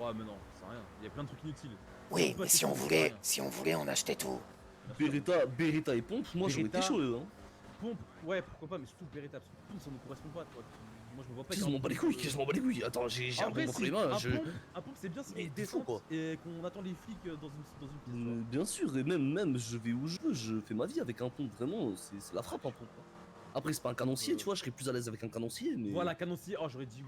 Ouais, mais non, c'est rien. Il y a plein de trucs inutiles. Oui, mais si on voulait, on achetait tout. Beretta et Pompe, moi j'aurais été chaud, hein. Pompe, ouais, pourquoi pas, mais surtout Beretta, parce que Pompe ça ne correspond pas, toi. Moi je me vois pas. Je m'en bats les couilles, attends, j'ai un bon entre les mains. Un Pompe c'est bien, c'est qu'on descend et qu'on attend les flics dans une pièce. Bien sûr, et même je vais où je veux, je fais ma vie avec un Pompe, vraiment, c'est la frappe un Pompe. Après, c'est pas un canoncier, tu vois, je serais plus à l'aise avec un canoncier, mais. Voilà, canoncier, oh j'aurais dit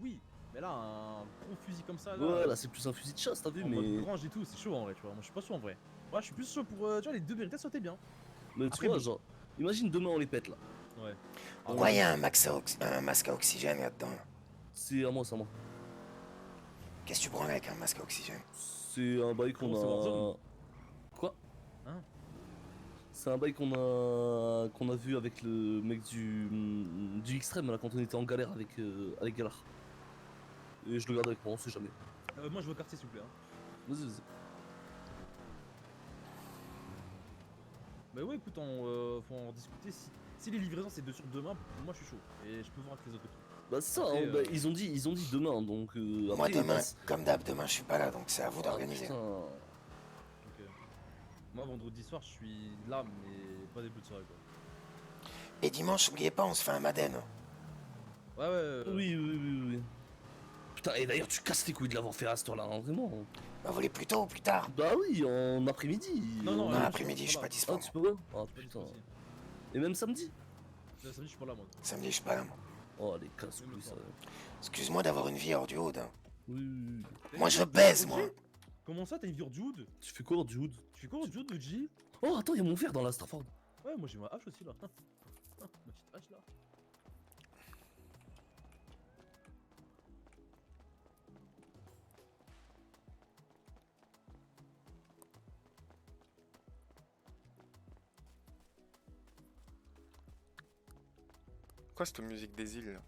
oui. Mais là, un gros fusil comme ça. Ouais, là c'est plus un fusil de chasse, t'as vu, mais. Mode grange et tout, c'est chaud en vrai, tu vois. Moi je suis pas chaud en vrai. Ouais, je suis plus chaud pour. Tu vois, les deux Beretta sautaient bien. Mais tu vois, genre, imagine demain on les pète là. Ouais. Pourquoi il y a un masque à oxygène là-dedans? C'est à moi, c'est à moi. Qu'est-ce que tu prends avec un masque à oxygène? C'est un bail qu'on a. Quoi? Hein? C'est un bail qu'on a vu avec le mec du extrême là quand on était en galère avec Galar. Et je le garde avec moi, on sait jamais. Moi je veux au quartier s'il vous plaît. Vas-y. Bah ouais, écoute, faut en discuter. Si les livraisons c'est de sur demain, moi je suis chaud. Et je peux voir avec les autres et tout. Bah ça, Après, bah, ils ont dit demain, donc. Moi après, demain, comme d'hab, demain je suis pas là, donc c'est à vous d'organiser. Moi vendredi soir je suis là, mais pas début de soirée quoi. Et dimanche, n'oubliez pas, on se fait un Madden. Ouais. Oui. Putain, et d'ailleurs, tu casses les couilles de l'avoir fait à cette heure-là, hein, vraiment. Bah, vous voulez plus tôt ou plus tard? Bah oui, en après-midi. Non, après-midi, je suis pas Ah, dispo. tu peux pas? Ah putain. Et même samedi? Samedi, je suis pas là, moi. Samedi, je suis pas là, moi. Oh, les casse-couilles, ça. Excuse-moi d'avoir une vie hors du hood. Hein. Oui. Moi, je baise, moi. Comment ça, t'as une vie hors du hood? Tu fais quoi hors du hood? Tu fais quoi hors du hood, Luigi? Oh, attends, y'a mon verre dans la Starford. Ouais, moi j'ai ma hache aussi là. Ma petite hache là. Quoi cette musique des îles là?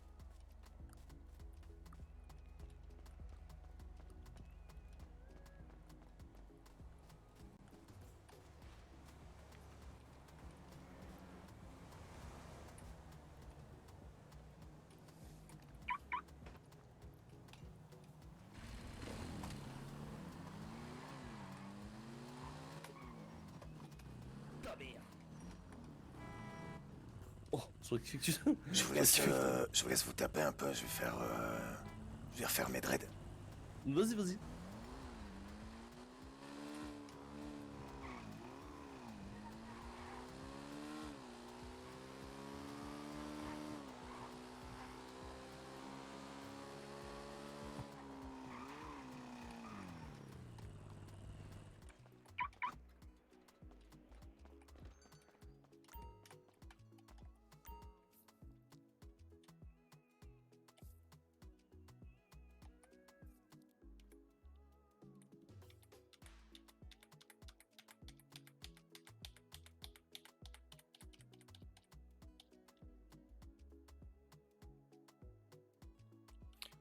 Oh, je vous laisse vous taper un peu, je vais refaire mes dreads. Vas-y.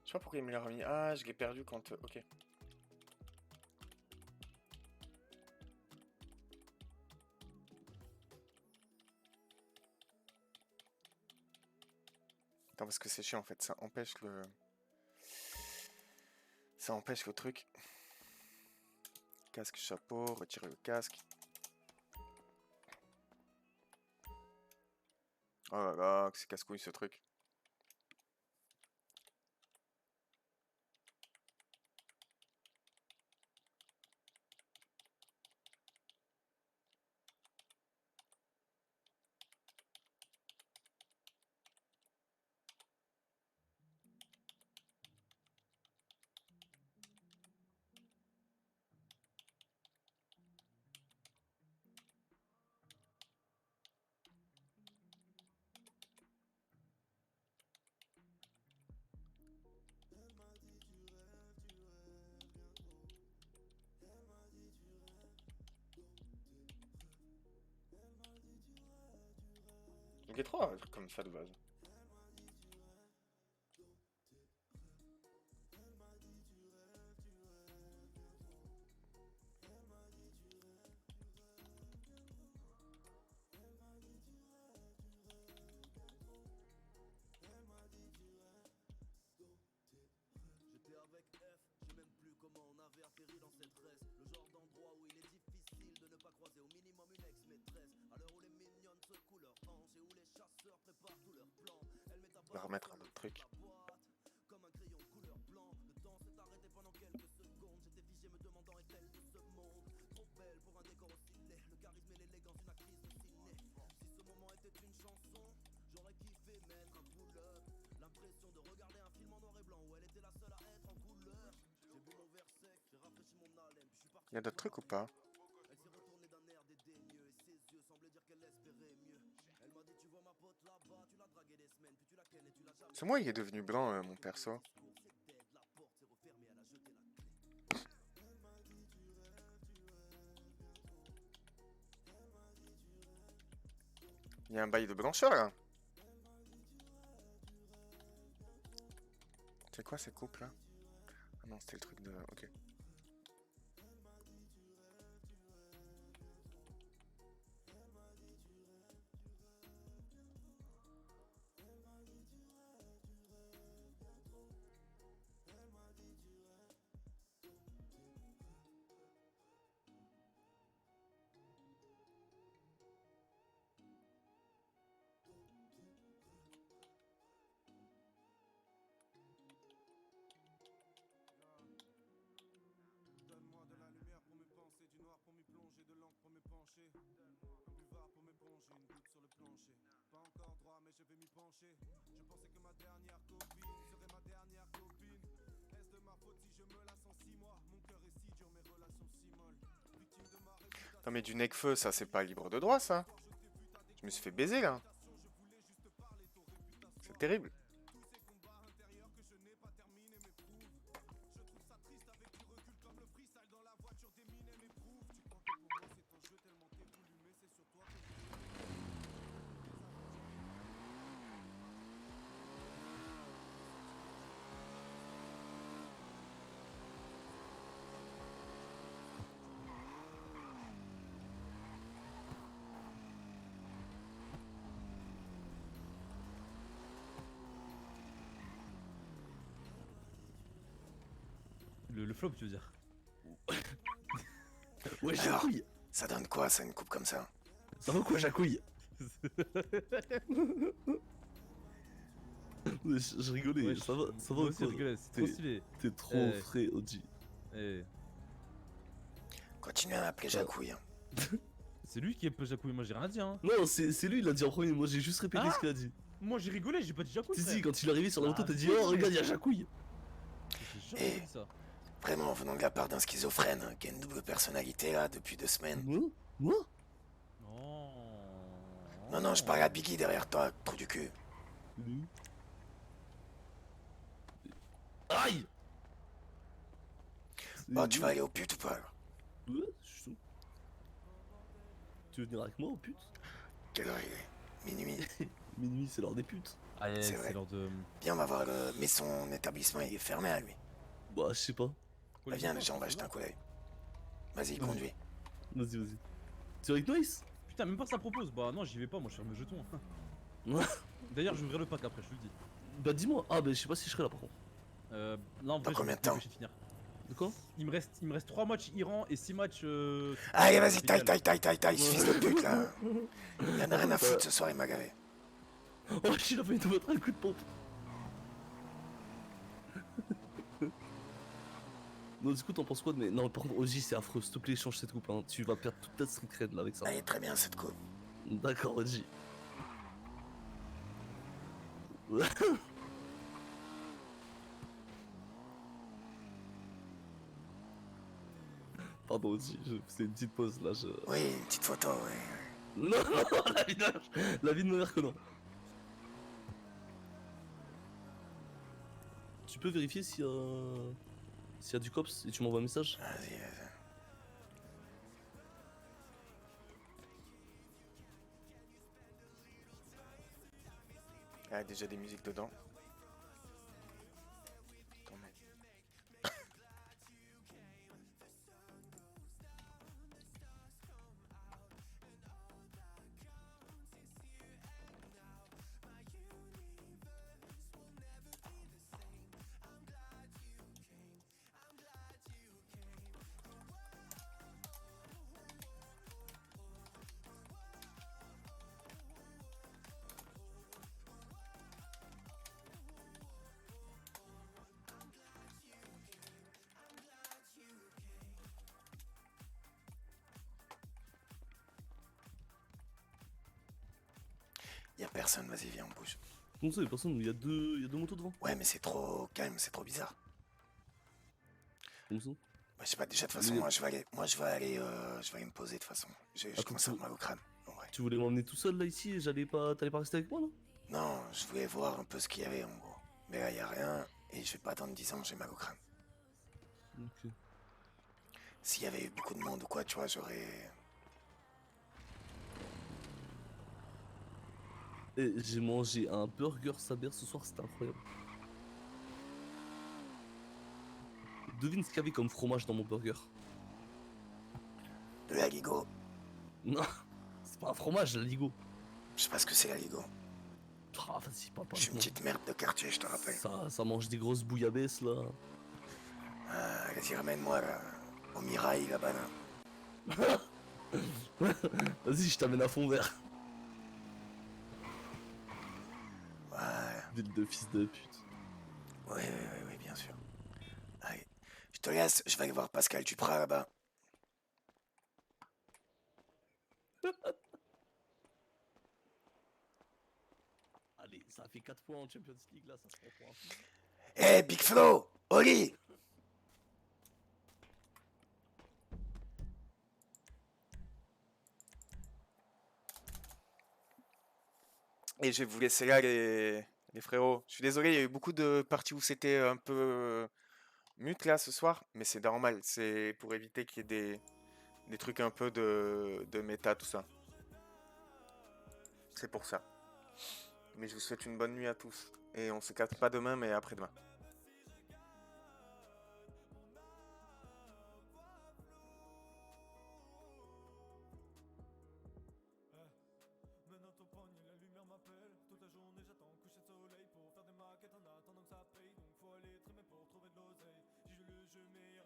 Je sais pas pourquoi il me l'a remis. Ah, je l'ai perdu quand... Ok. Attends, parce que c'est chiant en fait, ça empêche le... Ça empêche le truc. Casque, chapeau, retirer le casque. Oh là là, que c'est casse-couille ce truc. marqué 3, un truc comme ça de base. J'étais avec F, je sais même plus comment on avait atterri dans cette reste. Le genre d'endroit où il est difficile de ne pas croiser au minimum une ex-maîtresse. À l'heure où les mignonnes secouent leurs hanches et où les chasseurs préparent tous leurs plans. Elle met à On va remettre un autre truc. comme un crayon couleur blanc. Le temps s'est arrêté pendant quelques secondes. J'étais figé me demandant est-elle de ce monde. Trop belle pour un décor aussi laid. Le charisme et l'élégance d'une actrice de ciné. Si ce moment était une chanson, j'aurais kiffé mettre un pull-up. L'impression de regarder un film en noir et blanc où elle était la seule à être en couleur. J'ai bu mon verre sec, j'ai rafraîchi mon haleine, puis je suis parti. Il y a d'autres trucs ou pas? Elle s'est retournée d'un air dédaigneux et ses yeux semblaient dire qu'elle espérait mieux. Elle m'a dit tu vois ma pote là-bas, tu l'as dragué des semaines, puis tu la kennes et tu l'as jamais. C'est moi, il est devenu blanc, mon perso. Il y a un bail de blancheur là. C'est quoi ces coupes là? Ah non, c'était le truc de... Ok. Donne-moi de la lumière pour me penser, du noir pour m'y plonger, de l'encre pour me pencher. Un buvard pour m'éponger, une goutte sur le plancher. Pas encore droit, mais je vais m'y pencher. Je pensais que ma dernière copine serait ma dernière copine. Est-ce de ma faute si je me lasse en 6 mois? Mon cœur est si dur, mes relations si molles. Victime de ma réputation. Non mais du Necfeu, ça c'est pas libre de droit ça. Je me suis fait baiser là. C'est terrible. Le flop, tu veux dire? Ouais, Alors, jacouille. ça donne quoi ça, une coupe comme ça? Ça vaut quoi, jacouille? Je rigolais, Ouais, ça va moi ou aussi, quoi? je rigolais, c'est trop stylé. T'es trop frais, OG. Continuez à m'appeler Jacouille. C'est lui qui est peu Jacouille, moi j'ai rien dit hein. Non, c'est lui, il l'a dit en premier, moi j'ai juste répété ce qu'il a dit. Moi j'ai rigolé, j'ai pas dit Jacouille. Si, quand il est arrivé sur la moto, t'as dit oh regarde, y'a Jacouille. Et vraiment, venant de la part d'un schizophrène qui a une double personnalité là depuis 2 semaines. Moi? Non, je parle à Biggie derrière toi, trou du cul. Aïe! Bon, tu vas aller au pute ou pas? Ouais, je suis chaud. Tu veux venir avec moi aux putes? Quelle heure il est? Minuit. Minuit, c'est l'heure des putes. Ah, c'est vrai. l'heure de... Viens, on va voir le... Mais son établissement, il est fermé à lui. Bah, je sais pas. Bah, viens, déjà, on va jeter un coup d'œil. Vas-y, conduis. Vas-y. Tu es avec Noise? Putain, même pas ça propose. Bah non, j'y vais pas, moi je ferme le jeton. D'ailleurs, j'ouvrirai le pack après, je te le dis. Bah, dis-moi. Ah, bah, je sais pas si je serai là par contre. Là, en vrai, combien de temps? Je vais finir. De quoi? Il me reste 3 matchs Iran et 6 matchs. Allez, vas-y, taille, ce fils de pute là. Il en a rien à foutre ce soir, il m'a gavé. Oh, il a failli te mettre un coup de pompe. Non, du coup, t'en penses quoi de mais non, par contre, Oji, c'est affreux. S'il te plaît, change cette coupe. Hein. Tu vas perdre toute ta street cred là avec ça. Elle est très bien cette coupe. D'accord, Oji. Pardon, Oji, c'est une petite pause là. Oui, une petite photo, oui. Non, la vie de ma mère que non. Tu peux vérifier s'il y a du cops et tu m'envoies un message? Vas-y. Ah, déjà des musiques dedans. Quand même. Y'a personne, vas-y, viens, on bouge. Comment ça, y'a personne? Il y a deux motos devant. Ouais, mais c'est trop calme, c'est trop bizarre. Comment ça? Bah, je sais pas, déjà, de toute façon, moi je vais aller me poser, de toute façon. Je commence à avoir mal au crâne. Ouais. Tu voulais m'emmener tout seul là ici et t'allais pas rester avec moi, non? Non, je voulais voir un peu ce qu'il y avait, en gros. Mais là, y'a rien, et je vais pas attendre 10 ans, j'ai mal au crâne. Ok. S'il y avait eu beaucoup de monde ou quoi, tu vois, j'aurais... Et j'ai mangé un burger Saber ce soir, c'était incroyable. Devine ce qu'il y avait comme fromage dans mon burger. De l'aligot. Non, c'est pas un fromage, l'aligot. Je sais pas ce que c'est l'aligot. Ah, vas-y, papa. Je suis une petite merde de quartier, je te rappelle. Ça mange des grosses bouillabaisse là. Ah, vas-y, ramène-moi là, au Mirail là-bas là. Vas-y, je t'amène à fond vert. Voilà. Ville de fils de pute. Oui, bien sûr. Allez, je te laisse, je vais aller voir Pascal Duprat là-bas. Allez, ça fait 4 fois en Champions League là, ça se prend pour un fou. Eh, Big Flo, Oli. Et je vais vous laisser là, les frérots. Je suis désolé, il y a eu beaucoup de parties où c'était un peu mute là ce soir, mais c'est normal. C'est pour éviter qu'il y ait des trucs un peu de méta, tout ça. C'est pour ça. Mais je vous souhaite une bonne nuit à tous. Et on se capte pas demain, mais après-demain. Maquette en attendant que ça paye, donc faut aller trimer pour trouver de l'oseille. Si je le jeu mais